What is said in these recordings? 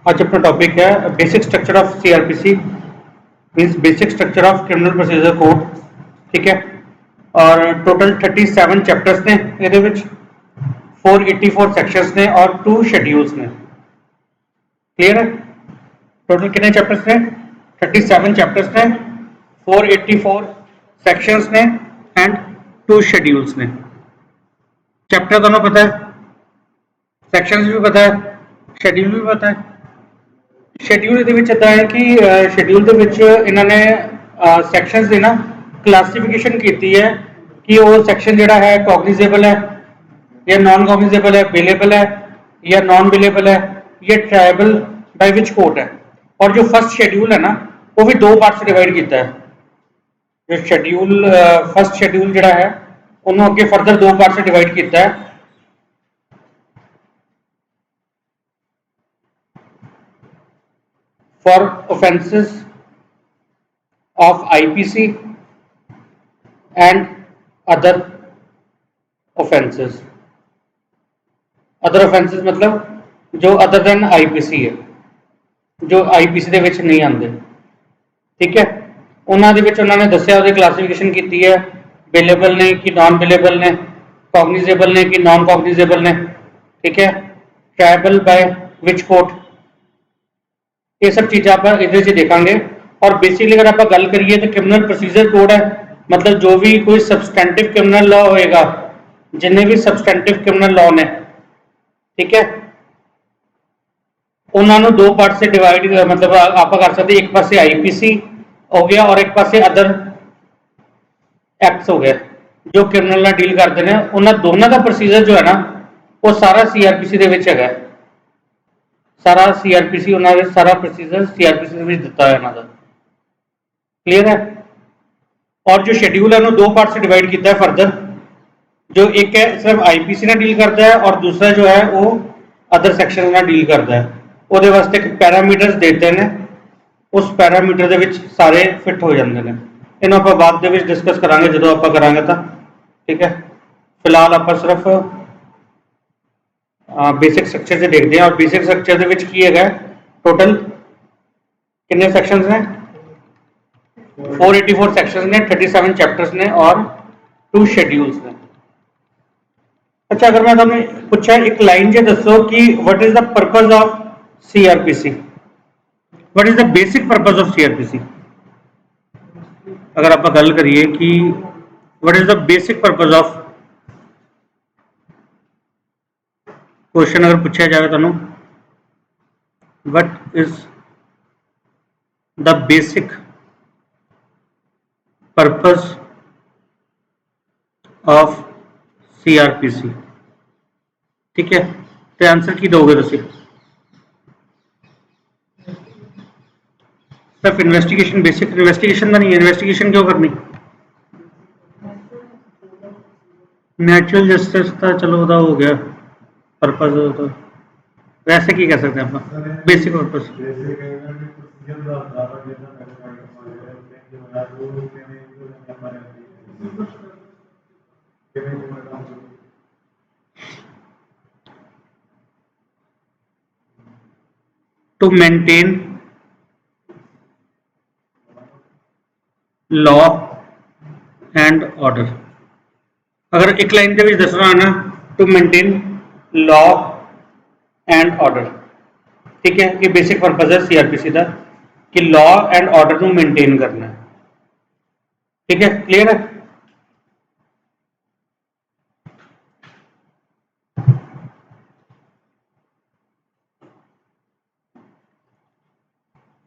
आज अपना टॉपिक है basic structure of CrPC means basic structure of criminal procedure code. ठीक है, और टोटल 37 चैप्टर्स ने ਇਹਦੇ ਵਿੱਚ 484 ਸੈਕਸ਼ਨਸ ਨੇ और 2 शेड्यूल्स ने। क्लियर है? टोटल कितने चैप्टर्स ने? 37 चैप्टर्स ने, 484 सेक्शंस ने एंड 2 शेड्यूल्स ने। चैप्टर दोनों पता है, सैक्शंस भी पता है, शेड्यूल भी पता है। शेड्यूल ਇਹਦੇ ਵਿੱਚ ਇਦਾਂ ਹੈ ਕਿ शेड्यूल ਦੇ ਵਿੱਚ ਇਹਨਾਂ ਨੇ ਸੈਕਸ਼ਨਸ ਦੀ ਨਾ ਕਲਾਸੀਫਿਕੇਸ਼ਨ ਕੀਤੀ ਹੈ कि वो सैक्शन ਜਿਹੜਾ है कॉग्निजेबल है या नॉन कॉग्निजेबल है, बिलेबल है या नॉन बिलेबल है, या ट्रायबल बाय विच कोर्ट है। और जो फर्स्ट शेड्यूल है ना वो भी 2 पार्ट से डिवाइड किया है। जो शेड्यूल फर्स्ट शेड्यूल ਜਿਹੜਾ है उन्होंने अगे फर्दर 2 पार्ट से डिवाइड किया है। For offences of IPC and other offences। other offences मतलब जो other than IPC है, जो IPC ਦੇ ਵਿੱਚ नहीं आते। ठीक है, उन्होंने ਦੇ ਵਿੱਚ ਉਹਨਾਂ ਨੇ ਦੱਸਿਆ ਉਹਦੀ ਕਲਾਸੀਫਿਕੇਸ਼ਨ ਕੀਤੀ ਹੈ, ਬਿਲੇਬਲ ਨੇ ਕਿ ਨॉन ਬਿਲੇਬਲ ਨੇ, कॉग्निजेबल ने कि नॉन कॉग्निजेबल ने। ठीक है, ट्रायबल बाय विच कोर्ट, ये सब चीज़ें आप ये देखेंगे। और बेसिकली अगर आप गल करिए तो क्रिमिनल प्रोसीजर कोड है मतलब जो भी कोई सबसटेंटिव क्रिमिनल लॉ होएगा, जिन्हें भी सबसटेंटिव क्रिमिनल लॉ ने, ठीक है, उन्होंने 2 पार्ट से डिवाइड मतलब आप कर सकते, एक पासे आईपीसी हो गया और एक पासे अदर एक्ट्स हो गया जो क्रिमिनल डील करते हैं। उन्होंने दोनों का प्रोसीजर जो है ना वो सारा सीआरपीसी ਦੇ ਵਿੱਚ ਹੈਗਾ, सारा सीआरपीसी उन्होंने सारा प्रोसीजर सीआरपीसी में दिता है इन्हों का। क्लियर है? और जो शेड्यूल है उन्होंने 2 पार्ट से डिवाइड किया है फर्दर। जो एक है सिर्फ आईपीसी ने डील करता है और दूसरा जो है वो अदर सैक्शन में डील करता है। वो वास्ते एक पैरामीटर्स देते हैं, उस पैरामीटर के विच सारे फिट हो जाते हैं। इन्हों आप बाद के डिस्कस करांगे जो आप करांगे तो। ठीक है, फिलहाल आप सिर्फ बेसिक स्ट्रक्चर से देखते हैं। और बेसिक स्ट्रक्चर के की है टोटल कितने सैक्शंस ने? 484 सैक्शंस ने, 37 चैप्टर्स ने और 2 शेड्यूल्स ने। अच्छा, अगर मैं तुमने पूछा एक लाइन जो दसो कि what is the purpose of CrPC, what is the basic purpose of CrPC. अगर आप गल करिए कि what is the basic purpose of, question अगर पूछा जाए तो what is the basic purpose of CrPC, ठीक है, तो आंसर की दोगे तुसी? सिर्फ इन्वेस्टिगेशन, बेसिक इन्वेस्टिगेशन का नहीं है। इन्वेस्टिगेशन क्यों करनी? नेचुरल जस्टिस का चलो वह हो गया पर्पज, तो वैसे की कह सकते हैं आप basic purpose. To maintain law and order. अगर एक लाइन के दसना है ना, to maintain law and order. ठीक है, ये बेसिक पर्पज है सीआरपीसी का कि लॉ एंड ऑर्डर को मेंटेन करना है। ठीक है, क्लियर है?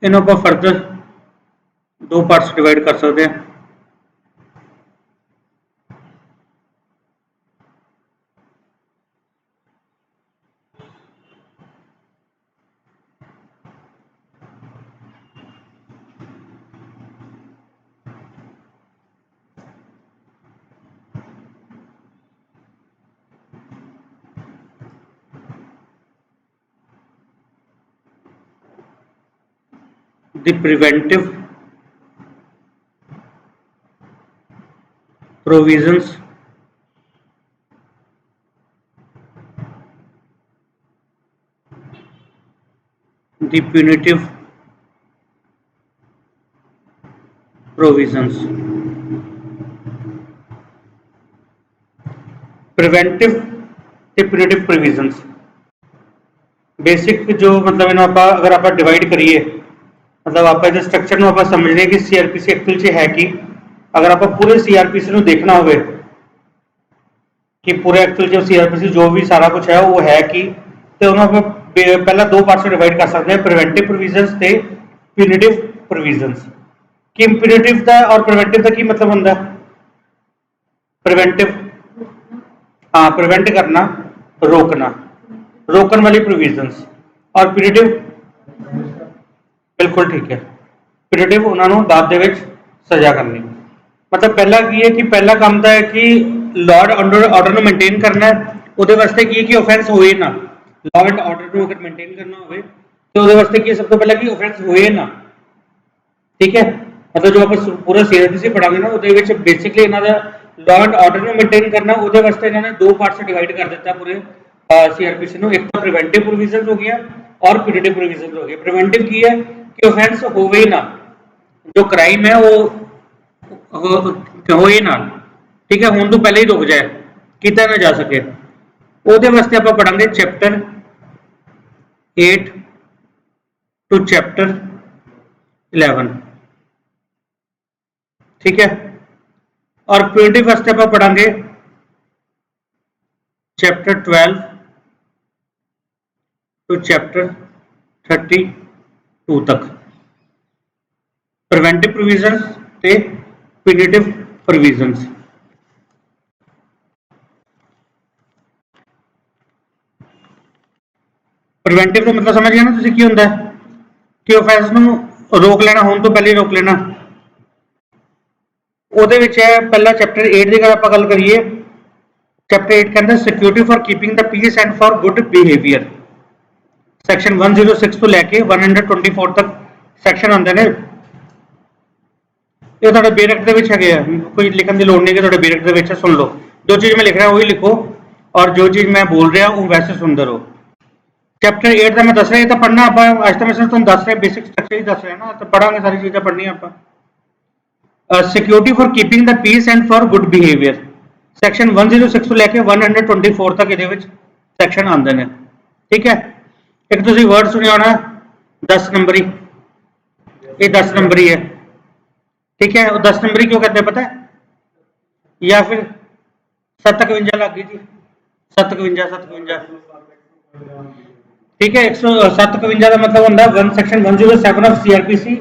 इन्हों आप फर्दर 2 पार्ट्स डिवाइड कर सकते हैं। The preventive provisions the punitive provisions, preventive ਤੇ punitive provisions बेसिक जो मतलब इन्हों आप अगर आप डिवाइड करिए मतलब आप इस स्ट्रक्चर ਨੂੰ ਆਪਾਂ ਸਮਝਦੇ ਕਿ ਸੀਆਰਪੀਸੀ ਐਕਚੁਅਲ 'ਚ ਹੈ ਕੀ अगर आप पूरे सीआरपीसी ਨੂੰ देखना हो कि पूरे एक्चुअल जो सीआरपीसी जो भी सारा कुछ है वो है कि तो उन्होंने पहला दो पार्ट से डिवाइड कर सकते हैं प्रिवेंटिव प्रोविजनस ते प्यूनिटिव प्रोविजनस कि प्यूनिटिव का और प्रिवेंटिव का की मतलब होता है प्रिवेंटिव हाँ प्रिवेंट करना रोकना रोकन वाली प्रोविजनस और प्यूनिटिव बिल्कुल ठीक है प्यूनिटिव उन्होंने बाद दे विच सजा करनी मतलब पहला की है कि पहला काम तो है कि लॉ एंड ऑर्डर को मेनटेन करना है वो वास्ते की है कि ऑफेंस होए ना लॉ एंड ऑर्डर को अगर मेनटेन करना हो तो वो वास्ते की सब तो पहला कि ऑफेंस होए ना ठीक है मतलब जो आप पूरा सीआरपीसी पढ़ांगे ना वो बेसिकली इन्हों का लॉ एंड ऑर्डर को मेनटेन करना वो वास्ते इन्होंने दो पार्ट से डिवाइड कर दिता पूरे सीआरपीसी को एक तो प्रिवेंटिव प्रोविजन हो गया और प्यूनिटिव प्रोविजन हो गया प्रिवेंटिव की है कि ऑफेंस होवे ना जो क्राइम है वो होए ना ठीक है होने तो पहले ही रुक जाए किया ना जा सके वो वास्ते आप पढ़ांगे चैप्टर 8 टू चैप्टर 11 ठीक है और प्यूनिटिव वास्ते आप पढ़ांगे चैप्टर 12 टू चैप्टर 32 तक प्रिवेंटिव प्रोविजन ते प्यूनिटिव प्रोविजनस प्रिवेंटिव का मतलब समझ गया ना तुसीं की होंदा है कि ऑफेंस नूं रोक लेना होने तो पहले रोक लेना ਉਹਦੇ ਵਿੱਚ है पहला चैप्टर 8 की अगर आप गल करिए चैप्टर 8 कहता है security for keeping the peace and for good behaviour section 106 तो लैके 124 तक सैक्शन आते हैं ये थोड़े बेरक के है कोई लिखने की लोड़ नहीं कि थोड़े बेरक के सुन लो जो चीज़ मैं लिख रहा वही लिखो और जो चीज़ मैं बोल रहा वो वैसे सुनते रहो चैप्टर 8 का मैं दस रहा तो पढ़ना आप अज तो मैं सिर्फ तुम दस रहा बेसिक स्ट्रक्चर ही दस रहा ना तो पढ़ांगे सारी चीज़ें पढ़नी आप security for keeping the peace and for good behaviour section 106 तो लैके 124 तक ये सैक्शन आते हैं ठीक है एक तुम वर्ड सुनिया होना 10 नंबरी ये 10 नंबरी है ठीक है वो 10 नंबरी क्यों कहते हैं पता है या फिर 751 लग गई जी 751 ठीक है 157 का मतलब होता है section 107 of CrPC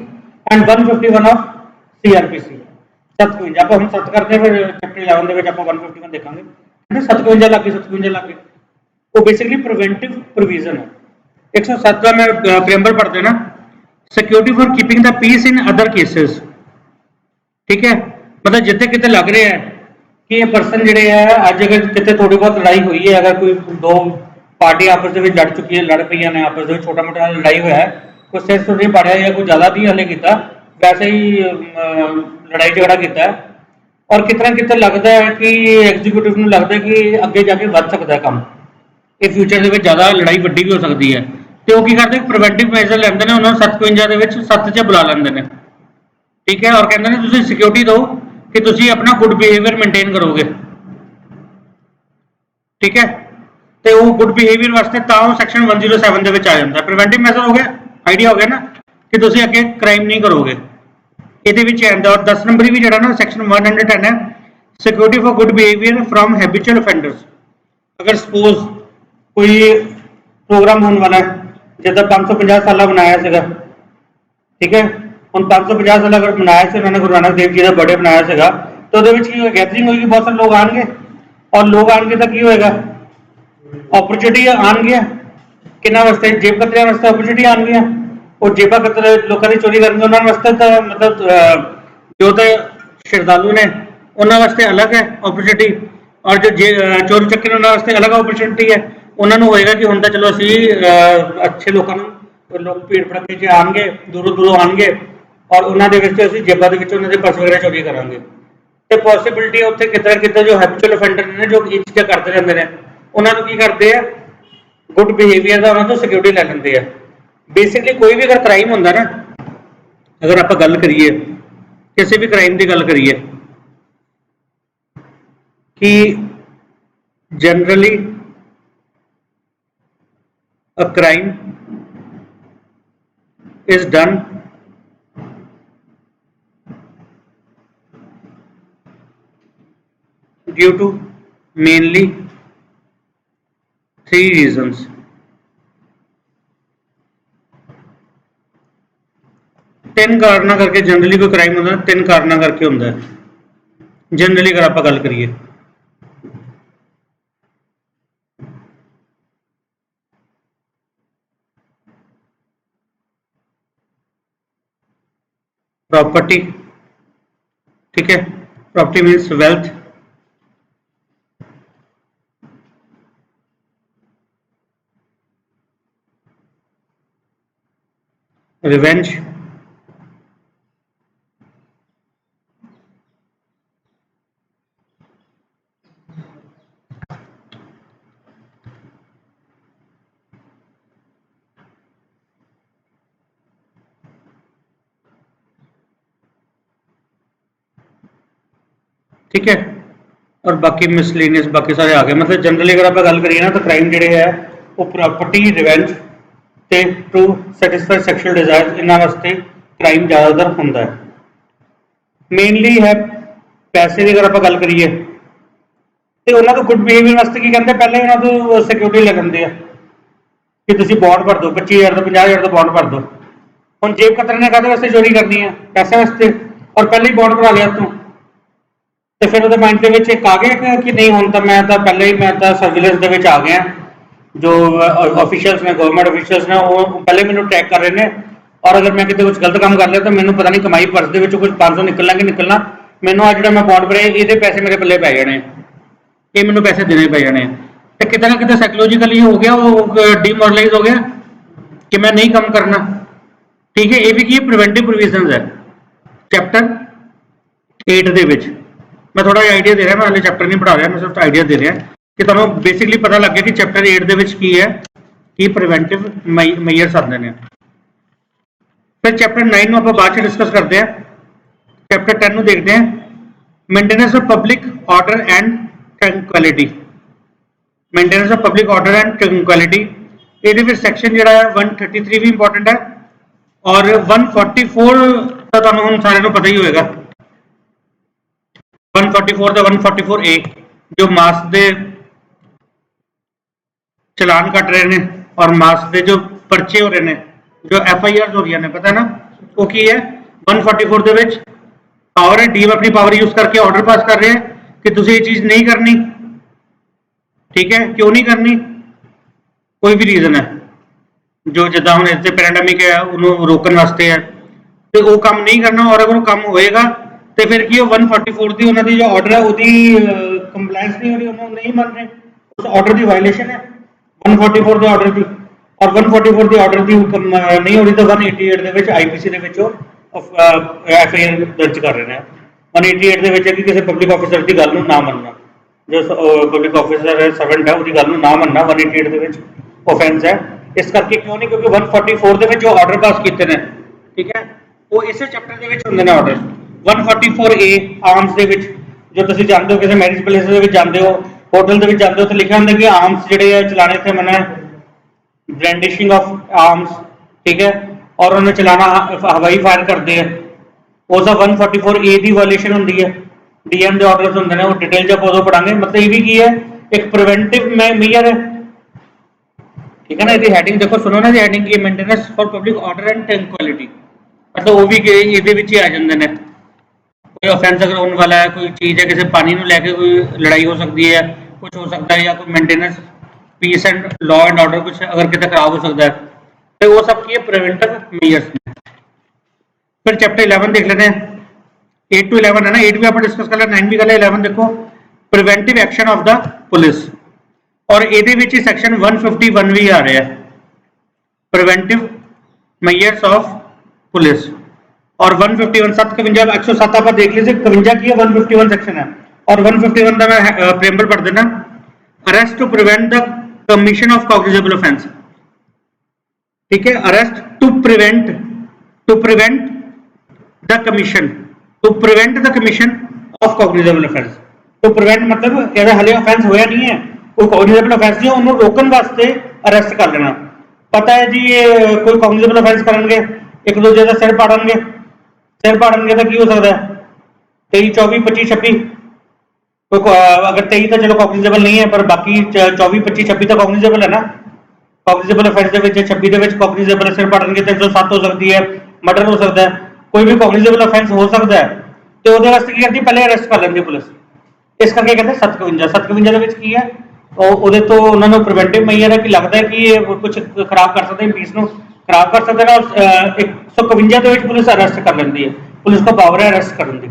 and 151 of CrPC 57 आप हम 7 करते हैं फिर चैप्टर 11 के आप 151 देखेंगे 57 लग गई 57 लग गई वो बेसिकली प्रिवेंटिव प्रोविजन है 107 का मैं प्रेम्बल पढ़ते हैं ना security for keeping the peace in other cases ठीक है मतलब जिथे कितने लग रहे हैं कि ये पर्सन जोड़े है अज अगर कितने थोड़ी बहुत लड़ाई हुई है अगर कोई दो पार्टी आपस में लड़ चुकी है लड़ पई ने आपस में छोटा मोटा लड़ाई हुआ है कोई सिर सुर नहीं पाड़िया या कोई ज़्यादा नहीं हले किया वैसे ही लड़ाई झगड़ा किया और कितना लगता है कि एग्जीक्यूटिव को लगता है कि अगे जाके बढ़ सकता है काम ये फ्यूचर के ज़्यादा लड़ाई वड्डी भी हो सकती है तो वो की करते प्रिवेंटिव मेजर लेंगे ने उन्होंने 57 7 च बुला लेंगे ने ठीक है और कहते हैं तुम सिक्योरिटी दो कि तुम अपना गुड बिहेवियर मेनटेन करोगे ठीक है तो वो गुड बिहेवियर वास्ते सैक्शन 107 के आ जाता है प्रिवेंटिव मेजर हो गया आइडिया हो गया ना कि तुम अगे क्राइम नहीं करोगे ये और 10 नंबर भी जो सैक्शन 110 है security for good behaviour from habitual offenders अगर सपोज कोई प्रोग्राम होने वाला है जिदा 550 साल बनाया ठीक है हम 550 साल अगर मनाया से उन्होंने गुरु नानक देव जी का बर्थडे बनाया तो गैदरिंग होगी बहुत सारे लोग आएंगे और लोग आएंगे तो की होएगा अपॉर्चुनिटी आएंगे कि वास्ते जेब कतरिया वास्ते अपॉर्चुनिटी आएंगे और जेबा कतर लोगों की चोरी करनी उन्होंने वास्ते तो मतलब जो तो श्रद्धालु ने उन्होंने वास्ते अलग है अपॉर्चुनिटी और जो चोरी चक्के उन्होंने वास्ते अलग अपॉर्चुनिटी है उन्होंने होएगा कि हम तो चलो असी अच्छे लोगों लोग भीड़ भड़के आएंगे दूरों दूरों आएंगे और उन्होंने जेबा के पर्स वगैरह चोरी करांगे तो पॉसिबिलिटी उत्थे कितना कितना जो हैबिचुअल ऑफेंडर ने जो ये चीज़ें करते रहते हैं उन्होंने की करते हैं गुड बिहेवियर का उन्होंने तो सिक्योरिटी लै लेंगे बेसिकली कोई भी अगर क्राइम होंदा ना, अगर आप गल करिए किसी भी क्राइम की गल करिए कि generally a crime is done due to mainly three reasons. तीन कारणों करके जनरली कोई क्राइम होता है, तीन कारणों करके होता है जनरली अगर आप गल करिए। प्रॉपर्टी, ठीक है, प्रॉपर्टी मीन्स वेल्थ, रिवेंज, ठीक है, और बाकी मिसलेनियस बाकी सारे आ गए। मतलब जनरली अगर आप गल करिए ना तो क्राइम जिहड़े है वो प्रॉपर्टी, रिवेंज ते टू सैटिस्फाई सैक्शुअल डिजायर, इन्हां वास्ते क्राइम ज़्यादातर होंदा है। मेनली है पैसे की अगर आप गल करिए तो उन्होंने गुड बिहेवियर वास्ते की कहते पहले उन्होंने सिक्योरिटी ले लेंगे कि तुम बॉन्ड भर दो 25,000 तो 50,000 का बॉन्ड भर दो। हम जेब कतरे ने कहते वास्ते चोरी करनी है, पैसे वास्ते, और पहले ही बॉन्ड भरा लिया तू तो फिर वो माइंड के एक आ गया कि नहीं हूँ तो मैं तो पहले ही मैं तो सर्विलेंस आ गया, जो ऑफिशियल्स ने गवर्नमेंट ऑफिशियल्स ने वो पहले मैंने ट्रैक कर रहे हैं, और अगर मैं कितने कुछ गलत काम कर लिया तो मैंने पता नहीं कमाई पर्स के कुछ 500 निकलना कि निकलना, मैंने आज जो मैं बॉन्ड भरे ये पैसे मेरे पल्ले पै जाने, ये मैंने पैसे देने पै जाने। तो कितना ना कितना साइकोलॉजिकली हो गया, वो डीमोरलाइज हो गया कि मैं नहीं काम करना। ठीक है, ये भी की प्रिवेंटिव प्रोविजन है चैप्टर 8 ਦੇ ਵਿੱਚ। मैं थोड़ा आइडिया दे रहा, मैं हाले चैप्टर नहीं पढ़ा रहा, मैं सिर्फ आइडिया दे रहा कि तुहानू बेसिकली पता लग गया कि चैप्टर 8 ਦੇ ਵਿੱਚ ਕੀ है कि प्रिवेंटिव मेजर्स आते हैं। फिर चैप्टर 9 ਨੂੰ ਆਪਾਂ ਬਾਅਦ ਚ डिस्कस करते हैं। चैप्टर 10 ਨੂੰ देखते हैं, maintenance of public order and tranquillity. Maintenance of public order and tranquillity ਇਹਦੇ ਵਿੱਚ ਸੈਕਸ਼ਨ ਜਿਹੜਾ ਹੈ 133 भी इंपॉर्टेंट है, और 144 ਤਾਂ ਤੁਹਾਨੂੰ ਹੁਣ ਸਾਰਿਆਂ ਨੂੰ ਪਤਾ ਹੀ ਹੋਏਗਾ। 144 ਤੇ 144A जो मास के चलान कट रहे हैं और मास के जो परचे हो रहे हैं, जो FIR हो रही है, पता है ना वो की है 144 ਦੇ ਵਿੱਚ पावर है, डीएम अपनी पावर यूज करके ऑर्डर पास कर रहे हैं कि तुझे ये चीज नहीं करनी। ठीक है, क्यों नहीं करनी, कोई भी रीजन है, जो जिदा हम इस पैराडमिक है उन्होंने रोकने वास्ते है, तो वो काम नहीं करना, और अगर वो काम होएगा तो फिर की 144 की उन्होंने जो ऑर्डर है उसकी कंप्लायंस नहीं हो रही, उन्होंने नहीं मान रहे, उस ऑर्डर की वायलेशन है 144 के ऑर्डर की, और 144 के ऑर्डर की नहीं हो रही तो 188 ਦੇ ਵਿੱਚ IPC ਦੇ ਵਿੱਚ FIR दर्ज कर रहे हैं। 188 ਦੇ ਵਿੱਚ है कि किसी पब्लिक ऑफिसर की गल ना मनना, जो पब्लिक ऑफिसर है सर्वेंट है उसकी गल ना मनना 188 ਦੇ ਵਿੱਚ ऑफेंस है। इस करके क्यों नहीं, क्योंकि 144 ਦੇ ਵਿੱਚ जो ऑर्डर पास किए हैं, ठीक है, वो इस चैप्टर ਦੇ ਵਿੱਚ ਹੁੰਦੇ ਨੇ ऑर्डर। 144A आर्म्स ਦੇ ਵਿੱਚ जो तुम जानते हो, किसी मैरिज प्लेस ਦੇ ਵਿੱਚ ਜਾਂਦੇ हो, होटल ਦੇ ਵਿੱਚ ਜਾਂਦੇ हो, तो लिखा ਹੁੰਦਾ कि आर्म्स ਜਿਹੜੇ है चलाने से मना है, ब्रांडिशिंग ऑफ आर्म्स, ठीक है, और उन्हें चलाना हवाई फायर करते हैं, उस 144A की वायलेशन होती है। डीएम के ऑर्डर होंगे ने, वो डिटेल जब उदों पढ़ांगे। मतलब ये भी की है एक प्रिवेंटिव मेजर है, ठीक है ना। ये हैडिंग देखो, सुनो ना, हैडिंग की maintenance for public order and tranquillity, मतलब वो भी ये ही आ जाते हैं। कोई ऑफेंस अगर होने वाला है, कोई चीज़ है, किसी पानी को लैके कोई लड़ाई हो सकती है, कुछ हो सकता है, या कोई maintenance peace and law and order कुछ अगर कितना खराब हो सकता है, तो वो सब की प्रिवेंटिव मेजर्स। फिर चैप्टर 11 देख लेते हैं, 8 to 11 है ना, 8 भी आप डिस्कस कर लें, 9 भी कर लें, 11 देखो preventive action of the police, और ये सैक्शन 151 भी आ रहा है, प्रिवेंटिव मेजर्स ऑफ पुलिस। और 151 751 107 आप देख लीजिए, 51 की 151 सेक्शन है, और 151 का मैं प्रेम्बल पढ़ देना, arrest to prevent the commission of cognizable offence. ठीक है, arrest to prevent the commission of cognizable offence. तो प्रिवेंट मतलब ਇਹਦਾ ਹਲੇ ऑफेंस ਹੋਇਆ नहीं है, कोई कॉग्निजेबल ऑफेंस नहीं, ਉਹਨੂੰ ਰੋਕਣ ਵਾਸਤੇ ਅਰੈਸਟ ਕਰ ਲੈਣਾ। पता है जी ये कोई कॉग्निजेबल ऑफेंस करेंगे, एक दूसरे का सिर पाड़ेंगे तो की हो सकता है 23, 24, 25, 26 अगर 23 तो चलो कॉग्निजेबल नहीं है, पर बाकी 24, 25, 26 तो कॉग्निजेबल है ना। कॉग्निजेबल ऑफेंस 26 कॉग्निजेबल सिर पाड़ेंगे तो 107 हो सकती है, मर्डर हो सकता है, कोई भी कॉग्निजेबल ऑफेंस हो सकता है। तो ਉਹਦੇ ਵਾਸਤੇ ਕੀ ਕਰਦੀ, ਪਹਿਲੇ ਅਰੈਸਟ ਕਰ ਲੈਂਦੀ ਪੁਲਿਸ। ਇਸ ਕਰਕੇ ਕਹਿੰਦੇ 57 ਦੇ ਵਿੱਚ ਕੀ ਹੈ, ਉਹਦੇ ਤੋਂ ਉਹਨਾਂ ਨੂੰ ਪ੍ਰੀਵੈਂਟਿਵ ਮੈਜਰ ਹੈ ਕਿ ਲੱਗਦਾ ਹੈ ਕਿ ਇਹ ਕੁਝ ਖਰਾਬ ਕਰ ਸਕਦੇ, ਪੀਸ ਨੂੰ ਖਰਾਬ ਕਰ ਸਕਦੇ ਨਾ। 151 ਦੇ ਵਿੱਚ ਪੁਲਿਸ ਅਰੈਸਟ ਕਰ ਲੈਂਦੀ ਹੈ, ਪੁਲਿਸ ਕੋਲ ਪਾਵਰ ਹੈ ਅਰੈਸਟ ਕਰਨ ਦੀ।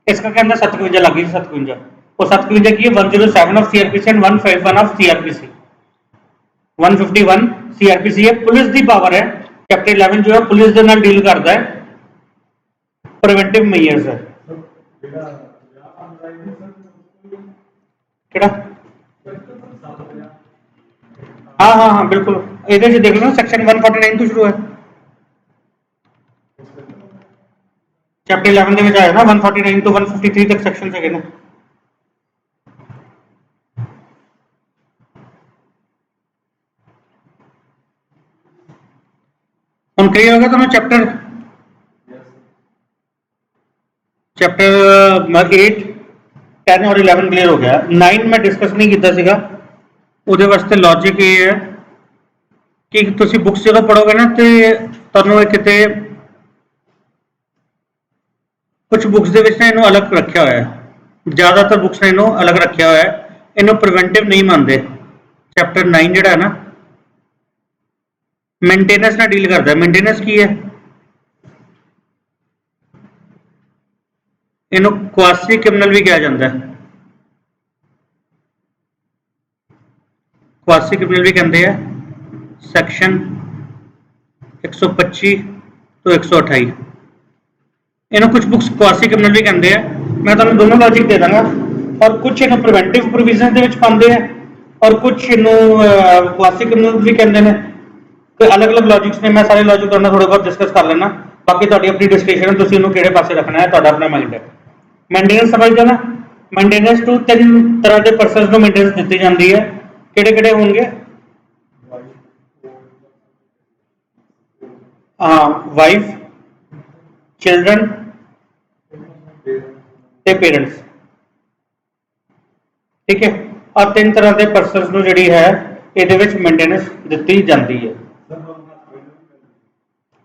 ਇਸ ਕਰਕੇ ਕਹਿੰਦਾ 57 ਲੱਗ ਗਈ। 57 ਉਹ 57 ਕੀ ਹੈ, 107 of CrPC and 151 of CrPC. 151 CrPC ਹੈ, ਪੁਲਿਸ ਦੀ ਪਾਵਰ ਹੈ। ਚੈਪਟਰ 11 ਜੋ ਹੈ ਪੁਲਿਸ ਦੇ ਨਾਲ ਡੀਲ ਕਰਦਾ ਹੈ, ਪ੍ਰੀਵੈਂਟਿਵ ਮੈਜਰਸ ਹੈ। ਕਿਹੜਾ? हाँ बिल्कुल, इधर से देख लो सेक्शन 149 तो शुरू है, चैप्टर 11 ਦੇ ਵਿੱਚ ਆਇਆ ਨਾ 149 ਤੋਂ 153 ਤੱਕ ਸੈਕਸ਼ਨ ਹੈਗੇ ਨੇ। ਹੁਣ ਕਲੀਅਰ ਹੋ ਗਿਆ ਤੁਹਾਨੂੰ ਚੈप्टर 8, 10 और 11 क्लियर हो गया। 9 मैं डिस्कस नहीं किया सीगा, ਉਹਦੇ ਵਾਸਤੇ ਲੌਜਿਕ ਇਹ ਹੈ ਕਿ ਤੁਸੀਂ ਬੁੱਕਸ ਜਦੋਂ ਪੜੋਗੇ ਨਾ ਤੇ ਤੁਹਾਨੂੰ ਇਹ ਕਿਤੇ ਕੁਝ ਬੁੱਕਸ ਦੇ ਵਿੱਚ ਨਾ ਇਹਨੂੰ ਅਲੱਗ ਰੱਖਿਆ ਹੋਇਆ ਹੈ, ਜ਼ਿਆਦਾਤਰ ਬੁੱਕਸ ਨੇ ਇਹਨੂੰ ਅਲੱਗ ਰੱਖਿਆ ਹੋਇਆ ਹੈ, ਇਹਨੂੰ ਪ੍ਰੀਵੈਂਟਿਵ ਨਹੀਂ ਮੰਨਦੇ। ਚੈਪਟਰ 9 ਜਿਹੜਾ ਹੈ ਨਾ ਮੇਨਟੇਨੈਂਸ ਨਾਲ ਡੀਲ ਕਰਦਾ। ਮੇਨਟੇਨੈਂਸ ਕੀ ਹੈ? ਇਹਨੂੰ ਕੁਆਸੀ ਕ੍ਰਿਮੀਨਲ ਵੀ ਕਿਹਾ ਜਾਂਦਾ ਹੈ, ਕੁਆਸੀ ਕ੍ਰਿਮੀਨਲ ਵੀ ਕਹਿੰਦੇ ਆ। ਸੈਕਸ਼ਨ 125 ਤੋਂ 128 ਇਹਨੂੰ ਕੁਝ ਬੁੱਕਸ ਕੁਆਸੀ ਕ੍ਰਿਮੀਨਲ ਵੀ ਕਹਿੰਦੇ ਆ। ਮੈਂ ਤੁਹਾਨੂੰ ਦੋਨੋਂ ਲੌਜਿਕ ਦੇ ਦਾਂਗਾ, ਔਰ ਕੁਝ ਇਹਨੂੰ ਪ੍ਰੀਵੈਂਟਿਵ ਪ੍ਰੋਵੀਜ਼ਨ ਦੇ ਵਿੱਚ ਪਾਉਂਦੇ ਆ, ਔਰ ਕੁਝ ਇਹਨੂੰ ਕੁਆਸੀ ਕ੍ਰਿਮੀਨਲ ਵੀ ਕਹਿੰਦੇ ਨੇ। ਕੋਈ ਅਲੱਗ-ਅਲੱਗ ਲੌਜਿਕਸ ਨੇ, ਮੈਂ ਸਾਰੇ ਲੌਜਿਕ ਤੁਹਾਡੇ ਨਾਲ ਥੋੜਾ ਬਹੁਤ ਡਿਸਕਸ ਕਰ ਲੈਣਾ, ਬਾਕੀ ਤੁਹਾਡੀ ਆਪਣੀ ਡਿਸਕਸ਼ਨ ਹੈ, ਤੁਸੀਂ ਇਹਨੂੰ ਕਿਹੜੇ ਪਾਸੇ ਰੱਖਣਾ ਹੈ, ਤੁਹਾਡਾ ਆਪਣਾ ਮਾਈਂਡ ਹੈ। ਮੇਨਟੇਨੈਂਸ ਸਮਝਦੇ ਨਾ, ਮੇਨਟੇਨੈਂਸ ਤੋਂ 3 ਤਰ੍ਹਾਂ ਦੇ ਪਰਸਨਸ ਨੂੰ ਮੇਨਟੇਨੈਂਸ ਦਿੱਤੀ ਜਾਂਦੀ ਹੈ। ਕਿਹੜੇ ਹੋਣਗੇ? ਵਾਈਫ, ਚਿਲड्रन ਤੇ ਪੇਰੈਂਟਸ, ਠੀਕ ਹੈ। ਔਰ 3 ਤਰ੍ਹਾਂ ਦੇ ਪਰਸਨਸ ਨੂੰ ਜਿਹੜੀ ਹੈ ਇਹਦੇ ਵਿੱਚ ਮੇਨਟੇਨੈਂਸ ਦਿੱਤੀ ਜਾਂਦੀ ਹੈ।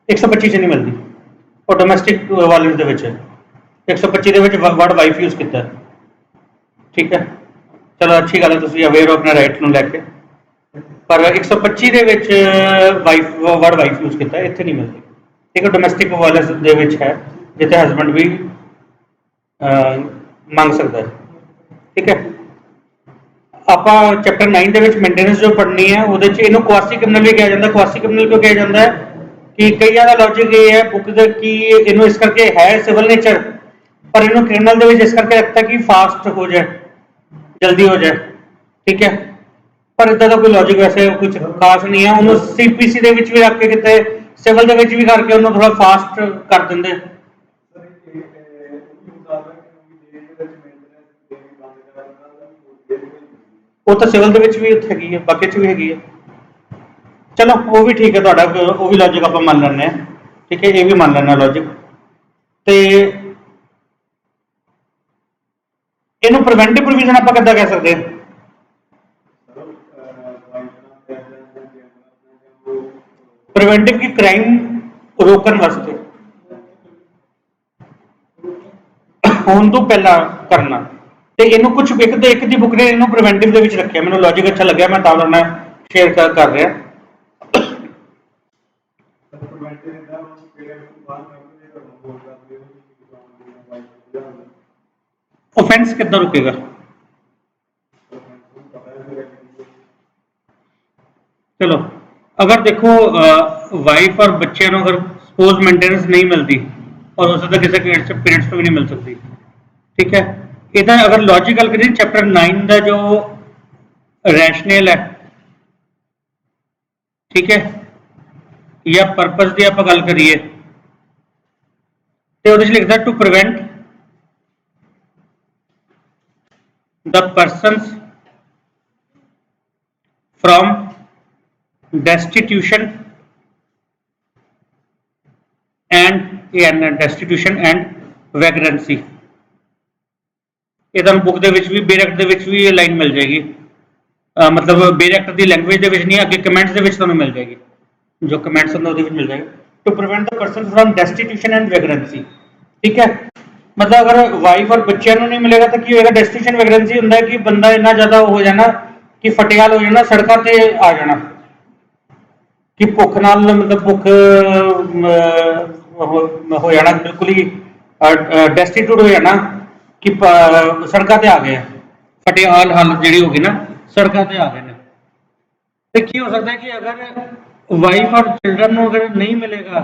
125 ਚ ਨਹੀਂ ਮਿਲਦੀ, ਉਹ ਡੋਮੈਸਟਿਕ ਵਾਇਲੈਂਸ ਦੇ ਵਿੱਚ ਹੈ। 125 ਦੇ ਵਿੱਚ ਵਰਡ ਵਾਈਫ ਯੂਜ਼ ਕੀਤਾ, ਠੀਕ ਹੈ। ਚਲੋ ਅੱਛੀ ਗੱਲ ਹੈ, ਤੁਸੀਂ ਅਵੇਅਰ ਹੋ ਆਪਣੇ ਰਾਈਟ ਨੂੰ ਲੈ ਕੇ, ਪਰ 125 ਦੇ ਵਿੱਚ ਵਰਡ ਵਾਈਫ ਯੂਜ਼ ਕੀਤਾ, ਇੱਥੇ ਨਹੀਂ ਮਿਲਦੀ। ਠੀਕ ਹੈ, ਡੋਮੈਸਟਿਕ ਵਾਇਲੈਂਸ ਦੇ ਵਿੱਚ ਹੈ, ਜਿੱਥੇ ਹਸਬੈਂਡ ਵੀ ਮੰਗ ਸਕਦਾ ਹੈ। ਠੀਕ ਹੈ, ਆਪਾਂ ਚੈਪਟਰ 9 ਦੇ ਵਿੱਚ ਮੇਨਟੇਨੈਂਸ ਜੋ ਪੜ੍ਹਨੀ ਹੈ, ਉਹਦੇ 'ਚ ਇਹਨੂੰ ਕੁਆਸੀ ਕ੍ਰਿਮੀਨਲ ਵੀ ਕਿਹਾ ਜਾਂਦਾ। ਕੁਆਸੀ ਕ੍ਰਿਮੀਨਲ ਕਿਉਂ ਕਿਹਾ ਜਾਂਦਾ ਹੈ ਕਿ ਕਈਆਂ ਦਾ ਲੌਜਿਕ ਇਹ ਹੈ ਬੁੱਕ ਦਾ ਕਿ ਇਹਨੂੰ ਇਸ ਕਰਕੇ ਹੈ ਸਿਵਲ ਨੇਚਰ, ਪਰ ਇਹਨੂੰ ਕ੍ਰਿਮੀਨਲ ਦੇ ਵਿੱਚ ਇਸ ਕਰਕੇ ਰੱਖਤਾ ਕਿ ਫਾਸਟ ਹੋ ਜਾਏ, ਜਲਦੀ ਹੋ ਜਾਏ। ਠੀਕ ਹੈ, ਪਰ ਇੱਦਾਂ ਦਾ ਕੋਈ ਲੌਜਿਕ ਵੈਸੇ ਕੁਝ ਖਾਸ ਨਹੀਂ ਹੈ। ਉਹਨੂੰ ਸੀਪੀਸੀ ਦੇ ਵਿੱਚ ਵੀ ਰੱਖ ਕੇ ਕਿਤੇ ਸਿਵਲ ਦੇ ਵਿੱਚ ਵੀ ਕਰਕੇ ਉਹਨੂੰ ਥੋੜਾ ਫਾਸਟ ਕਰ ਦਿੰਦੇ। ਉਹ ਤਾਂ ਸਿਵਲ ਦੇ ਵਿੱਚ ਵੀ ਉੱਥੇ ਹੈਗੀ ਹੈ, ਬਾਕੀ 'ਚ ਵੀ ਹੈਗੀ ਹੈ। ਚਲੋ ਉਹ ਵੀ ਠੀਕ ਹੈ, ਤੁਹਾਡਾ ਉਹ ਵੀ ਲੌਜਿਕ ਆਪਾਂ ਮੰਨ ਲੈਂਦੇ ਹਾਂ। ਠੀਕ ਹੈ, ਇਹ ਵੀ ਮੰਨ ਲੈਂਦੇ ਹਾਂ ਲੌਜਿਕ। ਤੇ ਇਹਨੂੰ ਪ੍ਰੀਵੈਂਟਿਵ ਪ੍ਰੋਵੀਜ਼ਨ ਆਪਾਂ ਕਿੱਦਾਂ ਕਹਿ ਸਕਦੇ ਹਾਂ? ਪ੍ਰੀਵੈਂਟਿਵ ਕੀ ਕ੍ਰਾਈਮ ਰੋਕਣ ਵਾਸਤੇ, ਹੋਣ ਤੋਂ ਪਹਿਲਾਂ ਕਰਨਾ। ਤੇ ਇਹਨੂੰ ਕੁਝ ਇੱਕ ਦੀ ਬੁੱਕ ਨੇ ਇਹਨੂੰ ਪ੍ਰੀਵੈਂਟਿਵ ਦੇ ਵਿੱਚ ਰੱਖਿਆ, ਮੈਨੂੰ ਲੌਜਿਕ ਅੱਛਾ ਲੱਗਿਆ, ਮੈਂ ਤਾਂ ਤੁਹਾਡੇ ਨਾਲ ਸ਼ੇਅਰ ਕਰ ਰਿਹਾ। ऑफेंस कितना रुकेगा? चलो अगर देखो वाइफ और बच्चे को अगर सपोज मेंटेनेंस नहीं मिलती और हो सकता किसी पेरेंट्स को भी नहीं मिल सकती। ठीक है, इधर अगर लॉजिकल करें चैप्टर 9 का जो रैशनल है, ठीक है, या परपस की आप गल करिए तो वो लिखता to prevent the persons from destitution and vagrancy. ये तुहानूं बुक दे विच भी बेरेक्ट दे विच भी ये लाइन मिल जाएगी, मतलब बेरेक्ट की लैंग्वेज दे विच नहीं, अगे कमेंट्स दे विच तुहानूं मिल जाएगी, जो कमेंट्स होंगे उहदे विच मिल जाएगा to prevent the person from destitution and vagrancy. ठीक है, मतलब अगर वाइफ और बच्चों को नहीं मिलेगा तो की होएगा, डेस्टिट्यूशन वैगरेंसी होंदा है कि बंदा इन्ना ज्यादा हो जाना कि फटियाल हो जाना, सड़कों ते आ जाना कि भुख नाल, मतलब भुख हो जाना, बिल्कुल ही डेस्टिट्यूट हो जाना कि सड़कों ते आ गए, फटियाल हालत जी होगी ना, सड़कों ते आ गए ने। तो की हो सकता है कि अगर वाइफ और चिल्ड्रन को अगर नहीं मिलेगा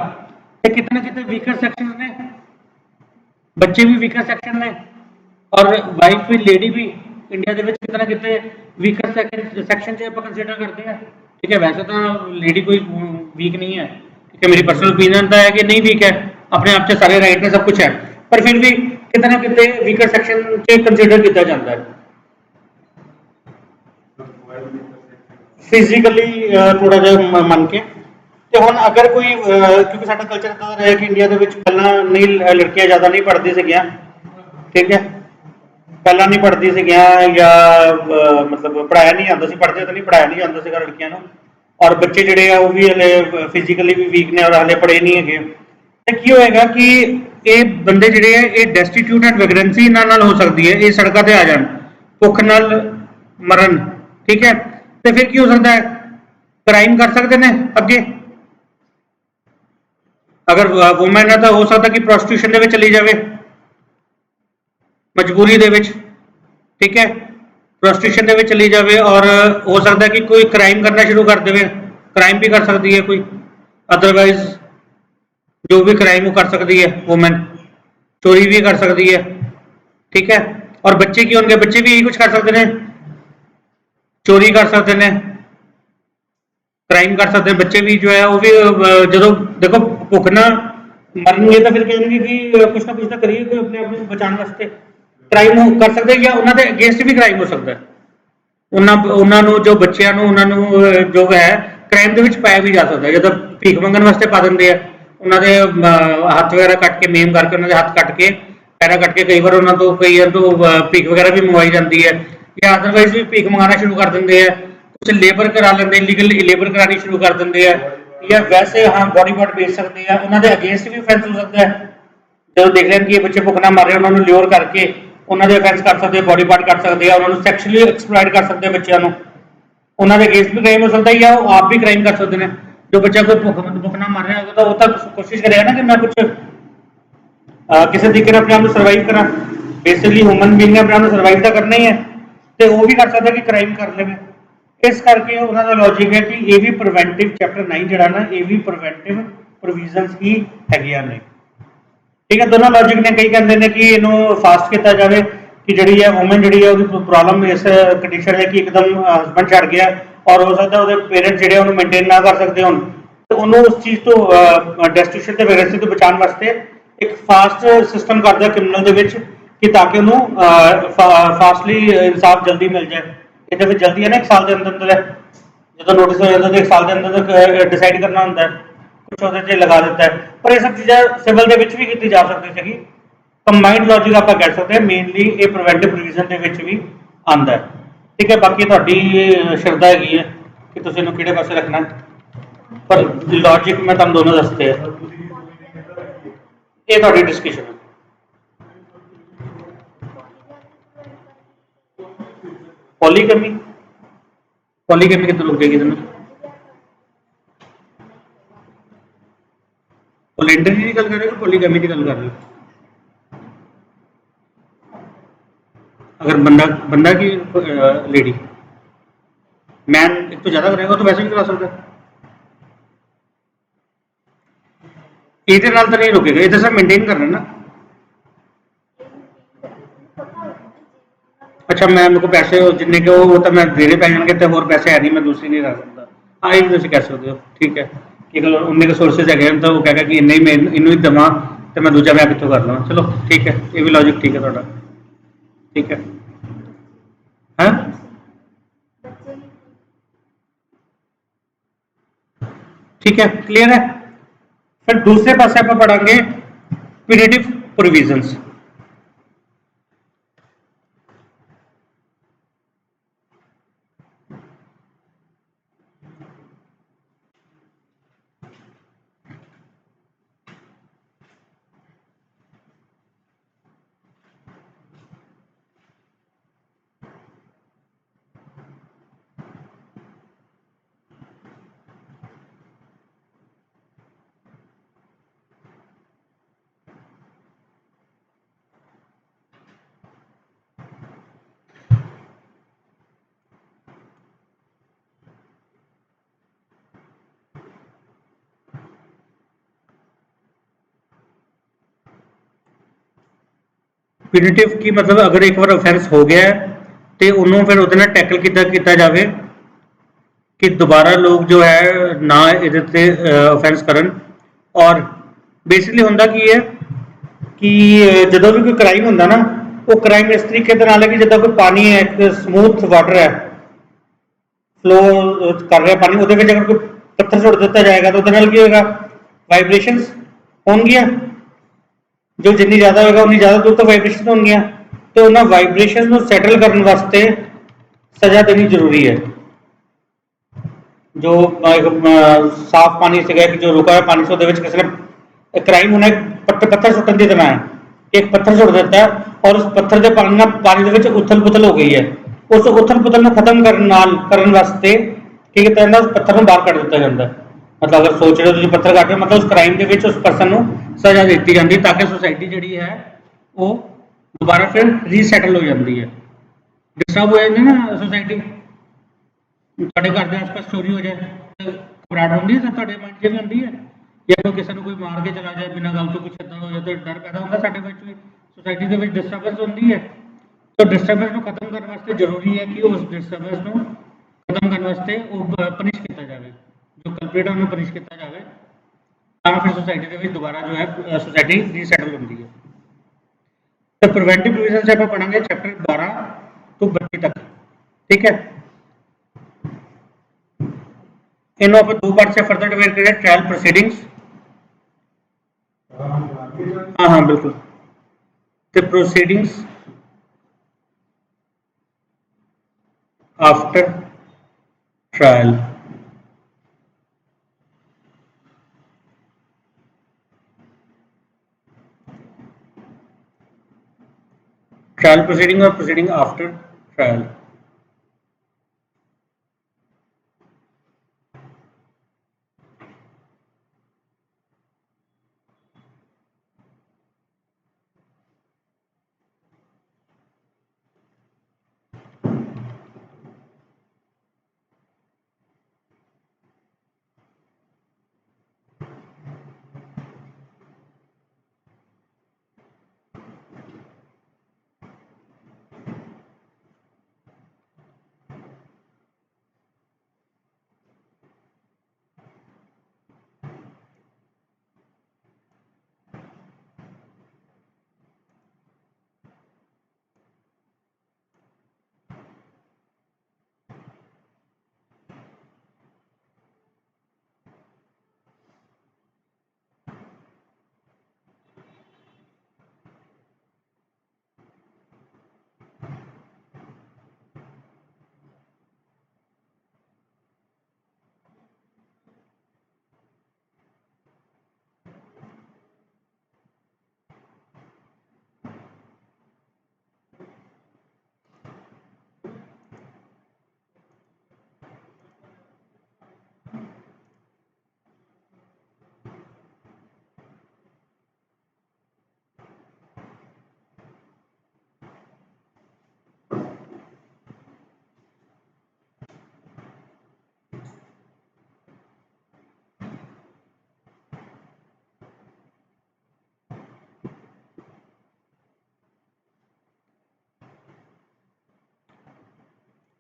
तो कितने कितने वीकर सेक्शन ने, बच्चे भी वीकर सेक्शन ने और वाइफ भी, लेडी भी इंडिया के कितना कितने वीकर सेक्शन से कंसीडर करते हैं। ठीक है, वैसे तो लेडी कोई वीक नहीं है, ठीक है, मेरी पर्सनल ओपिनियन तो है कि नहीं वीक है, अपने आप से सारे राइट में सब कुछ है, पर फिर भी कितने कितने वीकर सेक्शन से कंसीडर किया जाता है। फिजिकली थोड़ा जिहा मन के तो हुण अगर कोई क्योंकि साडा कल्चर इदां दा रहा कि इंडिया दे विच पहलां नहीं, लड़कियां ज़्यादा नहीं पढ़दी सीगियां, ठीक है, पहलां नहीं पढ़दी सीगियां या मतलब पढ़ाया नहीं जांदा सी, पढ़दे तो नहीं, पढ़ाया नहीं जांदा सीगा लड़कियां नूं, और बच्चे जिहड़े आ वो भी हले फिजिकली भी वीक ने और हले पढ़े नहीं हैगे। तो की होएगा कि ये बंदे जिहड़े आ ये डेस्टिट्यूट एंड वैगरेंसी इन्हां नाल हो सकदी है, ये सड़कों ते आ जाण, भुख नाल मरन। ठीक है, तो फिर की हो सकता है, क्राइम कर सकते हैं अगे, अगर वुमेन है तो हो सकता कि प्रोस्टिट्यूशन दे विच चली जाए मजबूरी दे विच। ठीक है, प्रोस्टिट्यूशन दे विच चली जाए और हो सकता है कि कोई क्राइम करना शुरू कर दे, क्राइम भी कर सकती है कोई, अदरवाइज जो भी क्राइम वो कर सकती है वुमेन, चोरी भी कर सकती है। ठीक है, और बच्चे की होंगे, बच्चे भी यही कुछ कर सकते हैं, चोरी कर सकते हैं, क्राइम कर सकते हैं बच्चे भी, जो है वो भी जो देखो भुख ना मरनगे तो फिर कहेंगे कि कुछ ना कुछ तो करिए कोई अपने आप को बचाने वास्ते, क्राइम कर सकते हैं या उन्होंने अगेंस्ट भी क्राइम हो सकता है, उन्होंने जो बच्चों उन्होंने जो है क्राइम के पाया भी जा सकता है, जो भीख मंगन वास्ते पा देंगे है, उन्होंने हथ वगैरह कट के, मेम करके उन्होंने हथ कट के, पैरा कट के, कई बार उन्होंने तो कई तो भीख वगैरह भी मंगवाई जाती है, या अदरवाइज भी भीख मंगाना शुरू कर देंगे है, कुछ लेबर करा लेंगे, लीगल लेबर करानी शुरू कर देंगे है, या वैसे हाँ बॉडी पार्ट बेच सकते हैं, उन्होंने अगेंस्ट भी ऑफेंस हो सकता है, जो देख लें कि ये बच्चे भुख ना मर रहे उन्होंने ल्योर करके उन्होंने ऑफेंस कर सकते हैं, बॉडी पार्ट कर सकते हैं, उन्होंने सैक्चुअली एक्सप्लॉइट कर सकते हैं बच्चों को, उन्होंने अगेंस्ट भी क्राइम हो सकता है, या आप भी क्राइम कर सकते हैं। जो बच्चा कोई भुख ना मर रहा है तो वो तो कोशिश करेगा ना कि मैं कुछ किसी तरीके अपने आप को सर्वाइव करा, बेसिकली ह्यूमन बीइंग ने अपने आप को सर्वाइव तो करना ही है, तो वो भी कर सकता है कि क्राइम कर ले। इस करके उन्होंने लॉजिक है कि ये भी प्रिवेंटिव चैप्टर 9 जड़ा ना, ये भी प्रिवेंटिव प्रोविजनस ही है ने। ठीक है, दोनों लॉजिक ने, कई कहते हैं कि इनू फास्ट किया जाए कि जी है वूमेन जी है प्रॉब्लम इस कंडीशन है कि एकदम हसबैंड छड़ गया और हो सकता है पेरेंट्स जो उन्होंने मेनटेन ना कर सकते हो, तो उन्होंने उस चीज़ तो डेस्टिट्यूशन से वैगरेंसी तो बचाने वास्ते एक फास्ट सिस्टम कर दिया क्रिमिनल कि ताकि उन्होंने फास्टली इंसाफ जल्दी मिल जाए। ये फिर जल्दी है ना, एक साल के अंदर अंदर जो नोटिस हो जाता है, एक साल के अंदर डिसाइड करना होता है, कुछ वो लगा देता है, पर ये सब चीज़ें सिविल के भी की जा सकती है। कंबाइंड लॉजिक आप कह सकते हैं, मेनली ये प्रिवेंटिव प्रोविजन के भी आता है। ठीक है, बाकी थोड़ी श्रद्धा हैगी है कि तुम इन्हों किहड़े पासे रखना है, पर लॉजिक मैं तुम दोनों दसते हैं, ये थोड़ी डिस्कशन है। पॉलीगमी, पॉलीगमी कितने रुक जाएगी तुम्हें? पोलेंडर की गल कर रहे हो, पॉलीगमी की गल कर रहे हो? अगर बंदा बंदा की लेडी मैन एक तो ज्यादा करेगा तो वैसे भी करा सकता है, ये तो नहीं रुकेगा, ये तो सब मेंटेन करना ना। अच्छा, मैं मेरे को पैसे जिन्ने के वो तो मैं देने पै जाएंगे, तो होर पैसे है नहीं, मैं दूसरी नहीं रख सकता, हाँ ये भी तुम कह सकते हो। ठीक है, कि अगर उन्ने के सोर्सेज है तो वो कहेगा कि इन्ने ही मैं इनू ही देवां तो मैं दूजा ब्याह कितों कर लवां। चलो ठीक है, ये भी लॉजिक ठीक है थोड़ा, ठीक है। हाँ ठीक है, क्लियर है। फिर दूसरे पासे आप पढ़ांगे प्यूनिटिव प्रोविजंस। ਪਿਊਨਿਟਿਵ ਕੀ ਮਤਲਬ ਅਗਰ ਇੱਕ ਵਾਰ ਅਫੈਂਸ ਹੋ ਗਿਆ ਤੇ ਉਹਨੂੰ ਫਿਰ ਉਹਦੇ ਨਾਲ ਟੈਕਲ ਕਿੱਦਾਂ ਕੀਤਾ ਜਾਵੇ ਕਿ ਦੁਬਾਰਾ ਲੋਕ ਜੋ ਹੈ ਨਾ ਇਹਦੇ ਤੇ ਅਫੈਂਸ ਕਰਨ। ਔਰ ਬੇਸਿਕਲੀ ਹੁੰਦਾ ਕੀ ਹੈ ਕਿ ਜਦੋਂ ਵੀ ਕੋਈ ਕ੍ਰਾਈਮ ਹੁੰਦਾ ਨਾ, ਉਹ ਕ੍ਰਾਈਮ ਇਸ ਤਰੀਕੇ ਦੇ ਨਾਲ ਹੈ ਕਿ ਜਿੱਦਾਂ ਕੋਈ ਪਾਣੀ ਹੈ, ਇੱਕ ਸਮੂਥ ਵਾਟਰ ਹੈ, ਫਲੋ ਕਰ ਰਿਹਾ ਪਾਣੀ, ਉਹਦੇ ਵਿੱਚ ਅਗਰ ਕੋਈ ਪੱਥਰ ਸੁੱਟ ਦਿੱਤਾ ਜਾਏਗਾ ਤਾਂ ਉਹਦੇ ਨਾਲ ਕੀ ਹੋਏਗਾ, ਵਾਈਬ੍ਰੇਸ਼ਨਸ ਹੋਣਗੀਆਂ। ਜੋ ਜਿੰਨੀ ਜ਼ਿਆਦਾ ਹੋਏਗਾ ਉਨੀ ਜ਼ਿਆਦਾ ਦੂਰ ਤੱਕ ਵਾਈਬ੍ਰੇਸ਼ਨ ਹੋਣਗੀਆਂ, ਤੇ ਉਹਨਾਂ ਵਾਈਬ੍ਰੇਸ਼ਨ ਨੂੰ ਸੈਟਲ ਕਰਨ ਵਾਸਤੇ ਸਜ਼ਾ ਦੇਣੀ ਜ਼ਰੂਰੀ ਹੈ। ਜੋ ਸਾਫ਼ ਪਾਣੀ ਸੀਗਾ ਕਿ ਜੋ ਰੁਕਾ ਹੋਇਆ ਪਾਣੀ ਸੀ, ਉਹਦੇ ਵਿੱਚ ਕਿਸੇ ਨੇ ਕ੍ਰਾਈਮ ਹੋਣਾ, ਪੱਥਰ ਸੁੱਟਣ ਦੀ ਤਰ੍ਹਾਂ ਹੈ। ਇੱਕ ਪੱਥਰ ਸੁੱਟ ਦਿੱਤਾ ਔਰ ਉਸ ਪੱਥਰ ਦੇ ਪਾਣੀ ਨਾਲ ਪਾਣੀ ਦੇ ਵਿੱਚ ਉਥਲ ਪੁਥਲ ਹੋ ਗਈ ਹੈ। ਉਸ ਉਥਲ ਪੁਥਲ ਨੂੰ ਖਤਮ ਕਰਨ ਵਾਸਤੇ ਕੀ ਕੀਤਾ ਜਾਂਦਾ, ਉਸ ਪੱਥਰ ਨੂੰ ਬਾਹਰ ਕੱਢ ਦਿੱਤਾ ਜਾਂਦਾ। ਮਤਲਬ ਅਗਰ ਸੋਚ ਰਹੇ ਹੋ ਤੁਸੀਂ ਪੱਥਰ ਕੱਢ ਰਹੇ ਹੋ, ਮਤਲਬ ਉਸ ਕ੍ਰਾਈਮ ਦੇ ਵਿੱਚ ਉਸ ਪਰਸਨ ਨੂੰ ਸਜ਼ਾ ਦਿੱਤੀ ਜਾਂਦੀ ਤਾਂ ਕਿ ਸੋਸਾਇਟੀ ਜਿਹੜੀ ਹੈ ਉਹ ਦੁਬਾਰਾ ਫਿਰ ਰੀਸੈਟਲ ਹੋ ਜਾਂਦੀ ਹੈ। ਡਿਸਟਰਬ ਹੋ ਜਾਂਦੀ ਨਾ ਸੋਸਾਇਟੀ, ਤੁਹਾਡੇ ਘਰ ਦੇ ਆਸ-ਪਾਸ ਚੋਰੀ ਹੋ ਜਾਏ ਘਬਰਾਹਟ ਹੁੰਦੀ ਹੈ ਤਾਂ ਤੁਹਾਡੇ ਮਨ 'ਚ ਵੀ ਹੁੰਦੀ ਹੈ, ਜਾਂ ਕੋਈ ਕਿਸੇ ਨੂੰ ਕੋਈ ਮਾਰ ਕੇ ਚਲਾ ਜਾਏ ਬਿਨਾਂ ਗੱਲ ਤੋਂ, ਕੁਛ ਇੱਦਾਂ ਹੋ ਜਾਏ ਤਾਂ ਡਰ ਪੈਦਾ ਹੁੰਦਾ ਸਾਡੇ ਵਿੱਚ ਵੀ, ਸੋਸਾਇਟੀ ਦੇ ਵਿੱਚ ਡਿਸਟਰਬੈਂਸ ਹੁੰਦੀ ਹੈ। ਤਾਂ ਡਿਸਟਰਬੈਂਸ ਨੂੰ ਖਤਮ ਕਰਨ ਵਾਸਤੇ ਜ਼ਰੂਰੀ ਹੈ ਕਿ ਉਸ ਡਿਸਟਰਬੈਂਸ ਨੂੰ ਖਤਮ ਕਰਨ ਵਾਸਤੇ ਉਹ ਪਨਿਸ਼ ਕੀਤਾ ਜਾਵੇ, ਜੋ ਕਲਪਰੇਟ ਉਹਨੂੰ ਪਨਿਸ਼ ਕੀਤਾ ਜਾਵੇ, ਤਾਂ ਫਿਰ ਸੋਸਾਇਟੀ ਦੇ ਵਿੱਚ ਦੁਬਾਰਾ ਜੋ ਹੈ ਸੋਸਾਇਟੀ ਰੀਸੈਟਲ ਹੁੰਦੀ ਹੈ। ਤਾਂ ਪ੍ਰੀਵੈਂਟਿਵ ਪ੍ਰੋਵੀਜ਼ਨਸ ਆਪਾਂ ਪੜਾਂਗੇ ਚੈਪਟਰ 12 ਤੋਂ 32 ਤੱਕ, ਠੀਕ ਹੈ। ਇਹਨੂੰ ਆਪਾਂ ਦੋ ਪਾਰਟ 'ਚ ਫਰਦਰ ਡਿਵਾਈਡ ਕਰਿਆ, ਟ੍ਰਾਇਲ ਪ੍ਰੋਸੀਡਿੰਗਸ, हाँ हाँ बिल्कुल, the proceedings after trial। Trial proceeding और proceeding after trial।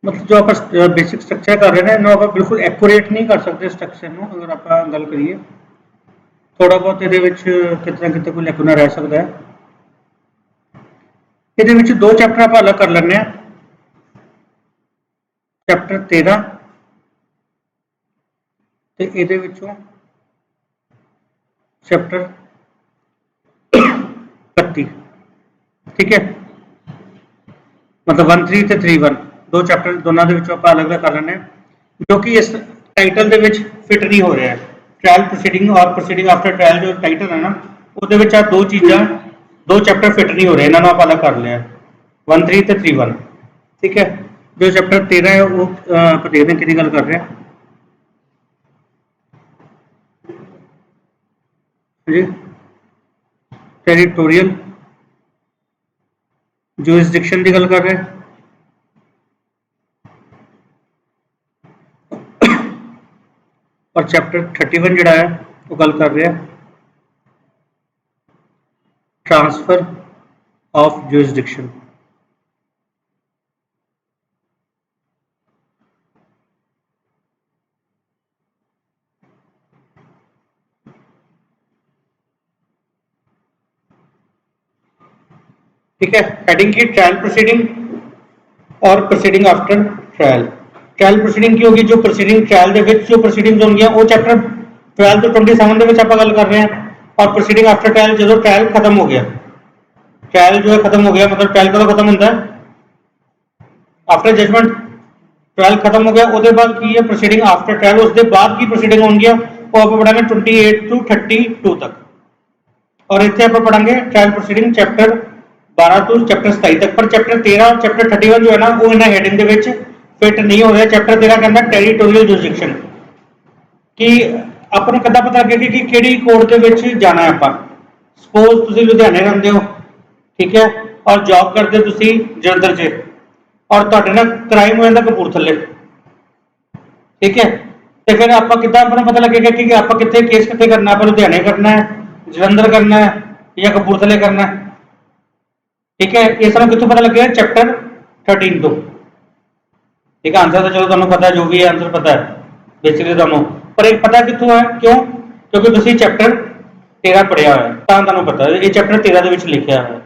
मतलब जो आप बेसिक स्ट्रक्चर कर रहे हैं ना आप बिल्कुल एक्यूरेट नहीं कर सकते स्ट्रक्चर ਨੂੰ अगर आप गल करिए थोड़ा बहुत ਇਹਦੇ ਵਿੱਚ ਕਿਤੇ ਨਾ ਕਿਤੇ ਕੋਈ ਲੈਕੂਨਾ ਰਹਿ ਸਕਦਾ ਹੈ ਇਹਦੇ ਵਿੱਚ ਦੋ ਚੈਪਟਰ ਆਪਾਂ ਅਲੱਗ ਕਰ ਲੈਣੇ ਆ ਚੈਪਟਰ 13 ਤੇ ਇਹਦੇ ਵਿੱਚੋਂ ਚੈਪਟਰ 31 ठीक है मतलब 1-3 ਤੇ 3-1 दो चैप्टर दोनों के विचों अलग अलग कर लेने जो कि इस टाइटल के विच फिट नहीं हो रहा है ट्रायल प्रोसीडिंग और प्रोसीडिंग आफ्टर ट्रायल जो टाइटल है ना वो दो चीज़ा दो चैप्टर फिट नहीं हो रहे इन्होंने आप अलग कर लिया 1-3 ते 3-1 ठीक है जो चैप्टर 13 है वो आप देखते हैं कि गल कर रहे हैं जी टेरिटोरियल जुरिसडिक्शन की गल कर रहे हैं और चैप्टर 31 जोड़ा है वो गल कर रहे हैं ट्रांसफर ऑफ जुरिसडिक्शन ठीक है हेडिंग की ट्रायल प्रोसीडिंग और proceeding after trial trial proceeding की होगी जो प्रोसीडिंग ट्रायल जो प्रोसीडिंग्स होंगी वो चैप्टर 12 तो 27 के आप गल कर रहे हैं और प्रोसीडिंग आफ्टर ट्रायल जो ट्रायल खत्म हो गया ट्रायल जो है खत्म हो गया मतलब ट्रायल कदों खत्म होता है आफ्टर जजमेंट ट्रायल खत्म हो गया उसके बाद की है प्रोसीडिंग आफ्टर ट्रायल उसके बाद की प्रोसीडिंग होंगी वो आप पढ़ांगे 28 to 32 तक और इतने आप पढ़ांगे ट्रायल प्रोसीडिंग चैप्टर 12 तो चैप्टर 27 तक पर चैप्टर 13 और चैप्टर 31 जो है ना वो इन्हें हेडिंग के विच फिट नहीं हो रहा चैप्टर 13 कहता टेरिटोरियल जुरिसडिक्शन कि आपको कितना पता लगे कि किहड़ी कोर्ट के विच जाना है आप सपोज तुसीं लुधियाने रहंदे हो ठीक है और जॉब करते हो तुसीं जलंधर च और तुहाडे नाल क्राइम हो जाता कपूरथले ठीक है तो फिर आप कितना अपना पता लगेगा कि आप कितने केस कितने करना है लुधियाने करना है जलंधर करना है या कपूरथले करना है ठीक है ये सब कितों पता लगे चैप्टर 13 तो ठीक है आंसर तो चलो तुहानू पता है जो भी है आंसर पता है बेसिकली तुहानू पर एक पता कितों है क्यों क्योंकि तुसीं चैप्टर 13 पढ़िया हुआ है तुहानू पता है ये चैप्टर 13 के विच लिखिया है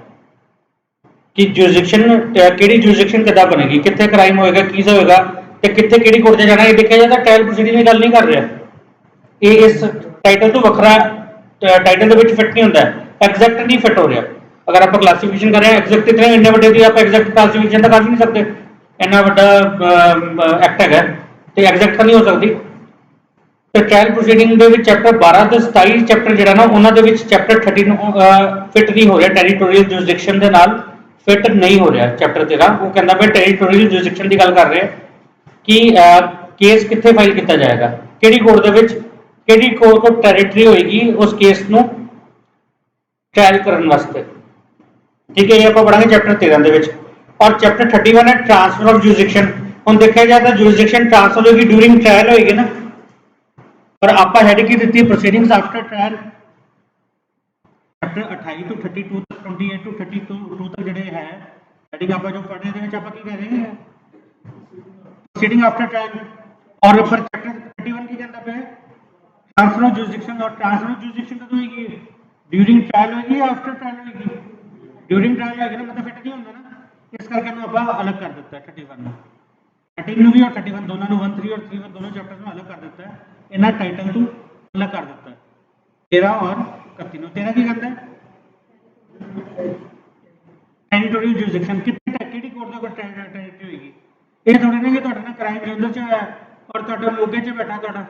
कि जुरिसडिक्शन किहड़ी जुरिसडिक्शन किद्दां बनेगी कित्थे क्राइम होएगा की होएगा ते कित्थे किहड़ी कोर्ट च जाना ये देखा जाए तो ट्रायल प्रोसीडिंग की गल नहीं कर रहा ये इस टाइटल तो वखरा टाइटल के विच फिट नहीं होंदा एग्जैक्ट नहीं फिट हो रहा अगर आप क्लासीफिकेशन करें एग्जैक्ट इतने इन्ने बड़े की आप एग्जैक्ट क्लासीफिकेशन तो कर ही नहीं सकते इन्ना बड़ा एक्ट है तो एग्जैक्ट तो नहीं हो सकती तो ट्रायल प्रोसीडिंग के चैप्टर 12 तो 27 चैप्टर जो ना उन्होंने चैप्टर 13 फिट नहीं हो रहा टेरिटोरियल जुरिसडिक्शन के नाल फिट नहीं हो रहा चैप्टर 13 वो कहता भाई टेरिटोरियल जुरिसडिक्शन की गल कर रहे हैं कि केस कितने फाइल किया जाएगा कि कोर्ट के कोर्ट को टेरिटरी होएगी उस केस को ट्रायल करने वास्ते ठीक है ये आप पढ़ांगे चैप्टर 13 के और चैप्टर 31 है ट्रांसफर ऑफ जुरिसडिक्शन हम देखा जाए तो जुरिसडिक्शन ट्रांसफर होगी ड्यूरिंग ट्रायल होगी ना पर आप हेडिंग की the proceedings after trial chapter 28 to 32 तक 28 to 32 तक जो है हेडिंग आप जो पढ़ने के आप कह रहे हैं प्रोसीडिंग आफ्टर ट्रायल और फिर चैप्टर 31 की कहता है ट्रांसफर ऑफ जुरिसडिक्शन और ट्रांसफर ऑफ जुरिसडिक्शन कब होगी ड्यूरिंग ट्रायल होगी या आफ्टर ट्रायल होगी ड्यूरिंग ट्रायल होगी ना मतलब फिट नहीं होंगे ना इस करके आप अलग कर देता है 31 में 13 भी और 31 दोनों 1-3 और 3-1 दोनों चैप्टर में अलग कर देता है इन्हें टाइटल तो अलग कर देता है 13 और 31 13 की कहता है टेरिटोरियल जुरिसडिक्शन कितनी कोर्ट का टेरिटरी होगी ये थोड़ी नहीं कि तुहाडे नाल क्राइम जलंधर च है और तुहाडे मोगे च बैठा तुहाडा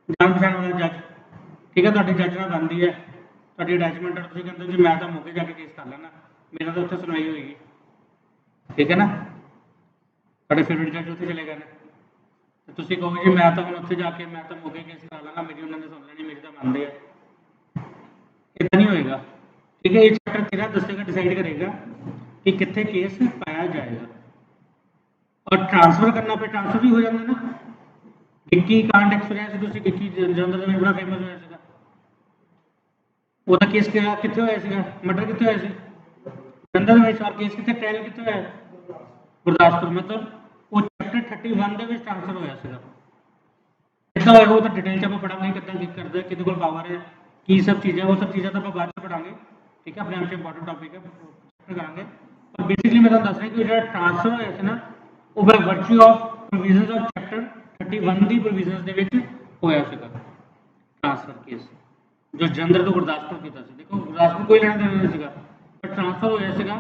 जान पछाण वाला जज ठीक है तुहाडी जज नाल बनदी है तुहाडी अटैचमेंट और तुसीं कहंदे जी मैं तो मोगे जाके केस कर लेना मेरा तो उत्थे सुनवाई होएगी ठीक है ना तुहाडे फेवरेट जज उत्थे चले गए तो तुसीं कहो जी मैं तो हुण उत्थे जाके मैं तो मोगे केस कर लांगा मेरी उन्होंने सुन लेनी मेरी तो मनदे है इतना नहीं होएगा ठीक है ये चैप्टर 13 दसेगा डिसाइड करेगा कि कितने केस पाया जाएगा और ट्रांसफर करना पे ट्रांसफर भी हो जाता है ना गिक्की कांड एक्सपीरियंस तुसी गिक्की जलंधर में बड़ा फेमस होया सीगा ਉਹਦਾ ਕੇਸ ਕਿੱਥੇ ਹੋਇਆ ਸੀਗਾ ਮਰਡਰ ਕਿੱਥੇ ਹੋਇਆ ਸੀ ਜਲੰਧਰ ਵਿੱਚ और केस कितने ट्रायल कितने होया गुरदासपुर मतलब ਉਹ ਚੈਪਟਰ 31 ਦੇ ਵਿੱਚ ਟ੍ਰਾਂਸਫਰ ਹੋਇਆ ਸੀਗਾ। ਕਿੱਦਾਂ ਹੋਏਗਾ ਉਹ ਤਾਂ ਡਿਟੇਲ 'ਚ ਆਪਾਂ ਪੜਾਂਗੇ, ਕਿੱਦਾਂ ਕੀ ਕਰਦਾ, ਕਿਹਦੇ ਕੋਲ ਪਾਵਰ ਹੈ, ਕੀ ਸਭ ਚੀਜ਼ਾਂ, ਉਹ ਸਭ ਚੀਜ਼ਾਂ ਤਾਂ ਆਪਾਂ ਬਾਅਦ 'ਚ ਪੜਾਂਗੇ, ਠੀਕ ਹੈ। ਆਪਣੇ ਆਪ 'ਚ ਇੰਪੋਰਟੈਂਟ ਟੌਪਿਕ ਹੈ, ਕਰਾਂਗੇ। ਪਰ ਬੇਸਿਕਲੀ ਮੈਂ ਤੁਹਾਨੂੰ ਦੱਸ ਰਿਹਾ ਕਿ ਜਿਹੜਾ ਟ੍ਰਾਂਸਫਰ ਹੋਇਆ ਸੀ ਨਾ, ਉਹ by virtue of provisions of chapter 31 ਦੀ ਪ੍ਰੋਵੀਜ਼ਨਸ ਦੇ ਵਿੱਚ ਹੋਇਆ ਸੀਗਾ ट्रांसफर केस, जो जलंधर तो गुरदासपुर किया ਸੀ। देखो गुरदासपुर कोई लेना देना नहीं ਸੀਗਾ, पर ट्रांसफर ਹੋਇਆ ਸੀਗਾ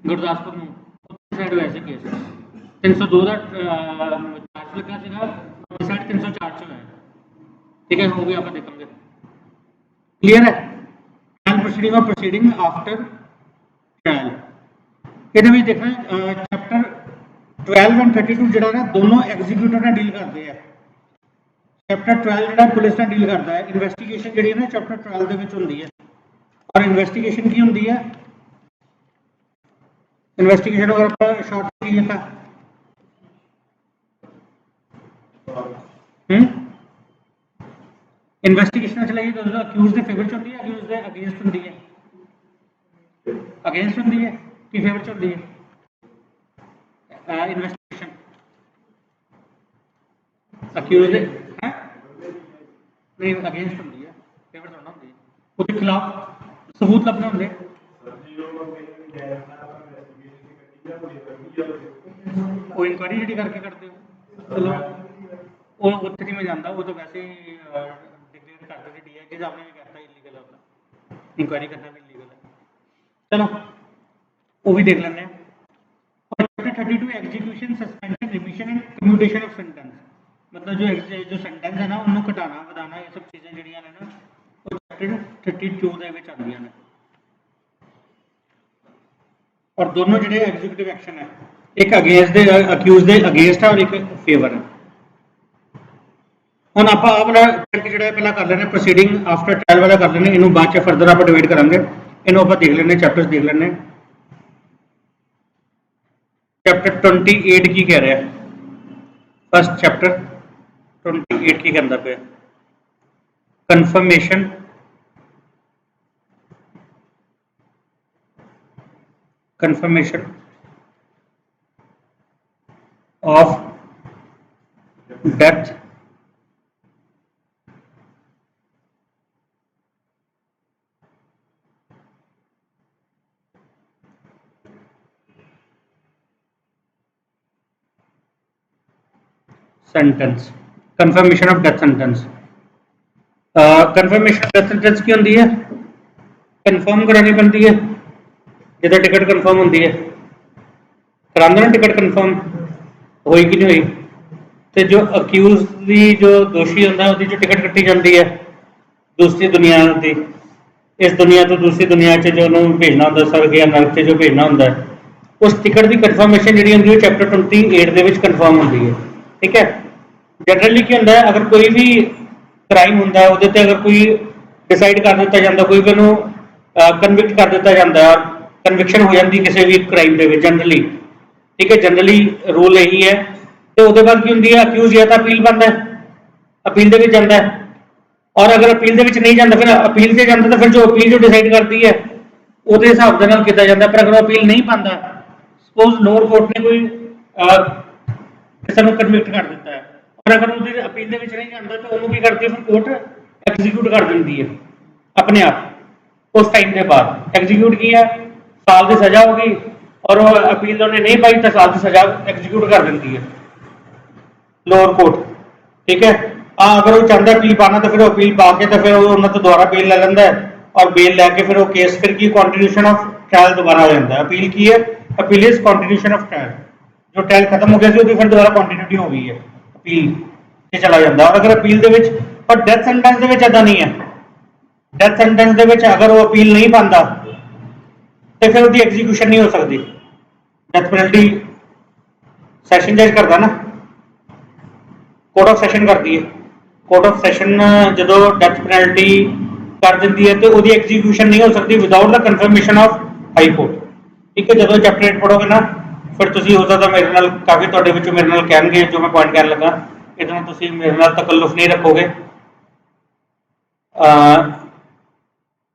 गुरदासपुर ਨੂੰ, ਉਸ ਸਾਈਡ ਹੋਇਆ ਸੀ ਕੇਸ। 302 ਦਾ ਚਾਰਜ ਲੱਗਾ ਸੀਗਾ, ਉਸ ਸਾਈਡ 304 ਚ ਹੋਇਆ। ठीक है, हो गया, आप देखेंगे क्लियर है। ट्रायल प्रोसीडिंग और प्रोसीडिंग आफ्टर ट्रायल, ਇਹਦੇ ਵਿੱਚ देखना चैप्टर 12 एंड 32 ਜਿਹੜਾ ਨਾ ਦੋਨੋਂ ਐਗਜ਼ੀਕਿਊਟਰ ਨਾਲ ਡੀਲ ਕਰਦੇ ਆ। ਚੈਪਟਰ 12 ਜਿਹੜਾ ਪੁਲਿਸ ਨਾਲ ਡੀਲ ਕਰਦਾ ਹੈ। ਇਨਵੈਸਟੀਗੇਸ਼ਨ ਜਿਹੜੀ ਹੈ ਨਾ ਚੈਪਟਰ 12 ਦੇ ਵਿੱਚ ਹੁੰਦੀ ਹੈ। ਔਰ ਇਨਵੈਸਟੀਗੇਸ਼ਨ ਕੀ ਹੁੰਦੀ ਹੈ? ਇਨਵੈਸਟੀਗੇਸ਼ਨ ਅਗਰ ਆਪਾਂ ਸ਼ਾਰਟ ਕਰੀਏ ਤਾਂ ਇਨਵੈਸਟੀਗੇਸ਼ਨ ਚਲਾਈਏ ਤਾਂ ਅਕਿਊਜ਼ ਦੇ ਫੇਵਰ ਚ ਹੁੰਦੀ ਹੈ, ਅਕਿਊਜ਼ ਦੇ ਅਗੇਂਸਟ ਹੁੰਦੀ ਹੈ, ਅਗੇਂਸਟ ਹੁੰਦੀ ਹੈ ਕਿ ਫੇਵਰ ਚ ਹੁੰਦੀ ਹੈ? ਇਨਵੈਸਟੀਗੇਸ਼ਨ ਅਕਿਊਜ਼ ਦੇ नहीं अगेंस्ट होती है, फेवर थोड़ा होती है, उसके खिलाफ सबूत लभने होंगे। वो इंक्वायरी जी करके करते हो, चलो वो उत्थे नहीं मैं जानता, वो तो वैसे ही डिक्लेयर कर देते डीआईजी साहब ने भी कहता इलीगल है, इंक्वायरी करना भी इलीगल है। चलो वो भी देख लेंगे। और chapter 32 execution, suspension, remission and commutation of sentence, मतलब जो सेंटेंस है ना उन्होंने घटाना वधाना, ये सब चीज़ें जड़ियाँ ने ना वो चैप्टर 32 ਦੇ ਵਿੱਚ ਆਉਂਦੀਆਂ ਨੇ। और दोनों ਜਿਹੜੇ एग्जीक्यूटिव एक्शन है, एक अगेंस्ट ਦੇ ਅਕਿਊਜ਼ ਦੇ ਅਗੇਂਸਟ ਹੈ और एक फेवर है। ਹੁਣ ਆਪਾਂ ਆਹ ਵਾਲਾ ਜਿਹੜਾ ਪਹਿਲਾਂ ਕਰ ਲੈਣੇ ਪ੍ਰੋਸੀਡਿੰਗ ਆਫਟਰ ਟ੍ਰਾਇਲ ਵਾਲਾ ਕਰ ਲੈਣੇ, ਇਹਨੂੰ ਬਾਅਦ ਚ ਫਰਦਰ ਆਪਾਂ ਡਿਵਾਈਡ ਕਰਾਂਗੇ। ਇਹਨੂੰ ਆਪਾਂ ਦੇਖ ਲੈਣੇ, ਚੈਪਟਰਸ ਦੇਖ ਲੈਣੇ। ਚੈਪਟਰ 28 ਕੀ ਕਹਿ ਰਿਹਾ ਹੈ? फर्स्ट चैप्टर 28 की कहता पे confirmation of death sentence, confirmation of death sentence. Confirmation of death sentence की होती है? कन्फर्म करानी पड़ती है, जिदा टिकट कन्फर्म होती है, करांदे ना टिकट कन्फर्म हुई कि नहीं हुई, तो जो अक्यूज की जो दोषी होता है उसकी जो टिकट कट्टी जाती है दूसरी दुनिया की, इस दुनिया तो दूसरी दुनिया च जो उन्होंने भेजना होता स्वर्ग या नरक च जो भेजना होता है, उस टिकट की कन्फर्मेशन जी होंगी चैप्टर 28 के कन्फर्म होती है। ठीक है, जनरली क्या होता है, अगर कोई भी क्राइम होता है वो अगर कोई डिसाइड कर दिता जाता, कोई भी कन्विक्ट कर दिता जाता है, कन्विक्शन हो जाती किसी भी क्राइम के जनरली। ठीक है, जनरली रूल यही है। तो उसके बाद की होंगी है, अक्यूज या तो अपील पाता है, अपील के जाता है, और अगर अपील के नहीं जाता फिर अपील से जाता तो फिर जो अपील जो डिसाइड करती है वो हिसाब के नाल किया जाता है। पर अगर अपील नहीं पाता, सपोज लोअर कोर्ट ने कोई किसी को कन्विक्ट कर दिता है और अगर उसकी अपील के नहीं जाता तो उन्होंने की करती है, फिर कोर्ट एग्जीक्यूट कर देती है अपने आप। उस टाइम के बाद एग्जीक्यूट किया, साल की सजा होगी, और अपील उन्हें नहीं पाई तो साल की सजा एग्जीक्यूट कर देती है लोअर कोर्ट। ठीक है, अगर वो चाहता है अपील पाना तो फिर अपील पा के तो फिर उन्होंने तो दोबारा बेल ले लेंदा है, और बेल लैके फिर वो केस फिर की कॉन्टिन्यूशन ऑफ ट्रायल दोबारा हो जाता है। अपील की है, appeal is continuation of trial, जो ट्रायल खत्म हो गया सी फिर दोबारा कॉन्टिन्यूटी हो गई है, अपील से चला जाता है। और अगर अपील के पर डेथ सेंटेंस के ऐसा नहीं है, डेथ सेंटेंस के अगर वो अपील नहीं पाता तो फिर उसकी एग्जीक्यूशन नहीं हो सकती। डेथ पेनल्टी सैशन जज करता ना, कोर्ट ऑफ सैशन करती है, कोर्ट ऑफ सैशन जो डेथ पेनल्टी कर देती है तो वो एग्जीक्यूशन नहीं हो सकती without the confirmation of high court. ठीक है, जो चैप्टर 8 पढ़ोगे ना फिर तुम हो सकता मेरे नाल काफ़ी तुहाडे विचों मेरे नाल कहणगे जो मैं पॉइंट कहन लगा, इतना तुम मेरे नाल तकल्लुफ नहीं रखोगे।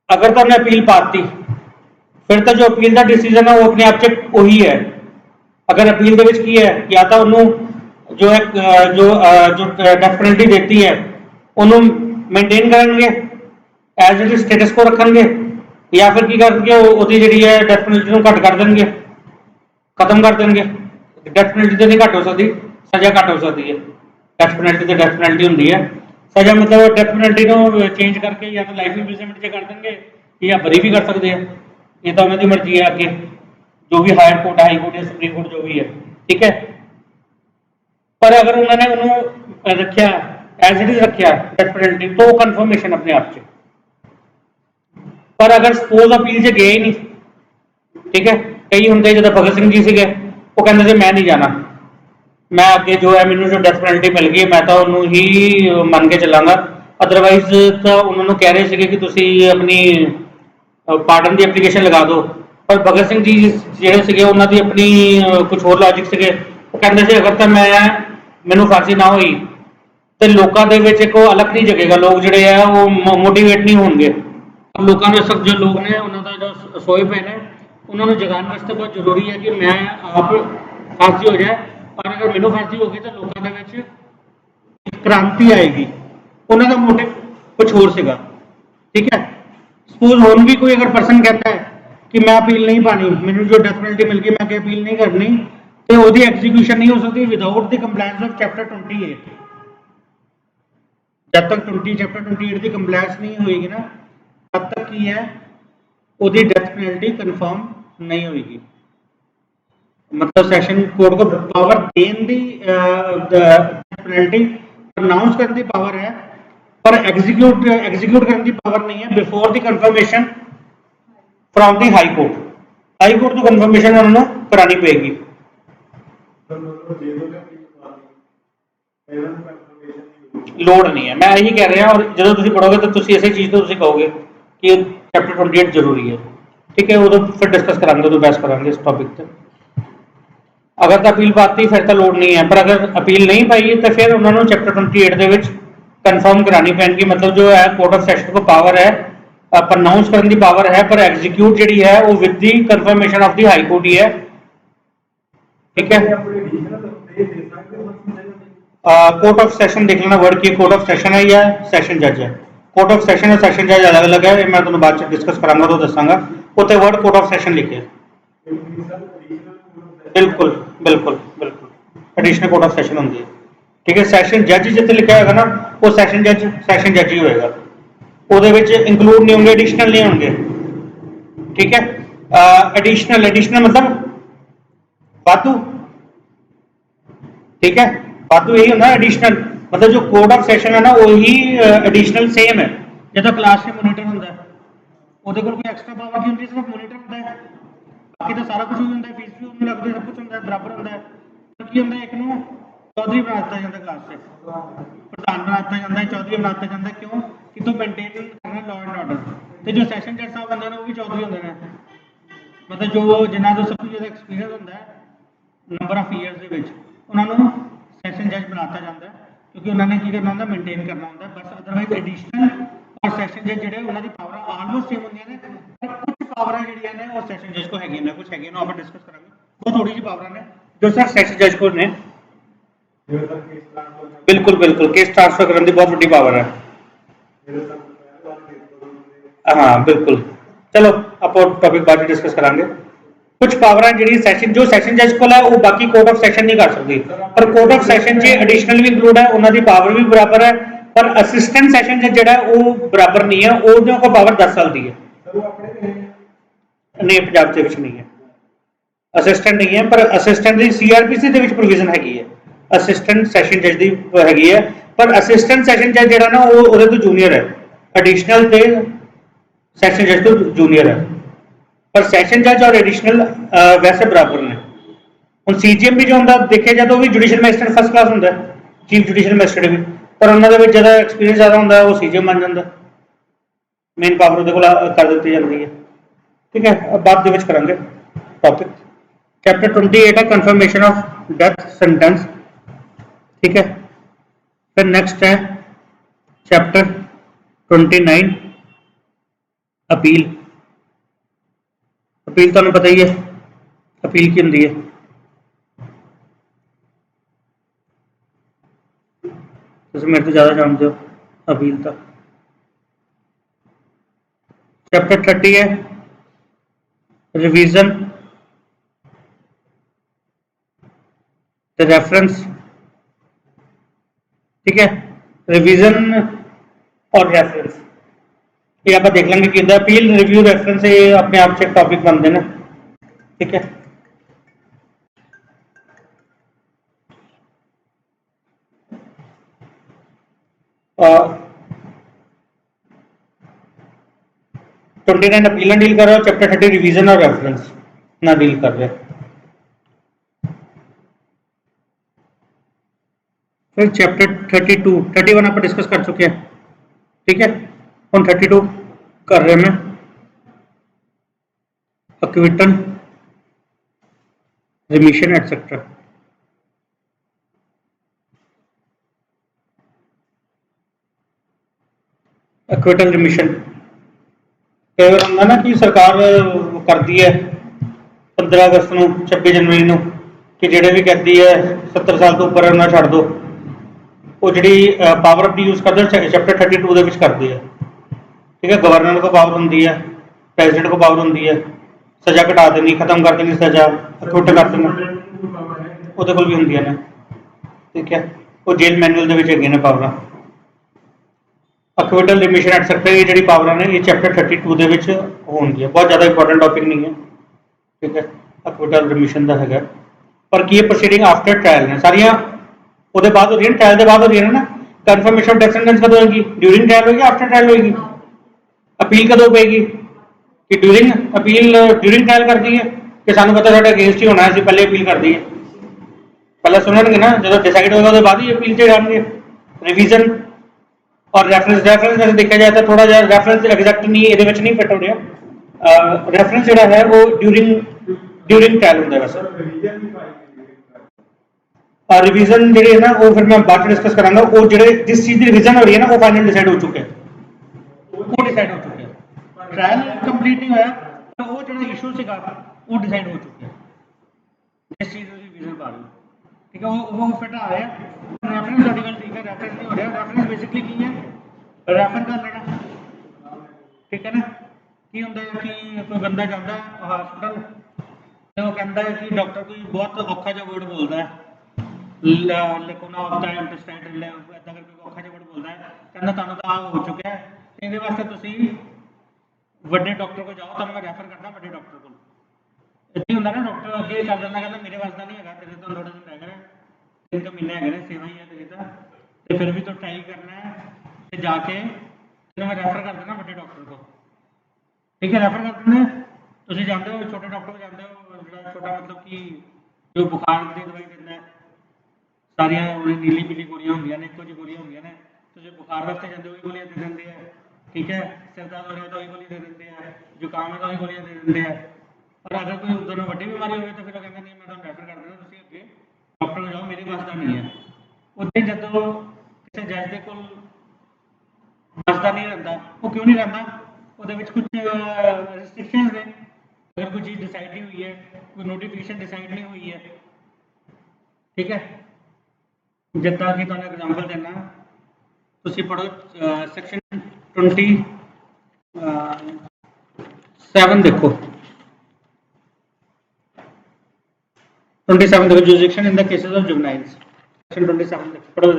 अगर तुमने अपील पाती फिर तो जो अपील का डिसीजन है वो अपने आप से वही है। अगर अपील ਦੇ ਵਿੱਚ ਕੀ ਹੈ या तो ਉਹਨੂੰ जो है जो डेथ पेनल्टी देती है ਉਹਨੂੰ मेनटेन करेंगे एज इट स्टेटस को रखेंगे या फिर की करके ਉਹਦੀ ਜਿਹੜੀ ਹੈ डेथ पेनल्टी ਨੂੰ घट कर देंगे खत्म कर देंगे डेथ पेनल्टी तो नहीं घट हो सकती सज़ा घट हो सकती है डेथ पेनल्टी तो डेथ पेनल्टी होंगी है सज़ा मतलब डेथ पेनल्टी को चेंज करके या तो लाइफ इंप्रिजनमेंट से कर देंगे या बरी भी कर सकते हैं ये तो उन्होंनी मर्जी है आगे जो भी हायर कोर्ट हाई कोर्ट या सुप्रीम कोर्ट जो भी है ठीक है पर अगर उन्होंने उन्होंने रखा एज इट इज रखा डेथ पेनल्टी तो कन्फर्मेशन अपने आप से पर अगर सपोज अपील से गए ही नहीं ठीक है कई होंगे जो भगत सिंह जी से वो कहते थे मैं नहीं जाना मैं अगे जो है मैंने जो डेथ पेनल्टी मिल गई मैं तो उन्होंने ही मन के चलांगा अदरवाइज तो उन्होंने कह रहे थे कि तुसी अपनी पार्डन की एप्लीकेशन लगा दो पर भगत सिंह जी ਜਿਹੜੇ ਸੀਗੇ ਉਹਨਾਂ ਦੀ ਆਪਣੀ ਕੁਝ ਹੋਰ ਲੌਜਿਕ ਸੀਗੇ ਉਹ ਕਹਿੰਦੇ ਸੀ ਅਗਰ ਤਾਂ ਮੈਨੂੰ ਫਾਂਸੀ ਨਾ ਹੋਈ ਤੇ ਲੋਕਾਂ ਦੇ ਵਿੱਚ ਇੱਕ ਉਹ ਅਲੱਗ ਨਹੀਂ ਜਗੇਗਾ ਲੋਕ ਜਿਹੜੇ ਆ ਉਹ ਮੋਟੀਵੇਟ ਨਹੀਂ ਹੋਣਗੇ ਲੋਕਾਂ ਨੂੰ ਸਭ ਜੋ ਲੋਕ ਨੇ ਉਹਨਾਂ ਦਾ ਜੋ ਸੋਏ ਪਏ ਨੇ ਉਹਨਾਂ ਨੂੰ ਜਗਾਉਣ ਵਾਸਤੇ ਬਹੁਤ ਜ਼ਰੂਰੀ ਹੈ ਕਿ ਮੈਂ ਆਪ ਫਾਂਸੀ ਹੋ ਜਾਏ ਪਰ ਅਗਰ ਮੈਨੂੰ ਫਾਂਸੀ ਹੋ ਗਈ ਤਾਂ ਲੋਕਾਂ ਦੇ ਵਿੱਚ ਇੱਕ ਕ੍ਰਾਂਤੀ ਆਏਗੀ ਉਹਨਾਂ ਦਾ ਮੋਟਿਵ ਕੁਝ ਹੋਰ ਸੀਗਾ ਠੀਕ ਹੈ सपोज होम भी कोई अगर पर्सन कहता है कि मैं अपील नहीं पानी मैंने जो डेथ पेनल्टी मिल गई मैं अपील नहीं करनी तो वो एग्जीक्यूशन नहीं हो सकती without the compliance of chapter 28 जब तक चैप्टर 28 की कंप्लायंस नहीं होगी ना तब तक की है वो डेथ पेनल्टी कन्फर्म नहीं होगी मतलब सैशन कोर्ट को पावर देन दी पेनल्टी अनाउंस करने की पावर है पर एग्जीक्यूट करने की पावर नहीं है before the confirmation from the high court तो कंफर्मेशन उन्होंने करानी पेगी लोड़ नहीं है मैं यही कह रहा और जो तुम पढ़ोगे तो तुम इस चीज़ तो कहोगे कि चैप्टर 28 जरूरी है ठीक है वो तो फिर डिस्कस करांगे तो बहस करांगे इस टॉपिक पर अगर तो अपील पाती फिर तो लोड़ नहीं है पर अगर अपील नहीं पाई तो फिर उन्होंने चैप्टर 28 कन्फर्म करानी पैनगी मतलब जो है कोर्ट ऑफ सैशन को पावर है प्रनाउंस करने की पावर है पर एग्जीक्यूट जी है वो with the confirmation of the high court ही है ठीक है कोर्ट ऑफ सैशन देख लेना वर्ड की कोर्ट ऑफ सैशन है या सैशन जज है कोर्ट ऑफ सैशन और सैशन जज अलग अलग है मैं तुम्हें बाद डिस्कस करांगा तो दसांगा उत्ते वर्ड कोर्ट ऑफ सैशन लिखे बिल्कुल बिल्कुल बिल्कुल एडिशनल कोर्ट ऑफ सैशन होंगी है ठीक है सैशन जज जिते लिखा होगा ना वो सैशन जज ही होएगा वो इंक्लूड नहीं होंगे एडिशनल नहीं होंगे ठीक है एडिशनल मतलब वाधू ठीक है वाधू यही होना एडिशनल मतलब जो कोड ऑफ सैशन है ना वही एडिशनल सेम है जो क्लास में मोनीटर होंगे ਉਹਦੇ ਕੋਲ ਕੋਈ ਐਕਸਟਰਾ ਪਾਵਰ ਕੀ ਹੁੰਦੀ ਸਿਰਫ ਮੋਨੀਟਰ ਹੁੰਦਾ ਹੈ ਬਾਕੀ ਤਾਂ ਸਾਰਾ ਕੁਝ ਹੀ ਹੁੰਦਾ ਹੈ ਫੀਸ ਵੀ ਉਹਨੂੰ ਲੱਗਦੀ ਸਭ ਕੁਝ ਹੁੰਦਾ ਹੈ ਬਰਾਬਰ ਹੁੰਦਾ ਹੈ ਕੀ ਹੁੰਦਾ ਇੱਕ ਨੂੰ चौधरी बना दिता जाता क्लास से प्रधान बना दिता जाता है चौधरी बना दिता जाता है क्यों कि तो मेनटेन करना लॉ एंड ऑर्डर तो जो सैशन जज साहब होंगे वो भी चौधरी होंगे ने मतलब जो जिन्हों का सब तो ज़्यादा एक्सपीरियंस होंगे नंबर ऑफ ईयर्स के उन्होंने सैशन जज बना दिता जाता है क्योंकि उन्होंने की करना होंगे मेनटेन करना होंगे बस अदरवाइज एडिशनल और सैशन जज जोड़े उन्होंने पावर आलमोस्ट सेम होंगे ने कुछ पावर जी ने वो सैशन जज को है कुछ है आप डिस्कस करेंगे वो थोड़ी जी पावर ने जो सर सैशन जज को ने बिल्कुल बिल्कुल केस ट्रांसफर करने की बहुत बड़ी पावर है हाँ बिल्कुल चलो आप टॉपिक बाद डिस्कस करांगे कुछ पावर जी सैशन जो सैशन जज को है वो बाकी कोर्ट ऑफ सैशन नहीं कर सकती पर कोर्ट ऑफ सैशन च एडिशनल भी इंक्लूड है उन्होंने पावर भी बराबर है पर असिस्टेंट सैशन जज जो वो बराबर नहीं है उन्होंने को पावर 10 साल की है नहीं पंजाब के नहीं है असिस्टेंट नहीं है पर असिस्टेंट की CRPC के प्रोविजन हैगी है असिस्टेंट सैशन जज की हैगी है पर असिस्टेंट सैशन जज जो ना वो तो जूनीयर है एडिशनल तो सैशन जज तो जूनीयर है पर सैशन जज और एडिशनल वैसे बराबर ने हम CGM भी जो होंगे देखे जाए तो भी जुडिशल मैजिस्ट्रेट फर्स्ट क्लास होंगे चीफ जुडिशल मैजिस्ट्रेट भी पर उन्होंने ज़्यादा एक्सपीरियंस ज़्यादा होंगे वो CGM बन जाता मेन पावर वो कर दी जाती है ठीक है बाद करांगे टॉपिक चैप्टर 28 है कन्फर्मेशन ऑफ डेथ सेंटेंस ठीक है फिर नेक्स्ट है चैप्टर 29 अपील अपील तो पता ही है अपील की होंगी है तुम मेरे तो ज़्यादा जानते हो अपील तक। चैप्टर 30 है रिवीजन, रेफरेंस, ठीक है। रिवीजन और रेफरेंस ये आप देख लेंगे कि अपील रिव्यू रेफरेंस ये अपने आप से एक टॉपिक बनते हैं, ठीक है। और 29 अपील डील कर रहे हो, चैप्टर 30 रिवीजन और रेफरेंस ना डील कर रहे। फिर चैप्टर 32 31 आप डिस्कस कर चुके हैं, ठीक है। और 32 कर रहे हैं acquittal, remission etcetera. Acquittal remission कई बार होंगे ना कि सरकार कर दी है 15 अगस्त ਨੂੰ 26 जनवरी ਨੂੰ कि ਜਿਹੜੇ भी कहती है 70 साल तो ऊपर उन्हें छड़ दो, वो जी पावर अपनी यूज करते चैप्टर 32 ਦੇ ਵਿੱਚ ਕਰਦੇ ਆ, ठीक है। गवर्नर को पावर होंगी है, प्रेजिडेंट को पावर होंगी है, सजा घटा देनी, खत्म कर देनी सजा, अखुट कर देना ਉਹਦੇ ਕੋਲ भी होंगे ने, ठीक है। वो जेल मैनुअल ਦੇ ਵਿੱਚ ਹੈਗੇ ਨੇ ਪਾਵਰਾਂ। अक्विटल रिमिशन एटसेट्रा ये जी पावर ने ये चैप्टर 32 ਦੇ ਵਿੱਚ ਹੋਣਗੀਆਂ, बहुत ज़्यादा इंपॉर्टेंट टॉपिक नहीं है, ठीक है। अक्विटल रिमिशन का है पर की प्रोसीडिंग आफ्टर ट्रायल ने सारिया ਉਹਦੇ बाद हो रही है, ट्रायल के बाद हो रही है ना। कन्फर्मेशन ऑफ डेथ सेंटेंस कदों होगी, ड्यूरिंग ट्रायल होगी, आफ्टर ट्रायल होगी। अपील कदों पेगी कि ड्यूरिंग अपील ड्यूरिंग ट्रायल कर दी है कि सानू पता साडा अगेंस्ट ही होना है, पहले अपील कर दी है, पहले सुनणगे ना, जो डिसाइड होगा उसके बाद ही अपील से जाएंगे। रिवीजन और रेफरेंस वैसे देखा जाए तो थोड़ा जहा रेफरेंस एग्जैक्ट नहीं ये नहीं फिट हो रहा। रेफरेंस जो है वो ड्यूरिंग ट्रायल होंगे वैसे। रिवीजन जी है ना वो फिर मैं बाद डिस्कस करांगा, वो जो जिस चीज़ की रिवीजन हो रही है ना वो फाइनल डिसाइड हो चुके हैं, वो डिसाइड हो चुके हैं। ट्रायल कंप्लीट नहीं होया तो वो जो इशू से वो डिसाइड हो चुके हैं, जिस चीज़ की रिवीजन पा रही, ठीक है। वो फिट आ रहा है। रेफरेंस साडी गल ठीक है, रेफरेंस नहीं हो रहा। रेफरेंस बेसिकली की है रेफर कर लेना, ठीक है ना। की होंगे कि कोई बंदा जाता है हॉस्पिटल तो वो कहता है कि डॉक्टर कोई बहुत औखा जो वर्ड बोलता है, लिखोना होता है इंटेस्टाइन इदा करके औखा जो वर्ड बोलता है, कहना तुहानू तो आ हो चुका है, ये वास्ते तुसी वड्डे डॉक्टर को जाओ, तुहानू मैं रेफर करना वड्डे डॉक्टर को। इतना होंगे ना डॉक्टर अगे कर देना, कहना मेरे वास्ते नहीं है, तेरे तो थोड़े दिन रह गए, 3 महीने है, सेवा ही है तेरी तो फिर भी तो ट्राई करना है तो जाके तेन मैं रेफर कर देना वड्डे डॉक्टर को, ठीक है। रेफर कर देना तुम जाते हो छोटे डॉक्टर को जाते हो, जो छोटा मतलब कि जो बुखार की दवाई देना है, सारिया नीली पीली गोलियां होंगे ने, एको जी गोलियां होंगे ने, तुम बुखार वास्ते जाते वही गोलियां दे देंगे हैं, ठीक है। सिर दर्द हो रहा है तो वही गोली दे देंगे हैं, जुकाम है तो वही गोलियां दे देंगे हैं। और अगर कोई दोनों वड्डी बीमारी हो तो फिर कहते नहीं मैं तुम रेफर कर देना, तुम अगे डॉक्टर को जाओ, मेरे वास्ता नहीं है। उदा ही जो किसी जज के कोल वास्ता नहीं रहा, वो क्यों नहीं रहा, वो कुछ रिस्ट्रिक्शन ने, अगर कोई चीज़ डिसाइड नहीं हुई है, कोई नोटिफिकेशन डिसाइड नहीं हुई है, ठीक है। जिदा कि तुम एग्जाम्पल देना, तुम पढ़ो सैक्शन 27 देखो, 27 देखो, jurisdiction in the cases of juveniles, section 27 देखो, पढ़ो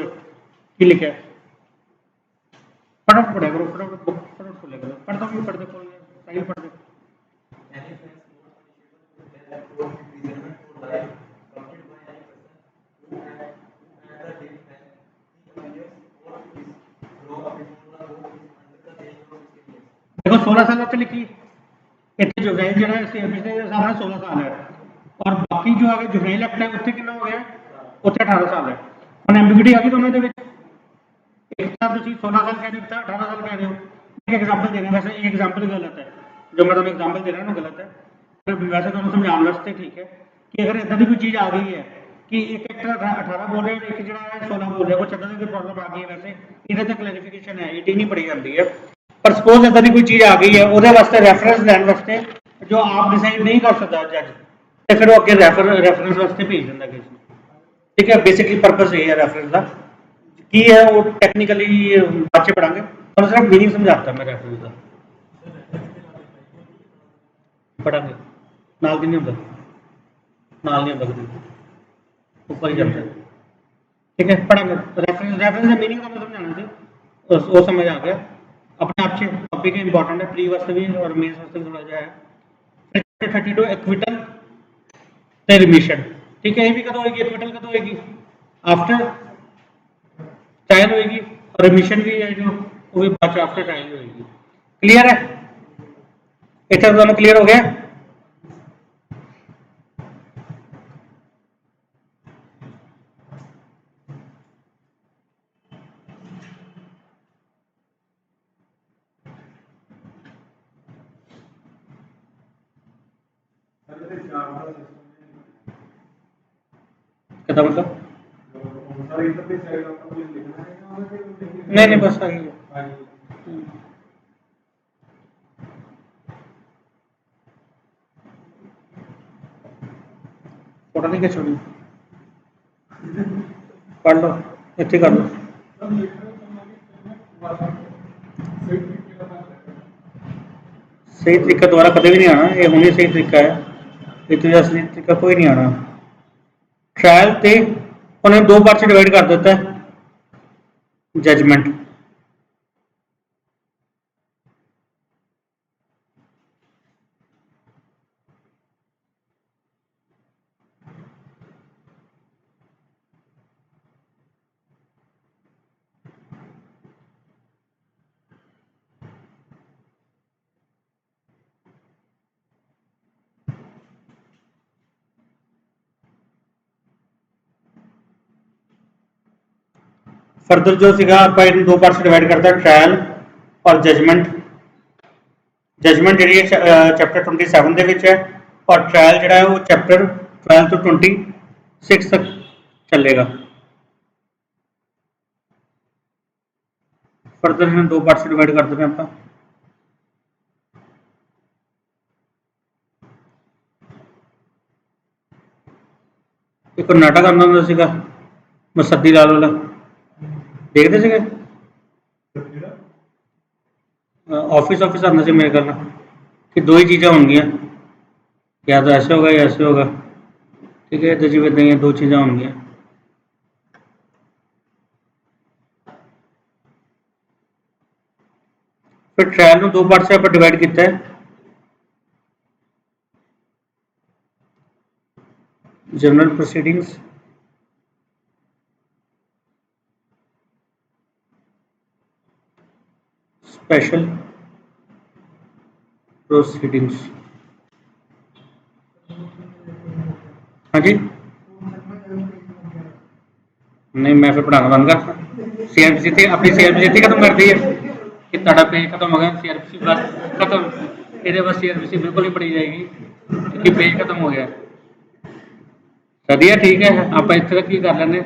की लिखा है, फटाफट पढ़ा करो, फटाफट बुक फटाफट खोला करो, पढ़ता हूँ पढ़ते खोल सही पढ़ दे। देखो 16 साल उत्ते लिखी, इतने जुवेनाइल जो है सीआरपीसी के हिसाब से 16 साल है, और बाकी जो आगे जुवेनाइल एक्ट है उत्ते कितना हो गया, उत्ते 18 साल है। हम एम्बिग्यूटी आ गई दोनों के एक साल तुम 16 साल कह रहे हो, 18 साल कह रहे हो। एक एग्जाम्पल दे रहे हैं, वैसे एक एग्जाम्पल गलत है, जो मैं तुम्हें एग्जाम्पल दे रहा हूँ गलत है, पर वैसे तुम्हें समझाने वास्ते ठीक है कि अगर इदा की कोई चीज़ आ गई है कि एक एक्ट 18 बोल रहे हैं, एक जो है 16 बोल रहे हैं, कुछ इदा की प्रॉब्लम आ गई है, वैसे इन्हें तो क्लैरिफिकेशन है, 18 नहीं पढ़ी जाती है। पर सपोज इदा की कोई चीज़ आ गई है, वो वास्ते रैफरेंस लैन वास्ते जो आप डिसाइड नहीं कर सकता जज, तो फिर वो अगे रैफरेंस वास्ते भेज देंगे केस, ठीक है। बेसिकली पर्पज ये है रैफरेंस का, की है वो टेक्निकली बाद से पढ़ांगे, और सिर्फ मीनिंग समझाता मैं रेफरेंस का पढ़ांगे, नाल की नहीं होता, नाल नहीं होता कभी ऊपर ही चलता है। ठीक है, पढ़ांगे रेफरेंस, रेफरेंस का मीनिंग तो मैं समझाना सी वो समझ आ गया अपने आप से। टॉपिक इंपॉर्टेंट है, प्री वास्ते भी और मेंस वास्ते भी थोड़ा जिहा है। चैप्टर 32 इक्विटल ते रिमिशन। ठीक है, ये भी कदों होगी, इक्विटल कदों होगी, आफ्टर ट्रायल होगी, और रिमिशन भी है जो वो भी बाद आफ्टर ट्रायल होगी। क्लियर है, इतना दोनों क्लियर हो गया। कितना मतलब नहीं नहीं बस आगे फोटो नहीं क्या छोड़ी पढ़ लो, इतने कर लो। सही तरीका दोबारा कभी भी नहीं आना, ये होनी सही तरीका है, ये तो असली तरीका कोई नहीं आना। ट्रायल थे उन्हें दो पार्ट से डिवाइड कर देता है, जजमेंट। फर्दर जो सीगा ਆਪਾਂ ਇਹਨੂੰ ਦੋ ਪਾਰਟ ਡਿਵਾਈਡ ਕਰਦਾ, ट्रायल और जजमेंट। जजमेंट ਜਿਹੜੀ ਹੈ ਚੈਪਟਰ 27 ਦੇ ਵਿੱਚ ਹੈ, और ट्रायल ਜਿਹੜਾ ਹੈ ਉਹ ਚੈਪਟਰ 12 ਤੋਂ 26 तक ਚੱਲੇਗਾ। फर्दर इन्हें दो पार्ट से डिवाइड कर देते हैं आप। एक नाटक आंदा ਹੁੰਦਾ ਸੀਗਾ ਮਸੱਦੀ ਲਾਲ ਵਾਲਾ, ਦੇਖਦੇ ਸੀਗੇ ऑफिस ऑफिस आंदा ਸੀ मेरे ख्याल कि दो ही चीज़ां होंगियां, या तो ऐसे होगा या ऐसे होगा। ठीक है, तो जी इदां ही दो चीज़ां होंगियां। फिर ट्रायल में दो पार्ट से आप डिवाइड किया है, जनरल प्रोसीडिंग्स स्पेशल प्रोसीडिंग्स। हाँ जी, नहीं मैं फिर पढ़ाना बंद करता। सीआरपीसी थी अपनी, सीआरपीसी खत्म कर दी है कि ताड़ा पेज खत्म हो गया, सीआरपीसी बस खत्म, ये बस सीआरपीसी बिल्कुल ही पढ़ी जाएगी क्योंकि पेज खत्म हो गया। सदिया ठीक है, आप इतने तक ही कर लेंगे।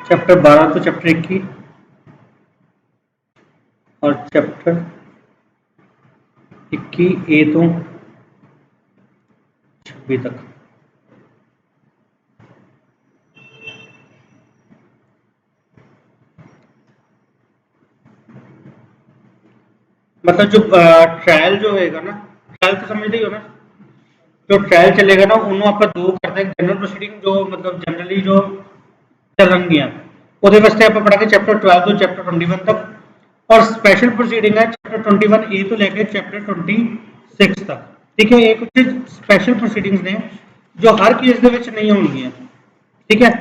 चैप्टर 12 तो चैप्टर 21 और चैप्टर 21A तो 26 तक। मतलब जो ट्रायल जो होएगा ना, ट्रायल तो समझते ही हो ना, जो ट्रायल चलेगा ना उन्होंने आप दो करते हैं, जनरल प्रोसीडिंग जो मतलब जनरली जो चलनगियां ਉਹਦੇ ਵਾਸਤੇ ਆਪਾਂ ਪੜਾਂਗੇ ਚੈਪਟਰ 12 ਤੋਂ ਚੈਪਟਰ 21 ਤੱਕ, और स्पेशल प्रोसीडिंग है चैप्टर 21A तो लेकर चैप्टर 26 तक। ठीक है, ये कुछ स्पेशल प्रोसीडिंग्स ने जो हर केस ਦੇ ਵਿੱਚ नहीं होंगी। ठीक है,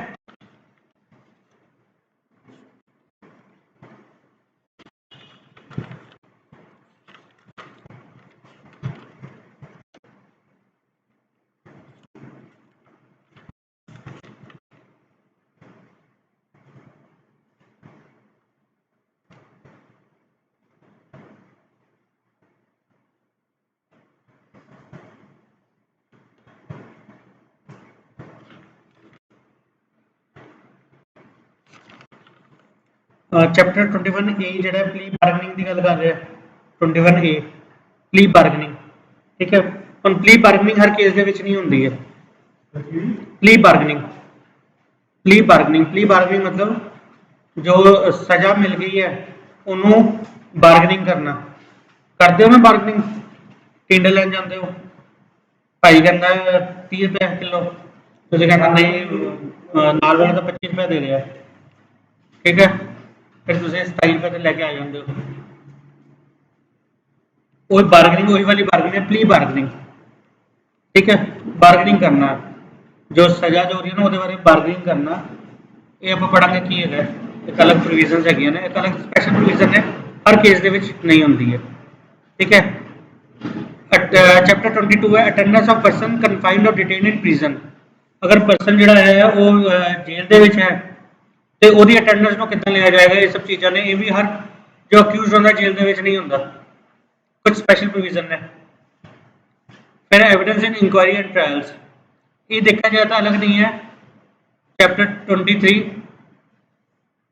ਚੈਪਟਰ 21A ਜਿਹੜਾ ਪਲੀ ਬਾਰਗਨਿੰਗ ਦੀ ਗੱਲ ਕਰ ਰਿਹਾ 21A ਪਲੀ ਬਾਰਗਨਿੰਗ ਠੀਕ ਹੈ ਹੁਣ ਪਲੀ ਬਾਰਗਨਿੰਗ ਹਰ ਕੇਸ ਦੇ ਵਿੱਚ ਨਹੀਂ ਹੁੰਦੀ ਹੈ ਪਲੀ ਬਾਰਗਨਿੰਗ ਮਤਲਬ ਜੋ ਸਜ਼ਾ ਮਿਲ ਗਈ ਹੈ ਉਹਨੂੰ ਬਾਰਗਨਿੰਗ ਕਰਨਾ ਕਰਦੇ ਹੋ ਨਾ ਬਾਰਗਨਿੰਗ ਟਿੰਡੇ ਲੈਣ ਜਾਂਦੇ ਹੋ ਭਾਈ ਕਹਿੰਦਾ 30 ਰੁਪਏ ਕਿਲੋ ਤੁਸੀਂ ਕਹਿੰਦਾ ਨਹੀਂ ਨਾਲ ਵਾਲਾ ਤਾਂ 25 ਰੁਪਏ ਦੇ ਰਿਹਾ ਠੀਕ ਹੈ फिर तुझे 27 रुपए से लेके आ जाते हो वही बार्गेनिंग वही वाली बार्गेनिंग है प्ली बार्गेनिंग ठीक है बार्गेनिंग करना जो सजा जो हो रही है ना वो बारे में बार्गेनिंग करना ये आप पढ़ांगे की है एक अलग प्रोविजन है एक अलग स्पेशल प्रोविजन है हर केस ਦੇ ਵਿੱਚ नहीं होती है ठीक है चैप्टर 22 है अटेंडेंस ऑफ पर्सन कन्फाइंड और डिटेन इन प्रिजन अगर पर्सन ਜਿਹੜਾ ਹੈ ਉਹ ਜੇਲ੍ਹ ਦੇ ਵਿੱਚ ਹੈ ਤੇ ਉਹਦੀ ਅਟੈਂਡੈਂਸ ਨੂੰ ਕਿੱਦਾਂ ਲਿਆ ਜਾਏਗਾ ਇਹ ਸਭ ਚੀਜ਼ਾਂ ਨੇ ਇਹ ਵੀ ਹਰ ਜੋ ਅਕਿਊਜ਼ਡ ਹੁੰਦਾ ਜੇਲ੍ਹ ਦੇ ਵਿੱਚ ਨਹੀਂ ਹੁੰਦਾ ਕੁਝ ਸਪੈਸ਼ਲ ਪ੍ਰੋਵੀਜ਼ਨ ਨੇ ਫਿਰ evidence in inquiry and trials ਇਹ ਦੇਖਿਆ ਜਾਏ ਤਾਂ ਅਲੱਗ ਨਹੀਂ ਹੈ ਚੈਪਟਰ 23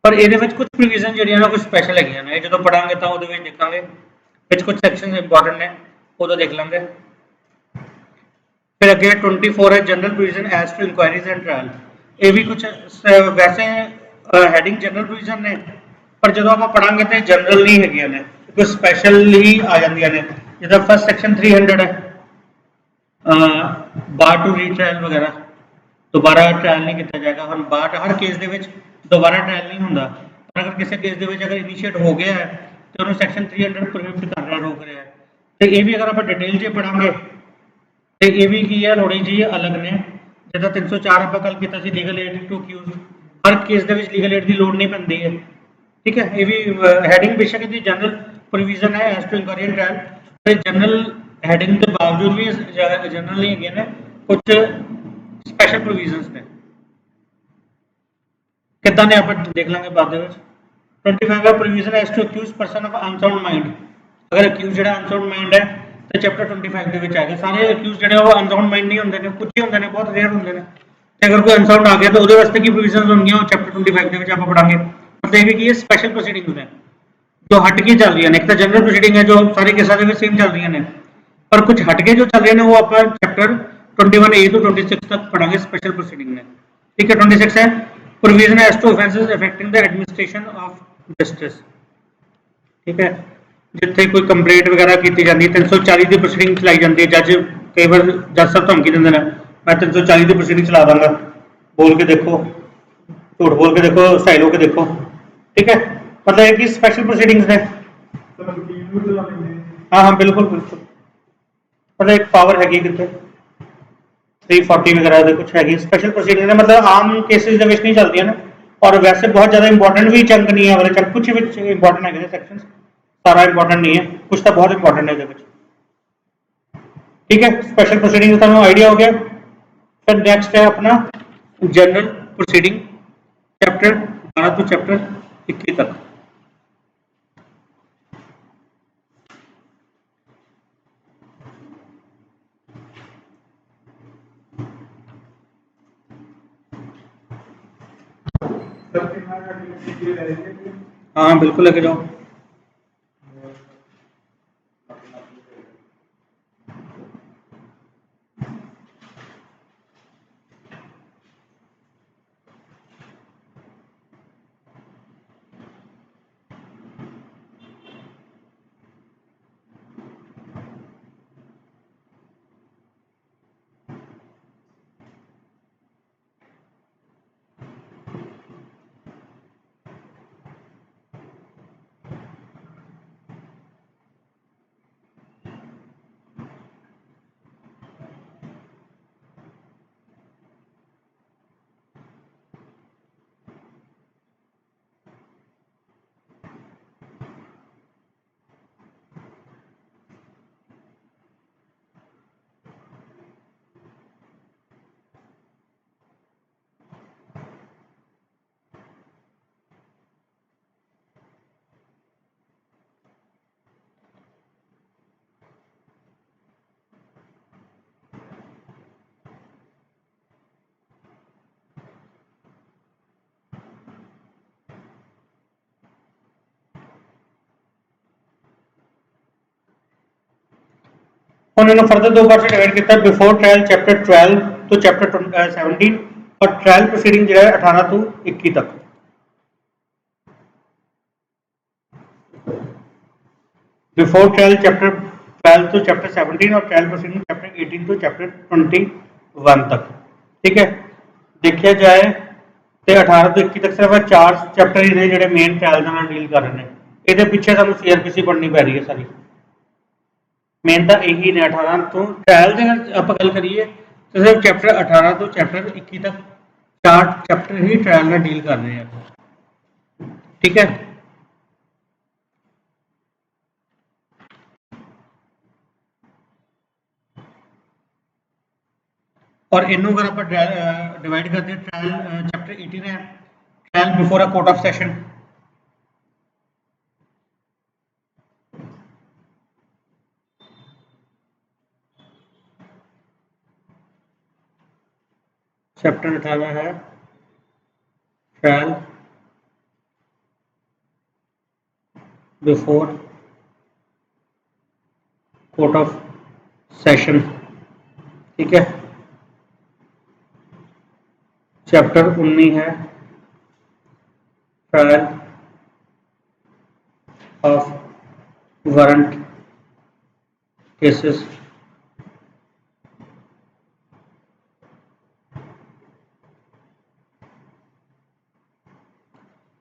ਪਰ ਇਹਦੇ ਵਿੱਚ ਕੁਝ ਪ੍ਰੋਵੀਜ਼ਨ ਜਿਹੜੀਆਂ ਨੇ ਕੁਝ ਸਪੈਸ਼ਲ ਹੈਗੀਆਂ ਨੇ ਜਦੋਂ ਪੜਾਂਗੇ ਤਾਂ ਉਹਦੇ ਵਿੱਚ ਦੇਖਾਂਗੇ ਵਿੱਚ ਕੁਝ ਸੈਕਸ਼ਨਸ ਇੰਪੋਰਟੈਂਟ ਨੇ ਉਦੋਂ ਦੇਖ ਲਾਂਗੇ ਫਿਰ ਅੱਗੇ 24 ਹੈ general provision as to inquiries and trial ਇਹ ਵੀ ਕੁਝ ਵੈਸੇ ਹੈਡਿੰਗ ਜਨਰਲ ਪ੍ਰੋਵੀਜ਼ਨ ਨੇ ਪਰ ਜਦੋਂ ਆਪਾਂ ਪੜਾਂਗੇ ਤੇ ਜਨਰਲ ਨਹੀਂ ਹੈਗੀਆਂ ਨੇ ਕੁਝ ਸਪੈਸ਼ਲ ਹੀ ਆ ਜਾਂਦੀਆਂ ਨੇ ਜਿਹਦਾ ਫਸਟ ਸੈਕਸ਼ਨ 300 ਹੈ ਬਾਰ ਟੂ ਰੀਟ੍ਰਾਇਲ ਵਗੈਰਾ ਦੁਬਾਰਾ ਟ੍ਰਾਇਲ ਨਹੀਂ ਕੀਤਾ ਜਾਏਗਾ ਹੁਣ ਬਾਰ ਹਰ ਕੇਸ ਦੇ ਵਿੱਚ ਦੁਬਾਰਾ ਟ੍ਰਾਇਲ ਨਹੀਂ ਹੁੰਦਾ ਪਰ ਅਗਰ ਕਿਸੇ ਕੇਸ ਦੇ ਵਿੱਚ ਅਗਰ ਇਨੀਸ਼ੀਏਟ ਹੋ ਗਿਆ ਹੈ ਤੇ ਉਹਨੂੰ ਸੈਕਸ਼ਨ 300 ਪ੍ਰੋਹਿਬਿਟ ਕਰ ਰਿਹਾ ਰੋਕ ਰਿਹਾ ਹੈ ਤੇ ਇਹ ਵੀ ਅਗਰ ਆਪਾਂ ਡਿਟੇਲ 'ਚ ਪੜਾਂਗੇ ਤੇ ਇਹ ਵੀ ਕੀ ਹੈ ਥੋੜੀ ਜੀ ਅਲੱਗ ਨੇ ਜਿੱਦਾਂ 304 ਆਪਾਂ ਕੱਲ ਕੀਤਾ ਸੀ ਲੀਗਲ ਏਡ ਟੂ ਅਕਿਊਜ਼ हर केस ਦੇ ਵਿੱਚ ਲੀਗਲ ਏਡ ਦੀ ਲੋੜ ਨਹੀਂ ਪੈਂਦੀ ਹੈ ਠੀਕ ਹੈ ਇਹ ਵੀ ਹੈਡਿੰਗ ਬੇਸ਼ੱਕ ਦੀ ਜਨਰਲ ਪ੍ਰੋਵੀਜ਼ਨ ਹੈ as to inquiry and trial ਤੇ ਜਨਰਲ ਹੈਡਿੰਗ ਦੇ ਬਾਵਜੂਦ ਵੀ ਜਨਰਲ ਨਹੀਂ ਹੈਗੇ ਨੇ ਕੁਝ ਸਪੈਸ਼ਲ ਪ੍ਰੋਵੀਜ਼ਨਸ ਨੇ ਕਿੱਦਾਂ ਨੇ ਆਪਾਂ ਦੇਖ ਲਾਂਗੇ ਬਾਅਦ ਦੇ ਵਿੱਚ 25 ਦਾ provision as to accused person of unsound mind ਅਗਰ ਅਕਿਊਜ਼ ਜਿਹੜਾ ਅਨਸਾਊਂਡ ਮਾਈਂਡ ਹੈ ਤੇ ਚੈਪਟਰ 25 ਦੇ ਵਿੱਚ ਆਏਗਾ ਸਾਰੇ ਅਕਿਊਜ਼ ਜਿਹੜੇ ਉਹ ਅਨਸਾਊਂਡ ਮਾਈਂਡ ਨਹੀਂ ਹੁੰਦੇ ਨੇ ਕੁਝ ਹੀ ਹੁੰਦੇ ਨੇ ਬਹੁਤ ਰੇਅਰ ਹੁੰਦੇ ਨੇ अगर कोई अनसाउंड आ गया तो ਉਹਦੇ ਵਾਸਤੇ ਕੀ ਪ੍ਰੋਵੀਜ਼ਨਸ ਹੋਣਗੀਆਂ ਉਹ ਚੈਪਟਰ 25 ਦੇ ਵਿੱਚ ਆਪਾਂ ਪੜਾਂਗੇ ਮਤਲਬ ਇਹ ਵੀ ਕੀ ਹੈ ਸਪੈਸ਼ਲ ਪ੍ਰੋਸੀਡਿੰਗਸ ਨੇ ਜੋ ਹਟ ਕੇ ਚੱਲ ਰਹੀਆਂ ਨੇ ਇੱਕ ਤਾਂ ਜਨਰਲ ਪ੍ਰੋਸੀਡਿੰਗ ਹੈ ਜੋ ਸਾਰੇ ਕੇਸਾਂ ਦੇ ਵਿੱਚ ਸੇਮ ਚੱਲ ਰਹੀਆਂ ਨੇ ਪਰ ਕੁਝ ਹਟ ਕੇ ਜੋ ਚੱਲ ਰਹੇ ਨੇ ਉਹ ਆਪਾਂ ਚੈਪਟਰ 21A ਤੋਂ 26 ਤੱਕ ਪੜਾਂਗੇ ਸਪੈਸ਼ਲ ਪ੍ਰੋਸੀਡਿੰਗ ਨੇ ਠੀਕ ਹੈ 26 ਹੈ provision as to offences affecting the administration of justice ਠੀਕ ਹੈ ਜਿੱਥੇ ਕੋਈ ਕੰਪਲੇਂਟ ਵਗੈਰਾ ਕੀਤੀ ਜਾਂਦੀ ਹੈ 340 ਦੀ ਪ੍ਰੋਸੀਡਿੰਗ ਚਲਾਈ ਜਾਂਦੀ ਹੈ ਜੱਜ ਕਈ ਵਾਰ ਜੱਜ ਸਾਹਿਬ ਧਮਕੀ ਦਿੰਦੇ ਨੇ मैं 340 की प्रोसीडिंग चला दूंगा बोल के देखो झूठ बोल के देखो सही हो के देखो ठीक है मतलब एक ही स्पेशल प्रोसीडिंग्स ने हाँ हाँ बिल्कुल बिल्कुल मतलब एक पावर हैगी कितने 340 वगैरह कुछ हैगी स्पेशल प्रोसीडिंग ने मतलब आम केसेस ਦੇ ਵਿੱਚ नहीं चलती ना और वैसे बहुत ज़्यादा इंपॉर्टेंट भी चंक नहीं है वाले चंक कुछ भी इंपॉर्टेंट है सेक्शन सारा इंपॉर्टेंट नहीं है कुछ तो बहुत इंपॉर्टेंट है ठीक है स्पेशल प्रोसीडिंग का आइडिया हो गया फिर नेक्स्ट है अपना general proceeding chapter 12 to chapter 21 तक हाँ बिल्कुल लेके जाओ ਹੁਣ ਇਹਨੂੰ ਫਰਦਰ ਦੋ ਪਾਰਟ ਡਿਵਾਈਡ ਕੀਤਾ ਬਿਫੋਰ ਟ੍ਰਾਇਲ ਚੈਪਟਰ 12 ਤੋਂ ਚੈਪਟਰ 17 और ट्रायल प्रोसीडिंग जो है 18 to 21 तक। Before trial chapter 12 to chapter 17 और trial proceeding chapter 18 to chapter 21 तक। ठीक है, देखिया जाए तो 18 to 21 तक सिर्फ 4 चैप्टर ही ने जो मेन ट्रायल के डील कर रहे हैं। ये पिछे सू CRPC पढ़नी पै रही है सारी, मेन तो यही ने 18 तो ट्रायल की आप गल करिए तो सिर्फ चैप्टर 18 तो चैप्टर 21 तक 4 चैप्टर ही ट्रायल में डील कर रहे हैं। ठीक है, और इनू अगर आप डिवाइड करते हैं ट्रायल चैप्टर 18 है trial before a court of session, chapter 18 है trial before court of session. ठीक है, चैप्टर 19 है trial of warrant cases.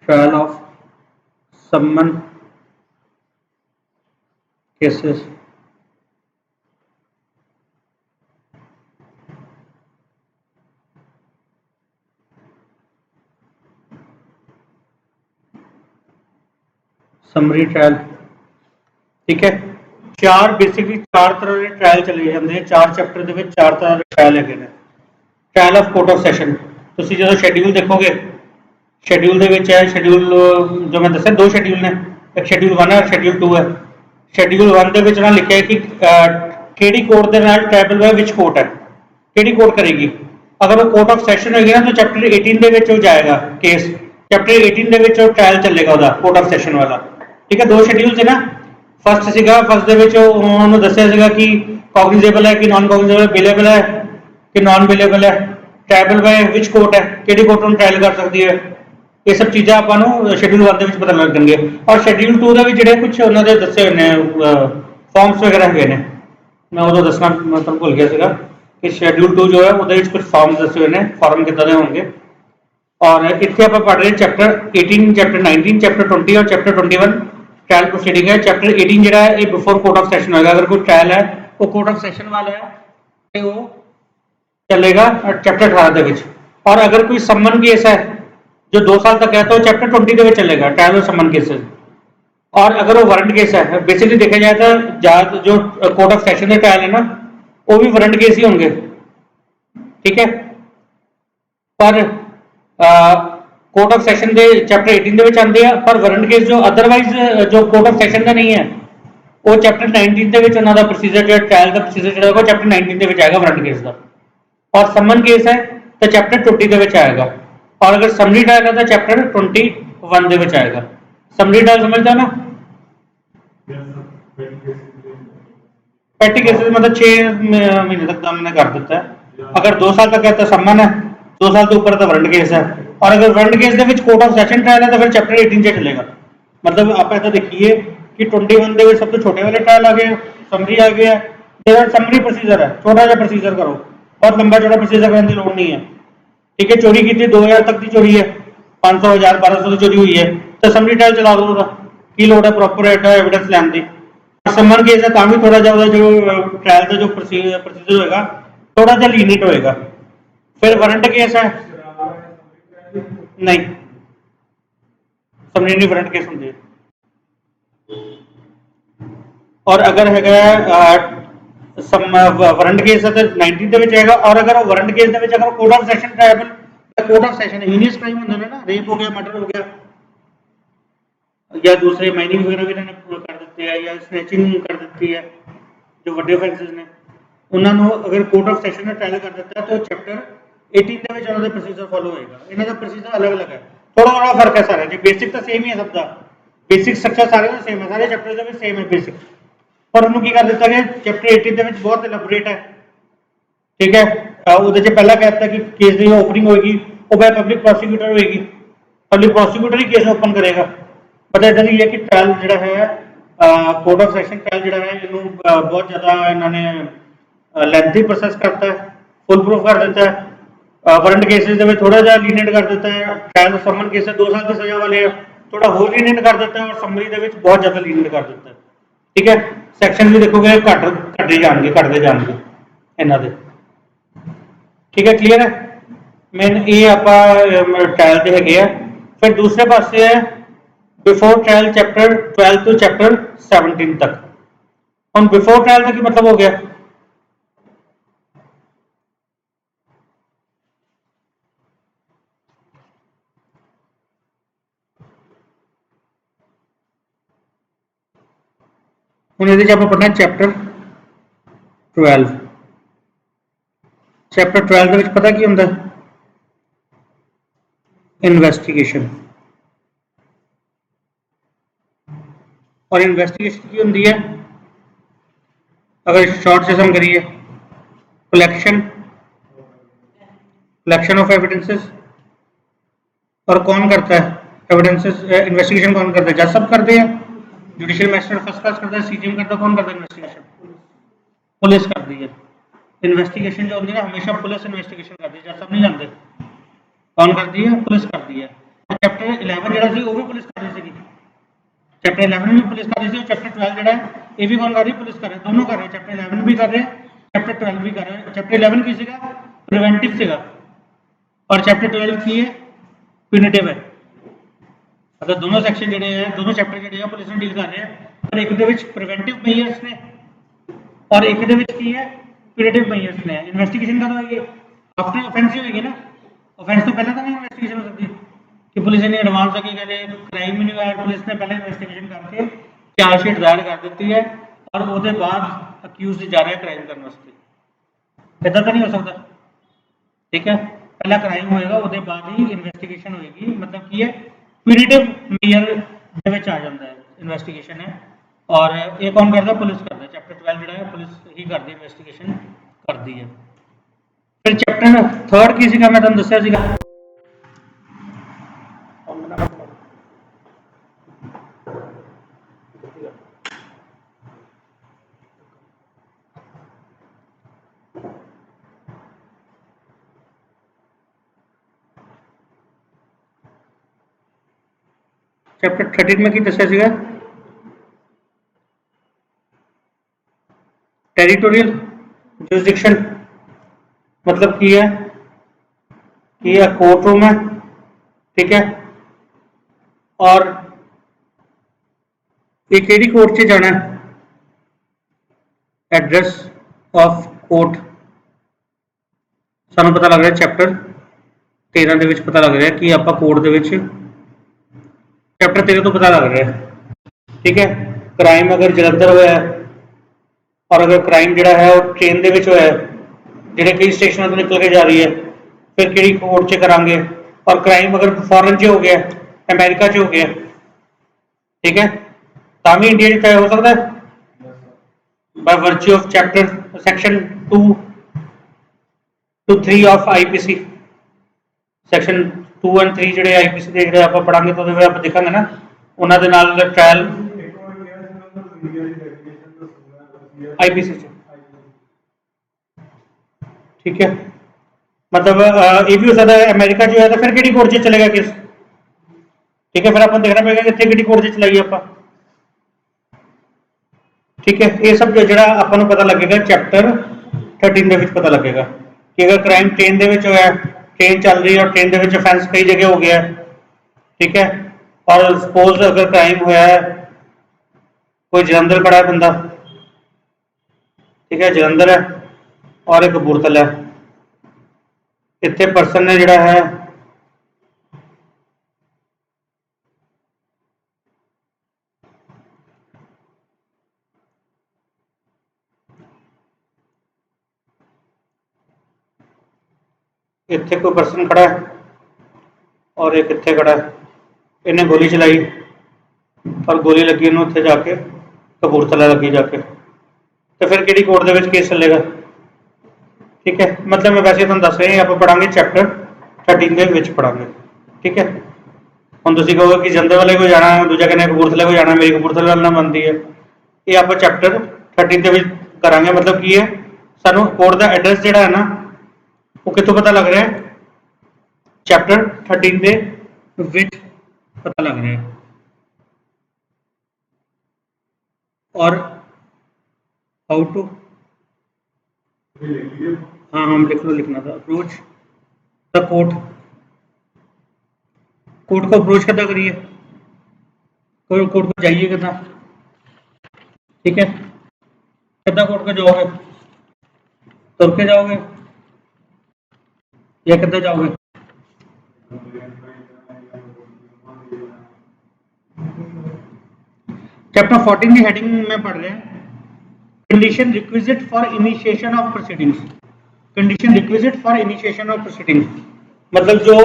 Trial of सम्मन केसेस। Summary trial. ठीक है, चार बेसिकली 4 तरह के ट्रायल चले जाते हैं, 4 चैप्टर के 4 तरह के ट्रायल है। Trial of court of session तुम जो शेड्यूल देखोगे, शेड्यूल है शेड्यूल जो मैं दसा 2 शेड्यूल ने, एक शेड्यूल 1 है और शेड्यूल 2 है। शेड्यूल 1 के लिखा है कि केड़ी कोर्ट के नाल ट्राइबल है विच कोर्ट है, केड़ी कोर्ट करेगी। अगर वो कोर्ट ऑफ सैशन होगी ना तो चैप्टर 18 के जाएगा केस, चैप्टर 18 के ट्रायल चलेगा वह कोर्ट ऑफ सैशन वाला। ठीक है, 2 शेड्यूल से ना, फस्ट सीगा फस्ट उन्होंने दसिया कि कॉग्निजेबल है कि नॉन कॉग्निजेबल, बिलेबल है कि नॉन बिलेबल है, ट्राइबल बाय विच कोर्ट है, केड़ी कोर्ट उन्होंने ट्रायल कर सकती है। ये सब चीज़ें आपको शेड्यूल 1 के पता लग जाएंगे। और शेड्यूल 2 का भी जो कुछ उन्होंने दसे हुए फॉर्म्स वगैरह है, मैं उदो दसना मैं तुम भूल गया कि शेड्यूल 2 जो है वो कुछ फॉर्म्स दसे हुए फॉर्म कितना होंगे। और इतने आप पढ़ रहे चैप्टर 18 चैप्टर 19 चैप्टर 20 और चैप्टर 21 ट्रायल प्रोसीडिंग है। चैप्टर 18 जो है ये बिफोर कोर्ट ऑफ सैशन होगा, अगर कोई ट्रायल है वो कोर्ट ऑफ सैशन वाला है तो वो चलेगा चैप्टर 18 के। और अगर कोई सम्मन केस है जो 2 साल तक है तो चैप्टर 20 के चलेगा ट्रायल ऑफ सम्मन केसेस। और अगर वो वारंट केस है, बेसिकली देखा जाए तो ज़्यादा जो कोर्ट ऑफ सैशन के ट्रायल है ना वो भी वारंट केस ही होंगे। ठीक है, पर कोर्ट ऑफ सैशन के चैप्टर 18 के आते हैं, पर वारंट केस जो अदरवाइज जो कोर्ट ऑफ सैशन का नहीं है वो चैप्टर 19 के उन्होंने प्रोसीजर जो ट्रायल का प्रोसीजर जो चैप्टर 19 के आएगा वारंट केस का। और सम्मन केस है तो चैप्टर 20 के आएगा। और अगर समरी ट्रायल है तो चैप्टर 21 के आएगा। समरी ट्रायल समझते हो ना, पैटी केसेस मतलब 6 महीने तक का हमने कर देता है। अगर 2 साल तक है तो सम्मन है, 2 साल तो ऊपर तो वारंट केस है। और अगर वारंट केस के कोर्ट ऑफ सैशन ट्रायल है तो फिर चैप्टर 18 से चलेगा। मतलब आप ऐसा देखिए कि 21 के सब तो छोटे वाले ट्रायल आ गए, समरी आ गया, समरी प्रोसीजर है, छोटा सा प्रोसीजर करो, बहुत लंबा चौड़ा प्रोसीजर करने की लोड़ नहीं है। ठीक है, चोरी की थी 2000 तक की चोरी है, 500 1000 1200 की चोरी हुई है तो समरी ट्रायल चला दो, की लोड़ है प्रॉपर एविडेंस लैन की। सम्मन केस है भी थोड़ा जा जो ट्रायल का जो प्रोसीजर होगा थोड़ा जा लीनिट होएगा। फिर वारंट केस है नहीं, समरी नहीं वारंट केस होंगे। और अगर है वारंट केस है तो 19 के आएगा। और अगर वारंट केस अगर court of session tribal, court of session heinous crime होंगे ना, रेप हो गया, मर्डर हो गया या दूसरे माइनिंग वगैरह भी इन्होंने कर देते हैं या स्नैचिंग कर देती है जो बड़े ऑफेंसेस ने, उन्होंने अगर कोर्ट ऑफ सैशन ने ट्रायल कर देता है तो चैप्टर 18 के उन्होंने प्रोसीजर फॉलो होएगा। इन्हों का प्रोसीजर अलग अलग है, थोड़ा थोड़ा फर्क है सारे जी, बेसिक तो सेम ही है, सबका बेसिक स्ट्रक्चर सारे सेम है, सारे चैप्टर का भी सेम है बेसिक। पर उन्होंने की कर दिता गया चैप्टर 18 ਦੇ ਵਿੱਚ बहुत एलैबोरेट है, ठीक है। ਉਹਦੇ 'ਚ ਪਹਿਲਾਂ ਕਹਿ ਦਿੱਤਾ कि केस ਦੀ ओपनिंग होएगी वो बाय पब्लिक प्रोसिक्यूटर होएगी, पब्लिक प्रोसिक्यूटर ही केस ओपन करेगा। पता इधर ये है कि ट्रायल ਜਿਹੜਾ है कोर्ट ऑफ सैशन ट्रायल ਜਿਹੜਾ है ਇਹਨੂੰ बहुत ज़्यादा इन्होंने लेंथी प्रोसेस करता है, फुल प्रूफ कर देता है। वारंट केसेस ਦੇ ਵਿੱਚ थोड़ा ਜਿਹਾ ਲੀਨੀਅंट कर देता है, ट्रायल समन केस 2 साल की सज़ा वाले थोड़ा होर लीनियंट कर देता है और समरी ਦੇ ਵਿੱਚ बहुत ज़्यादा लीनियंट कर देता है, ठीक है। सैक्शन भी देखोगे घटते जाएंगे इन्हों के, ठीक है, क्लीयर है। मेन ये आप ट्रायल के है। फिर दूसरे पासे है before trial chapter 12 to chapter 17 तक। हम बिफोर ट्रायल का की मतलब हो गया, हम ये पढ़ना चैप्टर 12। चैप्टर 12 के पता की होंगे, इन्वेस्टिगेशन। और इन्वेस्टिगेशन की होंगी है, अगर शॉर्ट से हम करिए, कलेक्शन ऑफ एविडेंसेस। और कौन करता है एविडेंसेस, इन्वेस्टिगेशन कौन करता है, जज सब करते हैं, जुडिशियल मैजिस्ट्रेट फर्स्ट क्लास करता है, सीजीएम करता है, कौन करता है इन्वेस्टिगेशन, पुलिस करती है। इन्वेस्टिगेशन जो होती है ना हमेशा पुलिस इन्वेस्टिगेशन करती है, जज सब नहीं जानते, कौन करती है, पुलिस करती है। चैप्टर 11 ਜਿਹੜਾ ਸੀ ਉਹ ਵੀ ਪੁਲਿਸ ਕਰ ਰਹੀ ਸੀ, चैप्टर 11 भी पुलिस कर रही थी, चैप्टर 12 ਜਿਹੜਾ ये भी कौन कर रही है, पुलिस कर रही है, दोनों कर रहे हैं, चैप्टर 11 भी कर रहे हैं, चैप्टर 12 भी कर रहे हैं। चैप्टर 11 की सीगा प्रिवेंटिव सीगा और चैप्टर 12 की है प्यूनिटिव है। मतलब दोनों सैक्शन ਜਿਹੜੇ है, दोनों चैप्टर ਜਿਹੜੇ है पुलिस ने डील कर रहे हैं, पर एक ਦੇ ਵਿੱਚ प्रिवेंटिव मेजर्स ने और एक ਦੇ ਵਿੱਚ ਕੀ है प्यूनिटिव मेजर्स ने। इन्वेस्टिगेशन कब होगी, आफ्टर ऑफेंस ही होगी ना, ऑफेंस तो पहले तो नहीं इन्वेस्टिगेशन हो सकती कि पुलिस ने एडवांस आके कहते क्राइम ही नहीं हुआ, पुलिस ने पहले इन्वेस्टिगेशन करके चार्जशीट दायर कर दी है और उसके बाद अक्यूज जा रहा है क्राइम करने वास्ते, इदा तो नहीं हो सकता, ठीक है। पहला क्राइम होएगा उसके बाद ही इन्वेस्टिगेशन होएगी, मतलब की है प्यूनिटिव मेजर आ जाता है इन्वेस्टिगेशन है। और ये कौन करता है, पुलिस करता है। चैप्टर 12 जो है पुलिस ही करती है, इन्वेस्टिगेशन करती है। फिर चैप्टर 3 की सीगा मैं तुहानू दस्सिया सीगा, चैप्टर 13 में की दस्सिया सीगा, टेरिटोरियल जुरिसडिक्शन। मतलब की है कि यह कोर्ट रूम है, ठीक है, और ये केड़ी कोर्ट से जाना है, एड्रैस ऑफ कोर्ट सानू पता लग रहा है चैप्टर 13 के पता लग रहा है कि आप कोर्ट के चैप्टर 13 तो पता लग रहा है, ठीक है। क्राइम अगर जलंधर होया है और अगर क्राइम जोड़ा है वो ट्रेन के होया है, जोड़े कई स्टेशनों तो निकल के जा रही है, फिर कि कोर्ट च करांगे। और क्राइम अगर फॉरन च हो गया, अमेरिका च हो गया, ठीक है, तो भी इंडिया चाहे हो सकता है by virtue of chapter section 2 to 3 of IPC. Section 2 and 3 जोड़े आईपीसी के जोड़े आप पढ़ांगे तो आप देखेंगे ना उन्होंने ट्रायल आईपीसी, ठीक है। मतलब ये भी हो सकता है अमेरिका जो है तो फिर कि कोर्ट से चलेगा केस, ठीक है। फिर अपन देखना पड़ेगा कि इतने कि कोर्ट से चलाइए आप, ठीक है। ये सब जो अपन पता लगेगा चैप्टर 13 के पता लगेगा कि अगर क्राइम ट्रेन के होया, ट्रेन चल रही है और ट्रेन के ऑफेंस कई जगह हो गया, ठीक है। और सपोज अगर क्राइम होया है, कोई जलंधर खड़ा है बंदा, ठीक है, जलंधर है और एक कपूरथला है, इतने परसन ने जोड़ा है इतने कोई परसन खड़ा है और एक इतने खड़ा है, इन्हें गोली चलाई और गोली लगी इन्होंने उत्थे जाके कपूरथला लगी जाके, तो फिर किहड़ी कोर्ट दे विच केस चलेगा। ठीक है, मतलब मैं वैसे तुहानूं दस रहा आप पढ़ांगे चैप्टर 13 दे विच पढ़ांगे। ठीक है, हुण तुसीं कहोगे कि जंदे वाले को जाना, दूजा कहना कपूरथले को जाना, मेरी कपूरथले वाले नाल बनती है। ये आप चैप्टर 13 दे विच करांगे। मतलब की है सानूं कोर्ट का एड्रैस जिहड़ा है ना वो कित्थों पता लग रहा है, चैप्टर 13 दे विच पता लग रहा है। और हाउ टू, हाँ हम लिख लो, लिखना था अप्रोच द कोर्ट। कोर्ट को अप्रोच कितना करिए, कोर्ट को जाइए कितना। ठीक है, कितना कोर्ट को जाओगे, तुर के जाओगे या कितना जाओगे। चैप्टर 14 की हेडिंग में पढ़ रहे हैं condition requisite for initiation of proceedings. Condition requisite for initiation of proceedings मतलब जो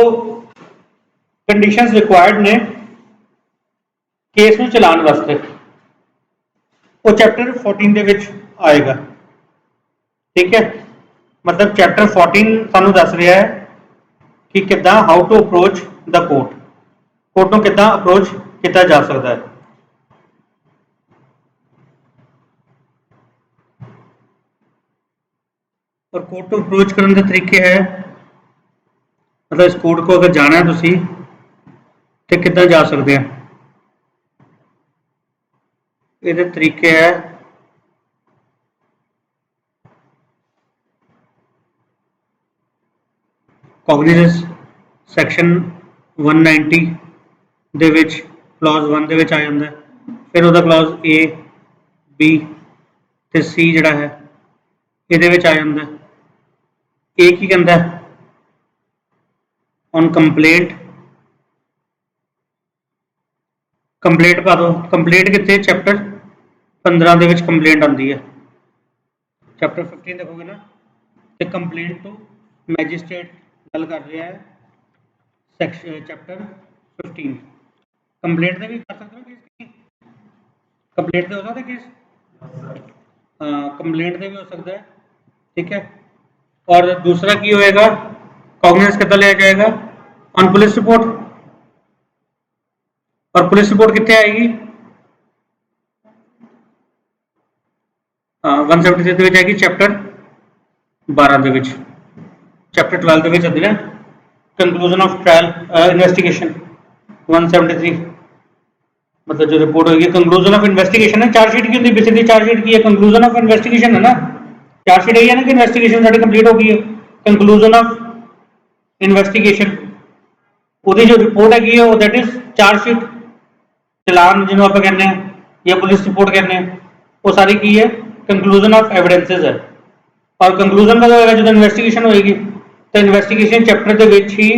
कंडीशंस रिक्वायर्ड ने केस में चलाने वास्ते वो चैप्टर 14 दे विच आएगा। ठीक है, मतलब चैप्टर 14 सानू दस रहा है कि किद्दां how to approach the court, court को किद्दां अप्रोच किया जा सकता है। और कोर्ट को अप्रोच करने के तरीके है, मतलब इस कोर्ट को अगर जाना है तुसी तो किद्दां जा सकते हैं। ये तरीके है कॉग्निजेंस सैक्शन 190 दे विच क्लॉज 1 दे विच आ जाता है, फिर वह क्लॉज ए बी ते सी जिहड़ा है ये आ जाता है। ए की कहता है ऑन कंप्लेंट, कंप्लेंट पा दो। कंप्लेंट कितने चैप्टर 15 दे विच कंप्लेंट आती है। चैप्टर 15 देखोगे ना तो कंप्लेंट तो मैजिस्ट्रेट गल कर रहा है सैक्शन चैप्टर 15। कंप्लेंट से भी कर सकते हो केस, कंप्लेंट से हो सकता है केस, हाँ कंप्लेंट से भी हो सकता है। ठीक है, और दूसरा की होएगा कॉग्निजेंस कितना लिया जाएगा ऑन पुलिस रिपोर्ट, और पुलिस रिपोर्ट कितने आएगी 173 आएगी चैप्टर 12 दे विच। चैप्टर 12 दे विच आती है कंक्लूजन ऑफ ट्रायल इन्वेस्टिगेशन 173, मतलब जो रिपोर्ट होगी कंक्लूजन ऑफ इन्वेस्टिगेशन है। चार्जशीट की होती है बेसिकली, चार्जशीट की है कंक्लूजन ऑफ इन्वेस्टिगेशन है ना, चार्जशीट यही है ना कि इन्वेस्टिगेशन साडी कंप्लीट हो गई है। कंक्लूजन ऑफ इन्वेस्टिगेशन ਉਹਦੀ जो रिपोर्ट हैगी है दैट इज चार्जशीट, चलान जिन्होंने आप कहने हैं या पुलिस रिपोर्ट कहने हैं, वो सारी की है कंक्लूजन ऑफ एविडेंसेस है। और कंक्लूजन कदों होएगा जो इन्वेस्टिगेशन होएगी, तो इन्वेस्टिगेशन चैप्टर के विच ही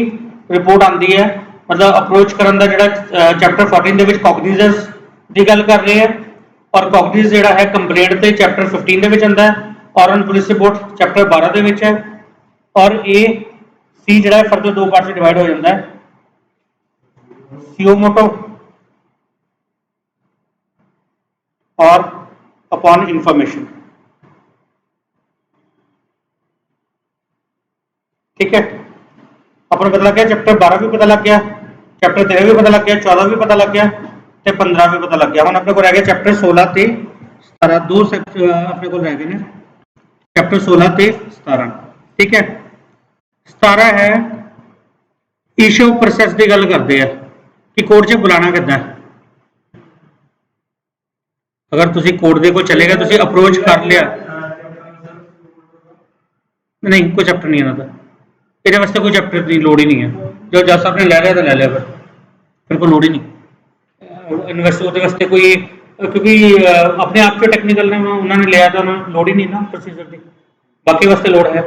रिपोर्ट आती है। मतलब अप्रोच करने का जिहड़ा चैप्टर 14 के कॉग्निजेंस की गल कर रहे हैं, और कॉग्निजेंस जिहड़ा है कंप्लेंट से चैप्टर 15 के विच आंदा है, और ऑन पुलिस रिपोर्ट चैप्टर 12 के विच है। और ए सी जिहड़ा है फर्दर दो पार्ट से डिवाइड हो जाता है, सीओ मोटो और अपॉन इंफॉर्मेशन। ठीक है, अपन पता लग गया चैप्टर 12 भी पता लग गया, चैप्टर 13 भी पता लग गया, 14 भी पता लग गया, तो 15 भी पता लग गया। हम अपने को रह गया चैप्टर 16 ते 17, दो अपने को रह गए ने चैप्टर 16 ते 17। ठीक है, 17 है इशू प्रोसैस की गल करते हैं कि कोर्ट च बुलाना किद्दां। अगर तुसी कोर्ट दे को चले गए, तुसी अप्रोच कर लिया, नहीं कोई चैप्टर नहीं है ये वास्ते, कोई चैप्टर की लोड़ ही नहीं है। जो जज साहब ने लै लिया तो लै लिया, फिर कोई लोड़ ही नहीं इन्वेस्ट वास्ते कोई, क्योंकि अपने आप जो टेक्निकल ने उन्होंने लिया तो उन्होंने लोड़ ही नहीं ना प्रोसीजर की, बाकी वास्ते लोड़ है।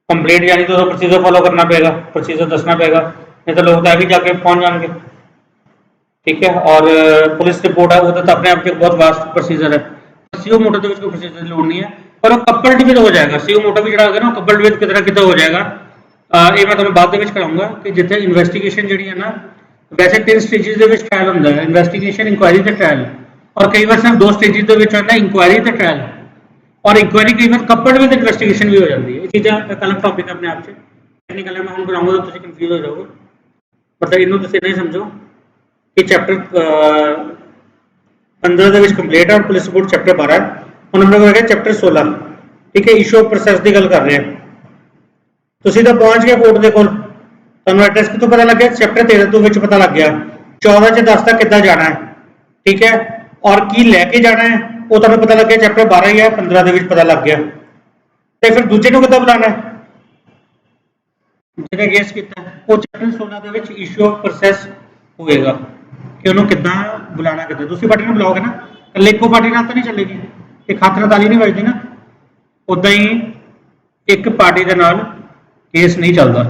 कंप्लेंट यानी तो प्रोसीजर फॉलो करना पड़ेगा, प्रोसीजर दसना पड़ेगा, नहीं तो लोग तो भी जाके पहुंच जाएंगे। ठीक है, और पुलिस रिपोर्ट है वो तो अपने आप बहुत वास्ट प्रोसीजर है, सीओ मोटो के कोई प्रोसीजर की लोड़ नहीं है, पर वो कपल्ड भी तो हो जाएगा। सीओ मोटो भी जो ना कपल्ड विद कितना कितना हो जाएगा, ये मैं तुम्हें बाद में कराऊंगा कि जिथे इन्वेस्टिगेशन जी है ना, वैसे 3 स्टेजेस के ट्रायल होंगे, इन्वेस्टिगेशन, इंक्वायरी तो ट्रायल, और कई बार सिर्फ 2 स्टेजेस के इंक्वायरी तो ट्रायल। और इंक्वायरी कई बार कपड़ विद इन्वेस्टिगेशन भी हो जाती है। ये चीज़ा एक अलग टॉपिक है अपने आप से, टेक्निकल है, मैं हम बनाऊंगा तो तुम कंफ्यूज हो जाओगे। मतलब इन्हों तुम नहीं समझो कि चैप्टर 15 ਦੇ ਵਿੱਚ ਕੰਪਲੀਟ ਹੈ और पुलिस रिपोर्ट चैप्टर 12 है। ਹੁਣ हम लोग चैप्टर 16 ठीक है, इशू ऑफ प्रोसैस की गल कर रहे हैं। ਤੁਸੀਂ ਤਾਂ ਪਹੁੰਚ ਗਏ ਕੋਰਟ ਦੇ ਕੋਲ, ਤੁਹਾਨੂੰ ਐਡਰੈਸ ਕਿੱਥੋਂ ਪਤਾ ਲੱਗਿਆ? ਚੈप्टर 13 ਤੋਂ ਵਿੱਚ ਪਤਾ ਲੱਗ ਗਿਆ। 14 ਚ ਦੱਸਦਾ ਕਿੱਦਾਂ ਜਾਣਾ ਹੈ, ਠੀਕ ਹੈ, ਔਰ ਕੀ ਲੈ ਕੇ ਜਾਣਾ ਹੈ ਉਹ ਤੁਹਾਨੂੰ ਪਤਾ ਲੱਗਿਆ ਚੈप्टर 12 ਹੀ ਹੈ, 15 ਦੇ ਵਿੱਚ ਪਤਾ ਲੱਗ ਗਿਆ। ਤੇ ਫਿਰ ਦੂਜੇ ਨੂੰ ਕਿੱਦਾਂ ਬੁਲਾਣਾ ਹੈ? ਜਿਹੜਾ ਕੇਸ ਕੀਤਾ ਉਹ ਚੈप्टर 16 ਦੇ ਵਿੱਚ ਇਸ਼ੂ ਆਫ ਪ੍ਰੋਸੈਸ ਹੋਏਗਾ ਕਿ ਉਹਨੂੰ ਕਿੱਦਾਂ ਬੁਲਾਣਾ, ਕਿੱਦਾਂ ਦੂਸਰੀ ਪਾਰਟੀ ਨੂੰ ਬੁਲਾਓਗੇ ਨਾ, ਇਕੱਲੇ ਇੱਕੋ ਪਾਰਟੀ ਨਾਲ ਤਾਂ ਨਹੀਂ ਚੱਲੇਗੀ, ਇੱਕ ਹੱਥ ਨਾਲ ਤਾਲੀ ਨਹੀਂ ਵੱਜਦੀ ਨਾ। ਉਦਾਂ ਹੀ ਇੱਕ ਪਾਰਟੀ ਦੇ ਨਾਲ ਕੇਸ ਨਹੀਂ ਚੱਲਦਾ,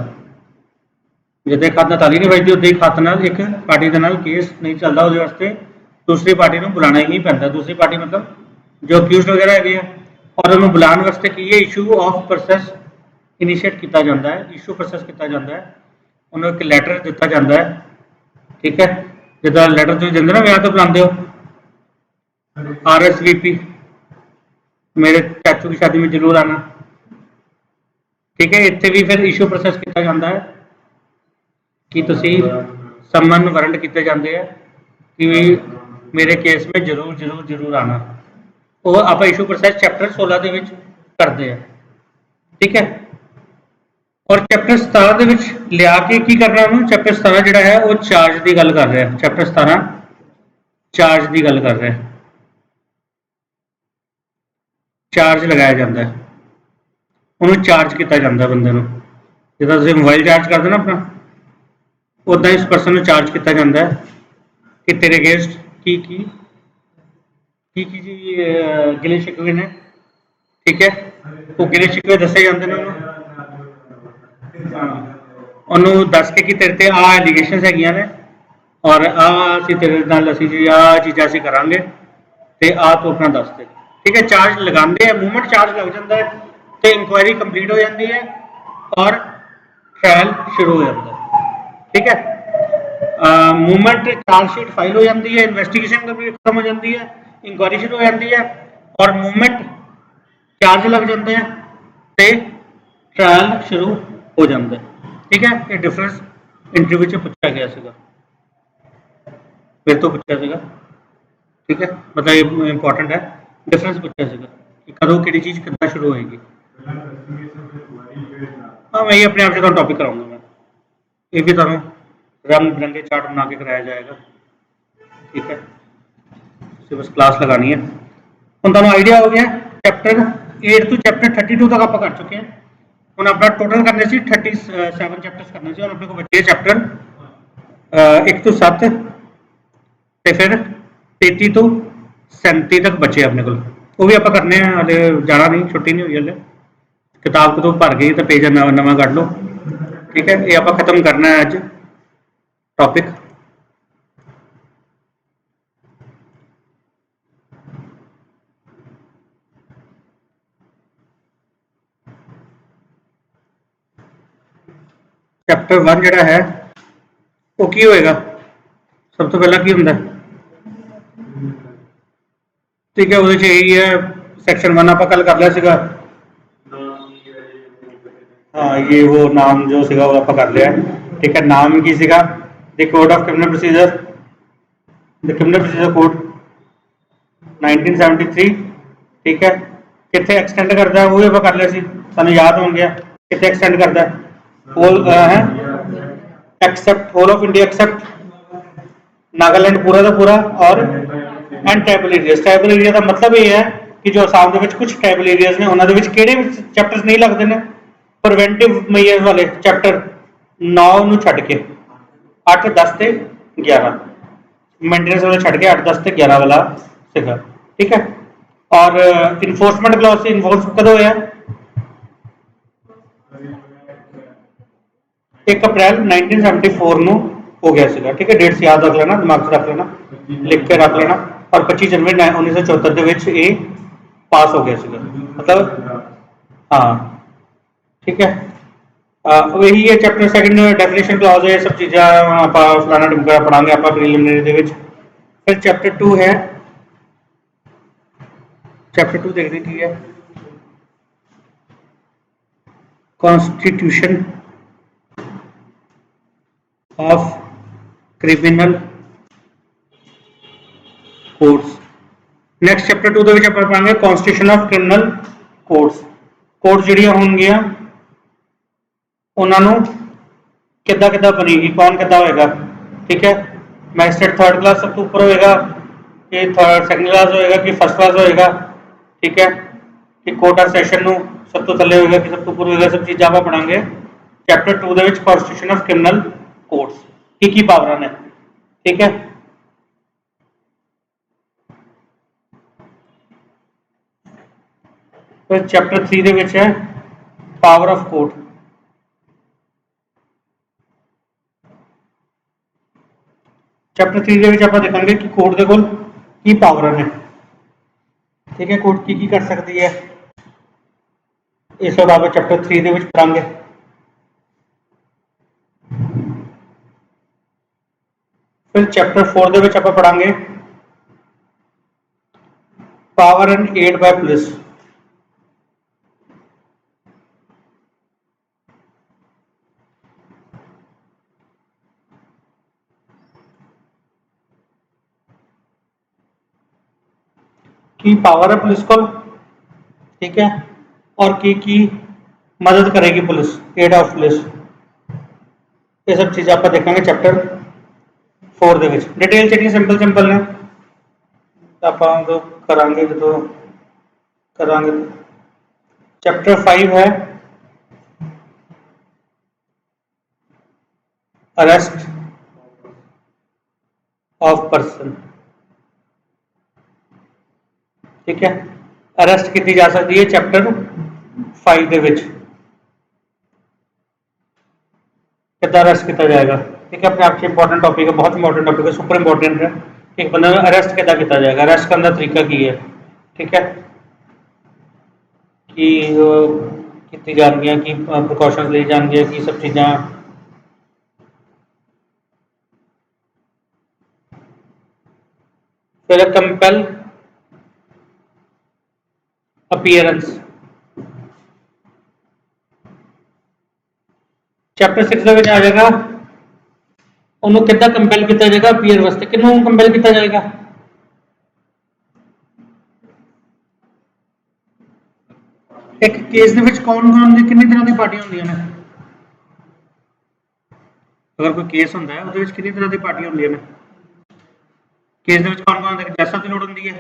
ਜਿੱਦਾਂ ਇੱਕ ਹੱਥ ਨਾਲ ਤਾਲੀ ਨਹੀਂ ਵੱਜਦੀ ਉਦਾਂ ਹੀ ਹੱਥ ਨਾਲ ਇੱਕ ਪਾਰਟੀ ਦੇ ਨਾਲ ਕੇਸ ਨਹੀਂ ਚੱਲਦਾ। ਉਹਦੇ ਵਾਸਤੇ दूसरी पार्टी ਨੂੰ ਬੁਲਾਣਾ ਹੀ ਪੈਂਦਾ। दूसरी पार्टी मतलब जो अक्यूज्ड वगैरह है और ਉਹਨੂੰ ਬੁਲਾਉਣ ਵਾਸਤੇ ਕੀ ਹੈ, ਇਸ਼ੂ ਆਫ ਪ੍ਰੋਸੈਸ ਇਨੀਸ਼ੀਏਟ ਕੀਤਾ ਜਾਂਦਾ ਹੈ, ਇਸ਼ੂ ਪ੍ਰੋਸੈਸ ਕੀਤਾ ਜਾਂਦਾ ਹੈ, ਉਹਨੂੰ ਇੱਕ ਲੈਟਰ ਦਿੱਤਾ ਜਾਂਦਾ ਹੈ, ਠੀਕ ਹੈ। ਜਿੱਦਾਂ ਲੈਟਰ ਤੁਸੀਂ ਦਿੰਦੇ ਨਾ ਵਿਆਹ ਤੋਂ ਬੁਲਾਉਂਦੇ ਹੋ, RSVP मेरे चाचू की शादी में जरूर आना, ठीक है। इतने भी फिर इशू प्रोसैस किया जाता है कि तुसी समन वारंट किए जाते हैं कि मेरे केस में जरूर जरूर जरूर आना। वो आप इशू प्रोसैस चैप्टर 16 के करते हैं, ठीक है। और चैप्टर 17 के लिया के की करना उन्होंने, चैप्टर 17 जोड़ा है वो चार्ज की गल कर रहा है। चैप्टर 17 चार्ज की गल कर रहा है, चार्ज लगाया जाता है, उन्होंने चार्ज किया जाता है बंदे को। जिदा तुम मोबाइल चार्ज करते ना अपना, उदा इस परसन को चार्ज किया जाता है कि तेरे अगेंस्ट की गिले शिकवे ने, ठीक है। वो गिले शिकवे दसे जाते हैं उन्होंने दस के कि तेरे ते आ एलीगेशन है ने और असी तेरे नाल असी जी आ चीज़ा असी करांगे ते आ तू अपना दस दे, ठीक है। चार्ज लगाते हैं, मूवमेंट चार्ज लग जाता है तो इंक्वायरी कंप्लीट हो जाती है और ट्रायल शुरू हो जाता है, ठीक है। मूवमेंट चार्जशीट फाइल हो जाती है, इन्वेस्टिगेशन खत्म हो जाती है, इंक्वायरी शुरू हो जाती है और मूवमेंट चार्ज लग जाते हैं तो ट्रायल शुरू हो जाता है, ठीक है। ये डिफरेंस इंटरव्यू से पूछा गया सीगा, मेरे तो पूछा सीगा, ठीक है। मतलब ये इंपॉर्टेंट है, डिफरेंस पूछा सीगा कि कदों कि चीज़ कितना शुरू होएगी। हाँ, मैं ये अपने आप से तो टॉपिक कराऊंगा, मैं ये भी तुम रंग बिरंगे चार्ट बना के कराया जाएगा, ठीक है। इसे बस क्लास लगानी है। हम तुम आइडिया हो गया चैप्टर 8 to चैप्टर 32 तक आप कर चुके हैं। हम अपना टोटल करने से 37 चैप्टर्स करने से और अपने को बचे चैप्टर 1 to 7 तो फिर 33 to 37 तक बचे अपने को, वो भी आप करने हैं। हले जाना नहीं, छुट्टी नहीं हुई हले, किताब को तो भर गई तो पेज नवा कट लो, ठीक है। ये आप खत्म करना है अज टॉपिक। चैप्टर 1 जोड़ा है वो की होएगा, सब तो पहला की होंगे, ठीक है। वो यही है सैक्शन 1 आप कल कर लिया सीगा। हाँ, ये वो नाम जो सीगा वो आप कर लिया, ठीक है। नाम की सीगा the code of criminal procedure, the criminal procedure code 1973, ठीक है। कितने एक्सटेंड करता है वो भी आप कर लिया सी, सानू याद हो गया कितने एक्सटेंड करता है। होल है except whole of India except Nagaland पूरा का पूरा और and tribal areas. Tribal area का मतलब ये है कि जो आसाम के कुछ ट्राइबल एरियाज ने उन्होंने किहड़े चैप्टर्स नहीं लगते हैं, प्रिवेंटिव मेजर्स वाले चैप्टर 9 ਨੂੰ ਛੱਡ ਕੇ 8, 10 ਤੇ 11 मेंटेनेंस वाले छड़ के 8, 10 ਤੇ 11 वाला सीगा, ठीक है। और इन्फोर्समेंट क्लॉज से इन्फोर्स कदों होया 1 अप्रैल 1974 ਨੂੰ हो गया सीगा, ठीक है। डेट्स याद रख लेना, दिमाग से रख लेना, लिख के रख लेना। और 25 जनवरी 1974 ਦੇ ਵਿੱਚ ਇਹ पास हो गया सीगा, मतलब हाँ, ठीक है। वही है चैप्टर 2 डेफिनेशन क्लॉज है, सब चीज़ा आप फलाना ढिमका पढ़ांगे आप प्रीलिमिनरी दे विच। फिर चैप्टर 2 है, चैप्टर 2 देखते की है constitution of criminal codes. Next chapter 2 ਦੇ ਵਿੱਚ ਆਪਾਂ ਪੜਾਂਗੇ ਕਨਸਟੀਟਿਊਸ਼ਨ ਆਫ ਕ੍ਰਿਮੀਨਲ ਕੋਡਸ ਜਿਹੜੀਆਂ ਹੋਣਗੀਆਂ ਉਹਨਾਂ ਨੂੰ ਕਿੱਦਾਂ ਕਿੱਦਾਂ ਬਣੇਗੀ, ਕੌਣ ਕਿੱਦਾਂ ਹੋਏਗਾ। ठीक है, मैजिस्ट्रेट थर्ड क्लास सब तो ऊपर होएगा कि सेकंड क्लास होएगा कि फर्स्ट क्लास होएगा। ठीक है, कि कोर्ट ऑफ सैशन ਨੂੰ सब तो थल्ले होएगा कि सब तो ऊपर होएगा। सब चीज़ ਆਪਾਂ पढ़ांगे चैप्टर 2 ਦੇ ਵਿੱਚ कॉन्स्टिट्यूशन ऑफ क्रिमिनल कोड्स की पावर ने। ठीक है, फिर चैप्टर 3 ਦੇ ਵਿੱਚ है पावर ऑफ कोर्ट। चैप्टर 3 ਦੇ ਵਿੱਚ ਆਪਾਂ ਦੇਖਾਂਗੇ कि कोर्ट ਦੇ ਕੋਲ ਕੀ ਪਾਵਰ ਨੇ। ठीक है, कोर्ट की कर सकती है, इस ਤੋਂ ਬਾਅਦ चैप्टर 3 ਦੇ ਵਿੱਚ ਪੜਾਂਗੇ। फिर चैप्टर 4 ਦੇ ਵਿੱਚ ਆਪਾਂ ਪੜਾਂਗੇ power and aid by police. की पावर है पुलिस को, ठीक है, और की मदद करेगी पुलिस, एड ऑफ पुलिस। ये सब चीज़ें आप देखेंगे चैप्टर 4 ਦੇ ਵਿੱਚ। डिटेल चीज़ सिंपल ने आप करांगे जो करांगे। चैप्टर 5 है अरेस्ट ऑफ पर्सन। ठीक है, अरेस्ट की जा सकती है चैप्टर 5 ਦੇ ਵਿੱਚ। कितना अरेस्ट किया जाएगा। ठीक है, अपने आप से इंपॉर्टेंट टॉपिक है, बहुत इंपॉर्टेंट टॉपिक है, सुपर इंपॉर्टेंट है। एक बंदा अरेस्ट कितना किया जाएगा, अरेस्ट करने का तरीका की है। ठीक है, कि की जाएगी कि प्रिकॉशनस ली जाएगी कि सब चीज़ा। फिर कंपेल अपीयरेंस। चैप्टर 6 ਦੇ ਵਿੱਚ आ जाएगा ਉਹਨੂੰ ਕਿੱਦਾਂ ਕੰਪੈਲ ਕੀਤਾ ਜਾਏਗਾ अपीयर ਵਾਸਤੇ, ਕਿਹਨੂੰ ਕੰਪੈਲ ਕੀਤਾ ਜਾਏਗਾ। ਇੱਕ ਕੇਸ ਦੇ ਵਿੱਚ ਕੌਣ ਦੀ ਕਿੰਨੀ ਤਰ੍ਹਾਂ ਦੀ ਪਾਰਟੀਆਂ ਹੁੰਦੀਆਂ ਨੇ। ਅਗਰ ਕੋਈ ਕੇਸ ਹੁੰਦਾ ਹੈ ਉਹਦੇ ਵਿੱਚ ਕਿੰਨੀ ਤਰ੍ਹਾਂ ਦੀ ਪਾਰਟੀਆਂ ਹੁੰਦੀਆਂ ਨੇ। ਕੇਸ ਦੇ ਵਿੱਚ ਕੌਣ ਹੁੰਦਾ ਹੈ, ਜੱਜਾਂ ਦੀ ਲੋੜ ਹੁੰਦੀ ਹੈ,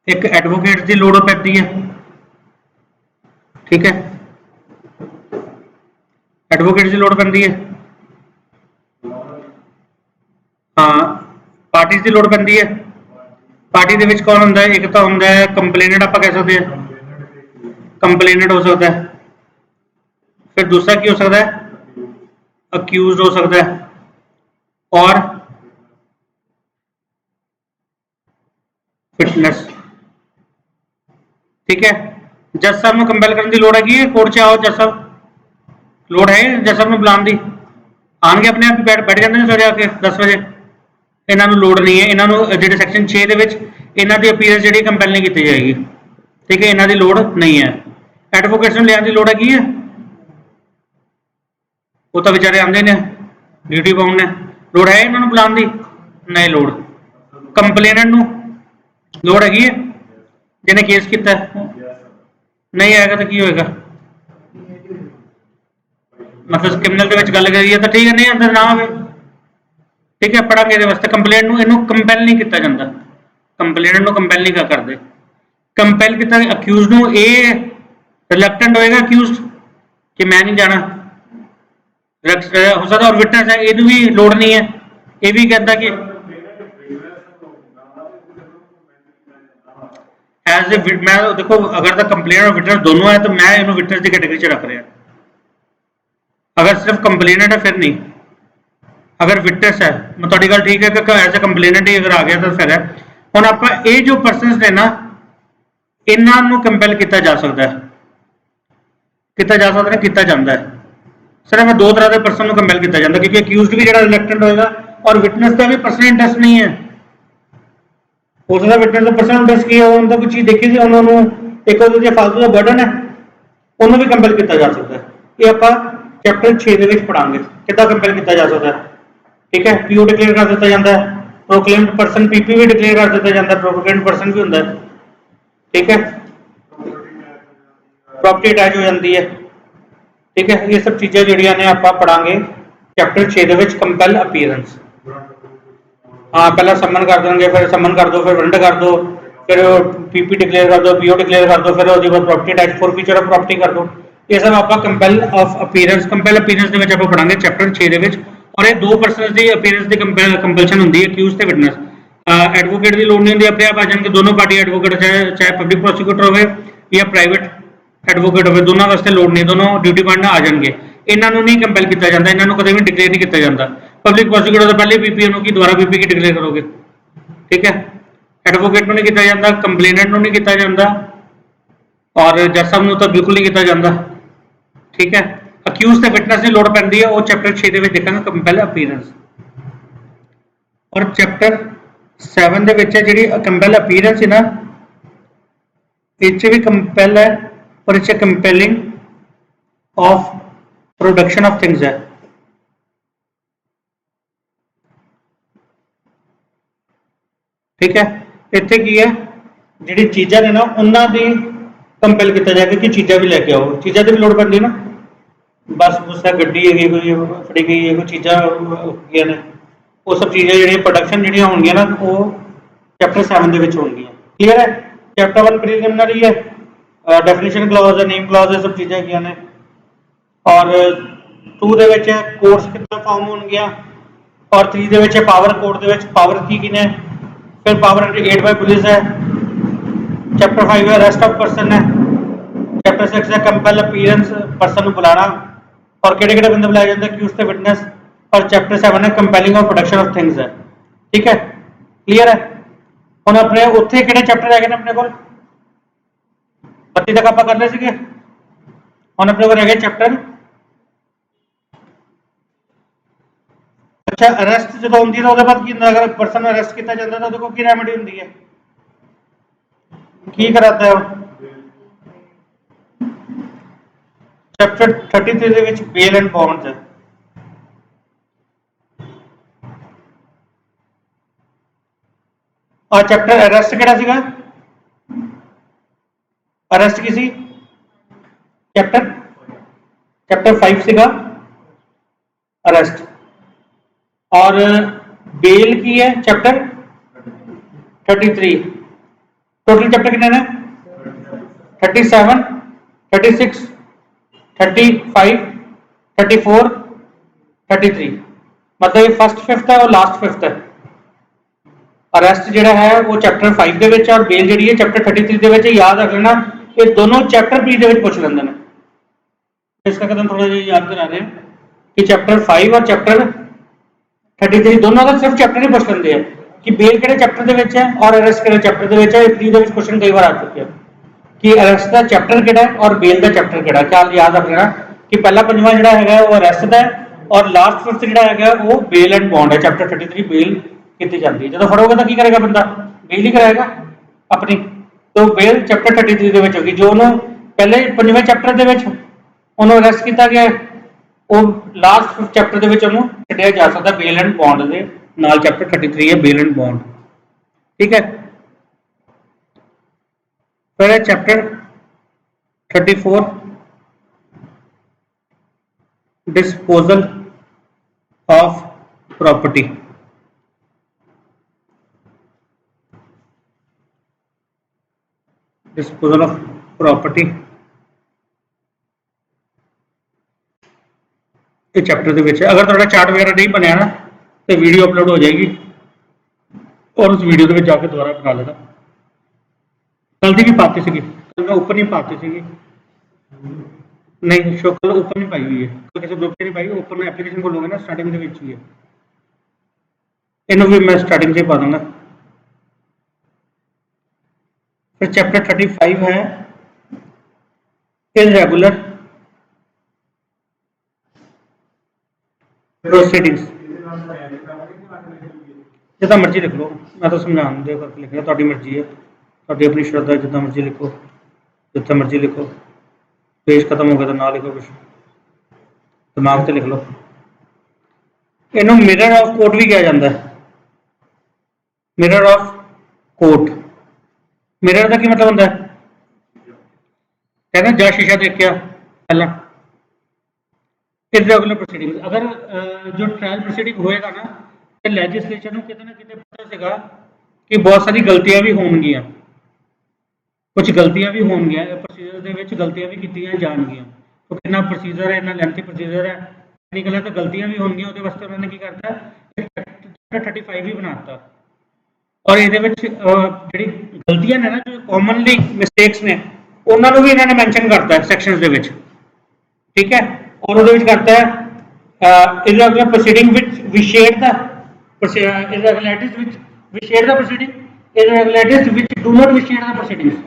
एक एडवोकेट की लोड़ पैती है। ठीक है, एडवोकेट की लोड़ पैंती है। हाँ, पार्टी की लोड़ पैंती है। पार्टी दे विच कौन होंदा है, एक तो होंदा है कंप्लेनेंट, आप कह सकते हैं कंप्लेनेंट हो सकता है। फिर दूसरा की हो सकता है अक्यूज हो सकता है, और फिटनेस। ठीक है, जज साहब को कंपेल करने की लोड़ हैगी है, कोर्ट च आओ जज साहब, लोड़ है जज साहब को बुलाने की। आएंगे अपने आप बैठ जाते हैं सवेरे आके 10 बजे। इन्हों लोड़ नहीं है, इन्हों जो सैक्शन 6 के इन्हों की अपीयरेंस जी कंपेल नहीं की जाएगी। ठीक है, इन्हों की लोड़ नहीं है। एडवोकेट्स में लिया लोड़ हैगी है, वो तो बेचारे आते हैं ड्यूटी पाउंड ने। लोड़ है इन्होंने बुलाने की, नहीं लोड़। कंप्लेनेंट लोड़ हैगी है, जिन्हें केस किया नहीं आएगा तो की होएगा। मतलब क्रिमिनल के गल करिए तो ठीक है, नहीं अंदर ना आवे। ठीक है, पढ़ांगे ये वास्ते कंप्लेंट इनू कंपेल नहीं किया जाता, कंप्लेनेंट कंपेल नहीं करते। कंपेल किया अक्यूज नू ये रिलैक्टेंट होएगा अक्यूज कि मैं नहीं जाना हो सकता, और विटनेस है ये भी लोड़ नहीं है, ये भी कहता कि एज ए मैं देखो अगर तो कंप्लेनेंट और विटनेस दोनों है तो मैं इन्होंने विटनेस की कैटेगरी च रख रहा। अगर सिर्फ कंप्लेनेंट है फिर नहीं, अगर विटनेस है मैं थोड़ी गल ठीक है कि एज ए कंप्लेनेंट ही अगर आ गया तो फिर है। हम आप ये जो परसनस ने ना इन्हों कंपेल किया जा सकता है, किया जा सकता है, किया जाता है। सिर्फ दो तरह के परसन को कंपेल किया जाता, क्योंकि अक्यूज भी जो रिलैक्टेंट होएगा और विटनेस का भी पर्सनल इंटरेस्ट नहीं है। उसका विटनेस का पर्सनल इंटरेस्ट की है, उनका कोई चीज़ देखी थी उन्होंने, एक फालतू का बर्डन है ਉਹਨੂੰ ਵੀ ਕੰਪੈਲ ਕੀਤਾ ਜਾ ਸਕਦਾ ਹੈ। ਇਹ ਆਪਾਂ ਚੈਪਟਰ 6 ਦੇ ਵਿੱਚ ਪੜਾਂਗੇ ਕਿੱਦਾਂ ਕੰਪੈਲ ਕੀਤਾ ਜਾ ਸਕਦਾ ਹੈ। ठीक है, पीओ डिक्लेयर कर दिता जाता है, प्रोक्लेम्ड पर्सन पीपी भी डिक्लेयर कर दिता जाता है, प्रोक्लेम्ड पर्सन भी होता है। ठीक है, प्रॉपर्टी अटैच हो जाती है। ठीक है, ये सब चीज़ें जिहड़ियां ने आपां पढ़ांगे चैप्टर 6 दे विच कंपैल अपीयरेंस। हाँ, पहला समन कर देंगे, फिर समन कर दो, फिर वारंट कर दो, फिर पीपी डिक्लेयर कर दो, पीओ डिक्लेयर कर दो, फिर उसके बाद property attach forfeiture of property कर दो। ये सब आपां कंपैल ऑफ अपीयरेंस दे विच आपां पढ़ांगे चैप्टर 6 दे विच। और ये दो परसन की अपीयरेंस की कंपलशन होंगी है, अक्यूज ते विटनेस। एडवोकेट की लोड़ नहीं होंगी, अपने आप आ जाएंगे दोनों पार्टी, एडवोकेट चाहे पब्लिक प्रोसिक्यूटर हो या प्राइवेट एडवोकेट हो, दोनों वास्ते लोड़ नहीं, दोनों ड्यूटी पॉइंट आ जाएंगे। इन्हों नहीं कंपैल किया जाता, इन्हों कभी भी डिक्लेयर नहीं किया जाता। पब्लिक प्रोसिक्यूटर तो पहले पीपी की दोबारा पीपी की डिक्लेयर करोगे। ठीक है, एडवोकेट नहीं किया जाता, कंप्लेनेंट नहीं किया जाता, और जज साहब को तो बिल्कुल नहीं किया जाता। ठीक है, अक्यूज ते विटनेस की लोड़ पैंदी है, वो चैप्टर 6 में देखेंगे कंपैल अपीयरेंस। और चैप्टर 7 दे विच जिहड़ी कंपैल अपीयरेंस है ना, इस भी कंपैल है और इस compelling of production of things है। ठीक है, इत्थे की है जिहड़ी चीज़ां ने ना उन्हां दी कंपैल किया जाएगा कि चीज़ां भी लैके आओ, चीज़ां की भी लोड़ पैंदी ना, बस बुस है, गड्डी है, कोई फड़ी गई है, कोई चीज़ां गई ने, वो सब चीज़ें जी प्रोडक्शन जी होंगे ना, वो चैप्टर 7 के होंगे। क्लीयर है, चैप्टर 1 प्रीलिमिनरी है, डेफिनेशन क्लॉज है, नेम क्लॉज है, सब चीज़ें है ने। और 2 है कोर्स कितना फॉर्म हो गया, और 3 है पावर कोड के पावर की ने, फिर पावर 8 बाय पुलिस है। चैप्टर 5 है अरेस्ट ऑफ पर्सन है। चैप्टर 6 है कंपैल अपीयरेंस, पर्सन को बुलाना, और किहड़े बंदे बुलाए जाते हैं, अक्यूज ते विटनेस। और चैप्टर 7 है compelling of production of things है। ठीक है, क्लीयर है। हुण अपने उत्थे किहड़े चैप्टर रह गए ने अपने कोल, 32 तक आपां कर लए सीगे। हुण अपने कोल रह गए चैप्टर, अच्छा अरेस्ट जो होंदी है उसके बाद की, अगर पर्सन अरेस्ट किया जाता है तो उसको की रेमेडी होंदी है, की कराता है वो। चैप्टर 33 ਦੇ ਵਿੱਚ बेल एंड बॉन्ड्स है। और चैप्टर अरेस्ट ਕਿਹੜਾ ਸੀਗਾ, अरेस्ट की सी चैप्टर 5 ਸੀਗਾ अरेस्ट। और बेल की है चैप्टर 33। टोटल चैप्टर कितने ने, 37, 36, 35, 34, 33, मतलब ये फर्स्ट फिफ्थ है और लास्ट फिफ्थ है। अरेस्ट जो है वो चैप्टर 5 के विच, और बेल जी है चैप्टर 33 के विच। याद रख लेना ये दोनों चैप्टर प्री के पूछ लेंगे, इस करके तुम थोड़ा याद करा रहे हैं कि चैप्टर 5 और चैप्टर 33 दोनों का सिर्फ चैप्टर ही पूछ लेंगे हैं कि बेल किहड़े चैप्टर के विच है और अरेस्ट किहड़े चैप्टर के विच है। प्री के क्वेश्चन कई बार आ चुके हैं कि अरेस्ट का चैप्टर किहड़ा है और बेल का चैप्टर किहड़ा है। ख्याल याद रख लेना कि पहला पंजवां जिहड़ा है वो अरेस्ट का है, और लास्ट फिफ्थ जिहड़ा है वो बेल एंड बॉन्ड है। चैप्टर 33 बेल की जाती है, जो फड़ोगे तो की करेगा बंदा, बेल ही कराएगा अपनी। तो बेल चैप्टर 33 के विच होगी, जो पहले पंजवें चैप्टर के विच उन्होंने अरेस्ट किया गया है, वो लास्ट फिफ्थ चैप्टर के विच उन्होंने छड्डिया जा सकता बेल एंड बॉन्ड के नाल। चैप्टर 33 है बेल एंड बॉन्ड। ठीक है, फिर है chapter 34 disposal of property. Disposal of property इस चैप्टर के विच। अगर थोड़ा चार्ट वगैरह नहीं बनया ना तो वीडियो अपलोड हो जाएगी, और उस वीडियो के जाके दोबारा बना लेना। कल भी पाती सी, कल मैं ऊपर नहीं पाती सी, नहीं शो कल ऊपर नहीं पाई हुई है, कल किसी ग्रुप से नहीं पाई, ऊपर मैं एप्लीकेशन खोलूंगा ना स्टार्टिंग के विच ही है, इन्हों भी मैं स्टार्टिंग से पा दूंगा। फिर चैप्टर 35 है इररेगुलर प्रोसीडिंग्स। जितना मर्जी लिख लो, मैं तो समझाने दे करके लिख रहा, थोड़ी मर्जी है, थोड़ी अपनी श्रद्धा, जितना मर्जी लिखो, जितना मर्जी लिखो। पेज खत्म हो गया तो ना लिखो कुछ, दिमाग से लिख लो। इनू मिरर ऑफ कोर्ट भी कहा जाता है, मिरर ऑफ कोर्ट। मिरर का की मतलब होता है, कहना जा शीशा देख के पहला। इरेगुलर प्रोसीडिंग, अगर जो ट्रायल प्रोसीडिंग होएगा ना तो लैजिस्लेचर को कितने ना कितने पता सीगा कि बहुत सारी गलतियां भी होणगियां, कुछ गलतियां भी होणगियां प्रोसीजर ਦੇ ਵਿੱਚ गलतियां भी ਕੀਤੀਆਂ ਜਾਣਗੀਆਂ। तो कितना प्रोसीजर है, इतना लेंथी प्रोसीजर है, टेक्निकल है, तो गलतियां भी होणगियां। ਉਹਦੇ ਵਾਸਤੇ ਉਹਨਾਂ ਨੇ ਕੀ ਕਰਤਾ, ਚੈप्टर 35 भी बनाता। और ये ਜਿਹੜੀ ਗਲਤੀਆਂ ਨੇ ਨਾ, ਜੋ ਕਾਮਨਲੀ ਮਿਸਟੇਕਸ ਨੇ, ਉਹਨਾਂ ਨੂੰ ਵੀ ਇਹਨਾਂ ਨੇ ਮੈਂਸ਼ਨ ਕਰਤਾ ਹੈ ਸੈਕਸ਼ਨਸ ਦੇ ਵਿੱਚ, ਠੀਕ ਹੈ। और ਉਹਦੇ ਵਿੱਚ ਕਰਤਾ ਹੈ irregular proceeding which vitiate the irregularities which vitiate the proceeding, irregularities which do not vitiate the proceedings।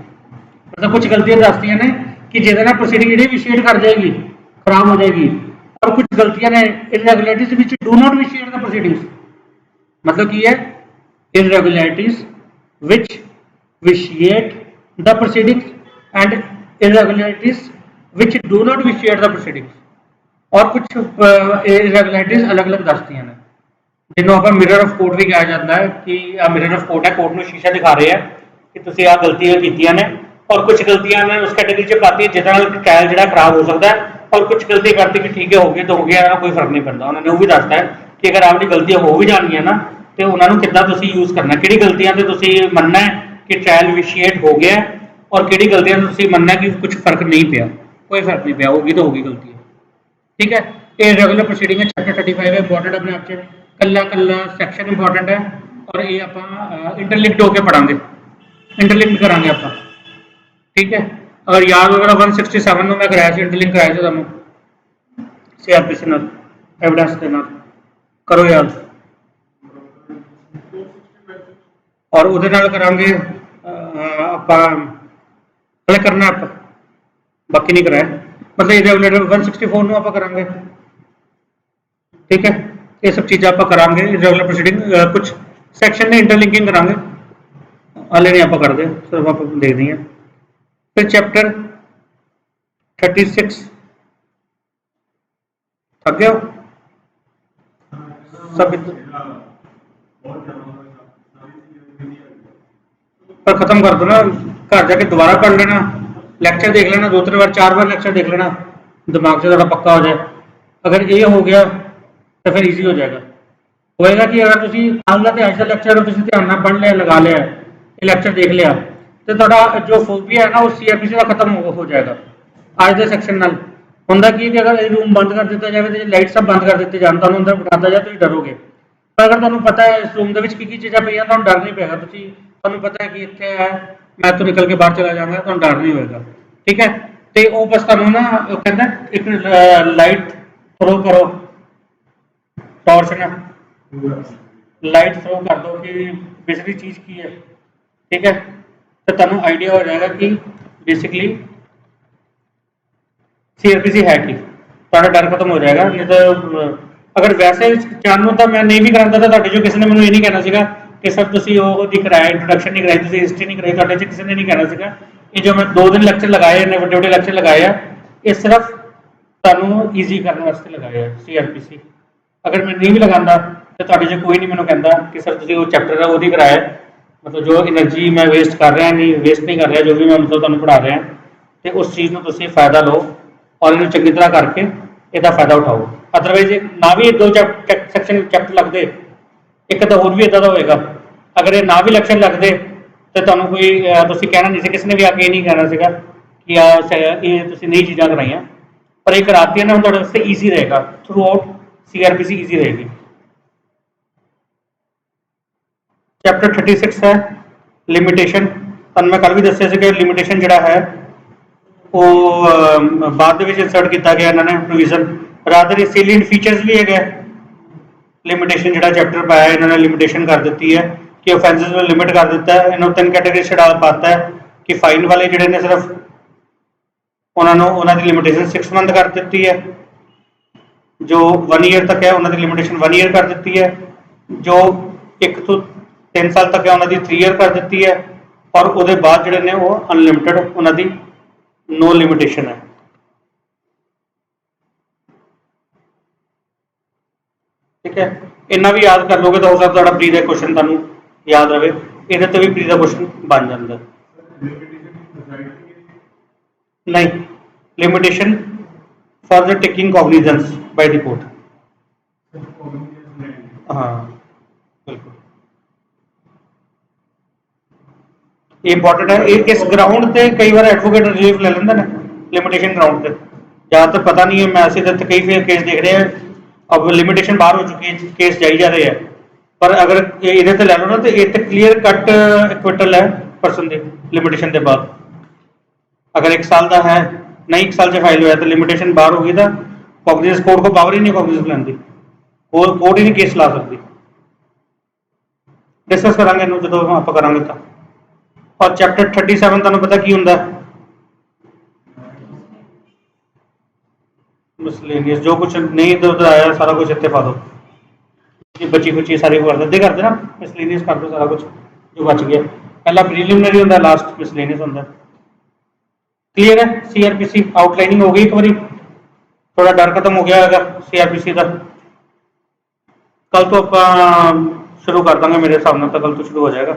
मतलब कुछ गलतियां दसदियां ने कि ਜਿਹਦੇ ਨਾਲ proceeding ਜਿਹੜੀ vitiate कर जाएगी, खराब हो जाएगी। और कुछ गलतियां ने irregularities which do not vitiate the proceedings, मतलब की है irregularities which vitiate the proceedings and irregularities which do not vitiate the proceedings। और कुछ irregularities अलग अलग दसदियां ने, जिन्हों आप मिरर ऑफ कोर्ट भी कहा जाता है कि मिरर ऑफ कोर्ट है, कोर्ट में शीशा दिखा रहे हैं कि तुम आ गलतियां कीतियां ने। और कुछ गलतियां ने उस कैटेगरी च पाती है जिसका ट्रायल जो खराब हो सकता है, और कुछ गलती करती कि ठीक है हो गया तो हो गया, कोई फर्क नहीं पैंता। उन्होंने वो भी दसता है कि अगर आपकी गलतियां हो भी जाएंगियां ना तो उन्होंने कितना तुम यूज करना, कि गलतियां तो तुम मनना है कि ट्रायल विशिएट हो गया, और कि गलतियां तुम मनना कि कुछ फर्क नहीं पिया, कोई फर्क नहीं पिया, होगी तो होगी गलती, ठीक है। ये रेगुलर प्रोसीडिंग है, चैप्टर 35 है, इंपॉर्टेंट अपने आप से कल्ला कल्ला सैक्शन इंपॉर्टेंट है। और ये आप इंटरलिंक्ड होकर पढ़ांगे, इंटरलिंक्ड करांगे आप, ठीक है। अगर याद होगा 167 में मैं कराया इंटरलिंक कराया था तुम सीआरपीसी नाल एविडेंस के नाल, करो याद। और उहदे नाल करांगे आपां पहले करना आप, बाकी नहीं कराया, मतलब इरेगुलर 164 ਨੂੰ ਆਪਾਂ ਕਰਾਂਗੇ, ठीक है। ये सब चीज़ें आप करांगे इरेगुलर प्रोसीडिंग, कुछ सैक्शन में इंटरलिंकिंग करांगे, हाले नहीं आप करते, सिर्फ आप देख दी हैं। फिर चैप्टर 36 थक गया सब, पर खत्म कर दो ना, घर जाके दोबारा पढ़ लेना, लैक्चर देख लेना, 2-3 बार 4 बार लैक्चर देख लेना, दिमाग से थोड़ा पक्का हो जाए। अगर ये हो गया तो फिर ईजी हो जाएगा। होएगा कि अगर तुम आंगला तो आज का लैक्चर तुम ध्यान नाल पढ़ लिया, लगा लिया, ये लैक्चर देख लिया, तो थोड़ा जो फोबिया है ना वो सीआरपीसी का खत्म हो जाएगा। आज के सैक्शन नाल होंदा कि अगर रूम बंद कर दिता जाए तो लाइट सब बंद कर दिते जान, तुहानूं अंदर बिठाता जाए तो डरोगे। पर अगर तुहानूं पता है इस रूम के की चीज़ां पईयां, तुहानूं डर नहीं पेगा, तुहानूं पता है कि इत्थे है, मैं तो निकल के बाहर चला जाऊंगा, तुहानूं डर नहीं होएगा, ठीक है। तो वो बस तुहानूं ना कहंदा एक लाइट थ्रो करो, टॉर्च ना लाइट थ्रो कर दो कि बिजली चीज़ की है, ठीक है। तो तुहानूं आइडिया हो जाएगा कि बेसिकली सीआरपीसी है कि, तुहाडा डर खत्म हो जाएगा। नहीं तो अगर वैसे जानू तो मैं नहीं भी कराता था, तुहाडे चों किसी ने मैनूं ये नहीं कहना सीगा कि सर तुसीं वो नहीं कराया, इंट्रोडक्शन नहीं कराई, तुसीं हिस्ट्री नहीं कराई, तुहाडे चों किसी ने नहीं कहना सीगा। ये जो मैं 2 दिन लैक्चर लगाए ने, वड्डे वड्डे लैक्चर लगाए आ, ये सिर्फ तुहानूं ईजी करने वास्ते लगाए आ सीआरपीसी। अगर मैं नहीं भी लगाता तो तुहाडे चों कोई नहीं मैनूं कहंदा कि सर तुसीं वो चैप्टर है वो नहीं कराया, मतलब जो एनर्जी मैं वेस्ट कर रहा, नहीं वेस्ट नहीं कर रहा, जो भी मैं मतलब तुहानूं पढ़ा रहा, तो उस चीज़ में तुसीं फायदा लो और इन्हें चंगी तरह करके इसका फायदा उठाओ। अदरवाइज ना भी 2 सैक्शन चैप्टर लगते, एक तो होर भी इदा का होएगा। अगर ये ना भी लैक्चर लगते तो तुहानूं कोई तुसीं कहना नहीं सी, किसी ने भी आके नहीं कहना सीगा कि ये तुसीं नई चीज़ां कराइयां, पर ये कराती है ना, तुहाडे वास्ते ईजी रहेगा, थ्रू आउट सीआरपीसी ईजी रहेगी। चैप्टर 36 है लिमिटेशन, तुहानूं मैं कल भी दस्सिया सी कि लिमिटेशन जिहड़ा है वो बाद इंसर्ट किया गया इन्होंने प्रोविजन, रादर सेलिएंट फीचर्स भी है। लिमिटेशन जो चैप्टर पाया इन्होंने लिमिटेशन कर दी है कि ऑफेंसेस में लिमिट कर दिता है, इन्होंने 3 कैटेगरी छड़ा पाता है कि फाइन वाले जोड़े ने सिर्फ उन्होंने लिमिटेशन 6 मंथ कर दी है, जो 1 ईयर तक है उन्होंने लिमिटेशन 1 ईयर कर दी है, जो 1 तो 3 साल तक है उन्होंने 3 ईयर कर दी है, और वो बाद जोड़े ने वो अनलिमिटेड उन्होंने नो लिमिटेशन है। ठीक है, इन्ना भी याद कर लोगे तो हो सकता है प्री का क्वेश्चन तुहानू याद रहे, ये तो भी प्री का क्वेश्चन बन जाता नहीं। Limitation for the taking cognizance by the court, हाँ बिल्कुल ये इंपॉर्टेंट है। इस ग्राउंड से कई बार एडवोकेट रिलीफ ले लेंगे ना लिमिटेशन ग्राउंड से, ज़्यादातर पता नहीं है, मैं ऐसे तो कई केस देख रहे हैं अब लिमिटेशन बाहर हो चुकी है, केस जाई जा रहे हैं, पर अगर ये ले लो ना तो ये क्लीयर कट एक्विटल है परसन की लिमिटेशन के बाद। अगर 1 साल का है नहीं 1 साल से फाइल हुआ तो लिमिटेशन बाहर होगी तो कॉग्निजेंस कोर्ट को पावर ही नहीं कॉग्निजेंस लैन की, कोर्ट ही नहीं केस ला सकती। डिस्कस करांगे जो आप करांगे तो। और चैप्टर 37 तुहानू पता की हुंदा मिसलेनियस, जो कुछ नहीं इधर उधर आया सारा कुछ इतने पा दो, बची खुची सारी करते करते ना मिसलेनियस कर दो सारा कुछ जो बच गया। पहला प्रीलिमिनरी होंगे, लास्ट मिसलेनियस होंगे। क्लियर है, सीआरपीसी आउटलाइनिंग हो गई एक बारी, थोड़ा डर खत्म हो गया है सीआरपीसी का। कल तो आप शुरू कर देंगे मेरे हिसाब से, तो कल तो शुरू हो जाएगा।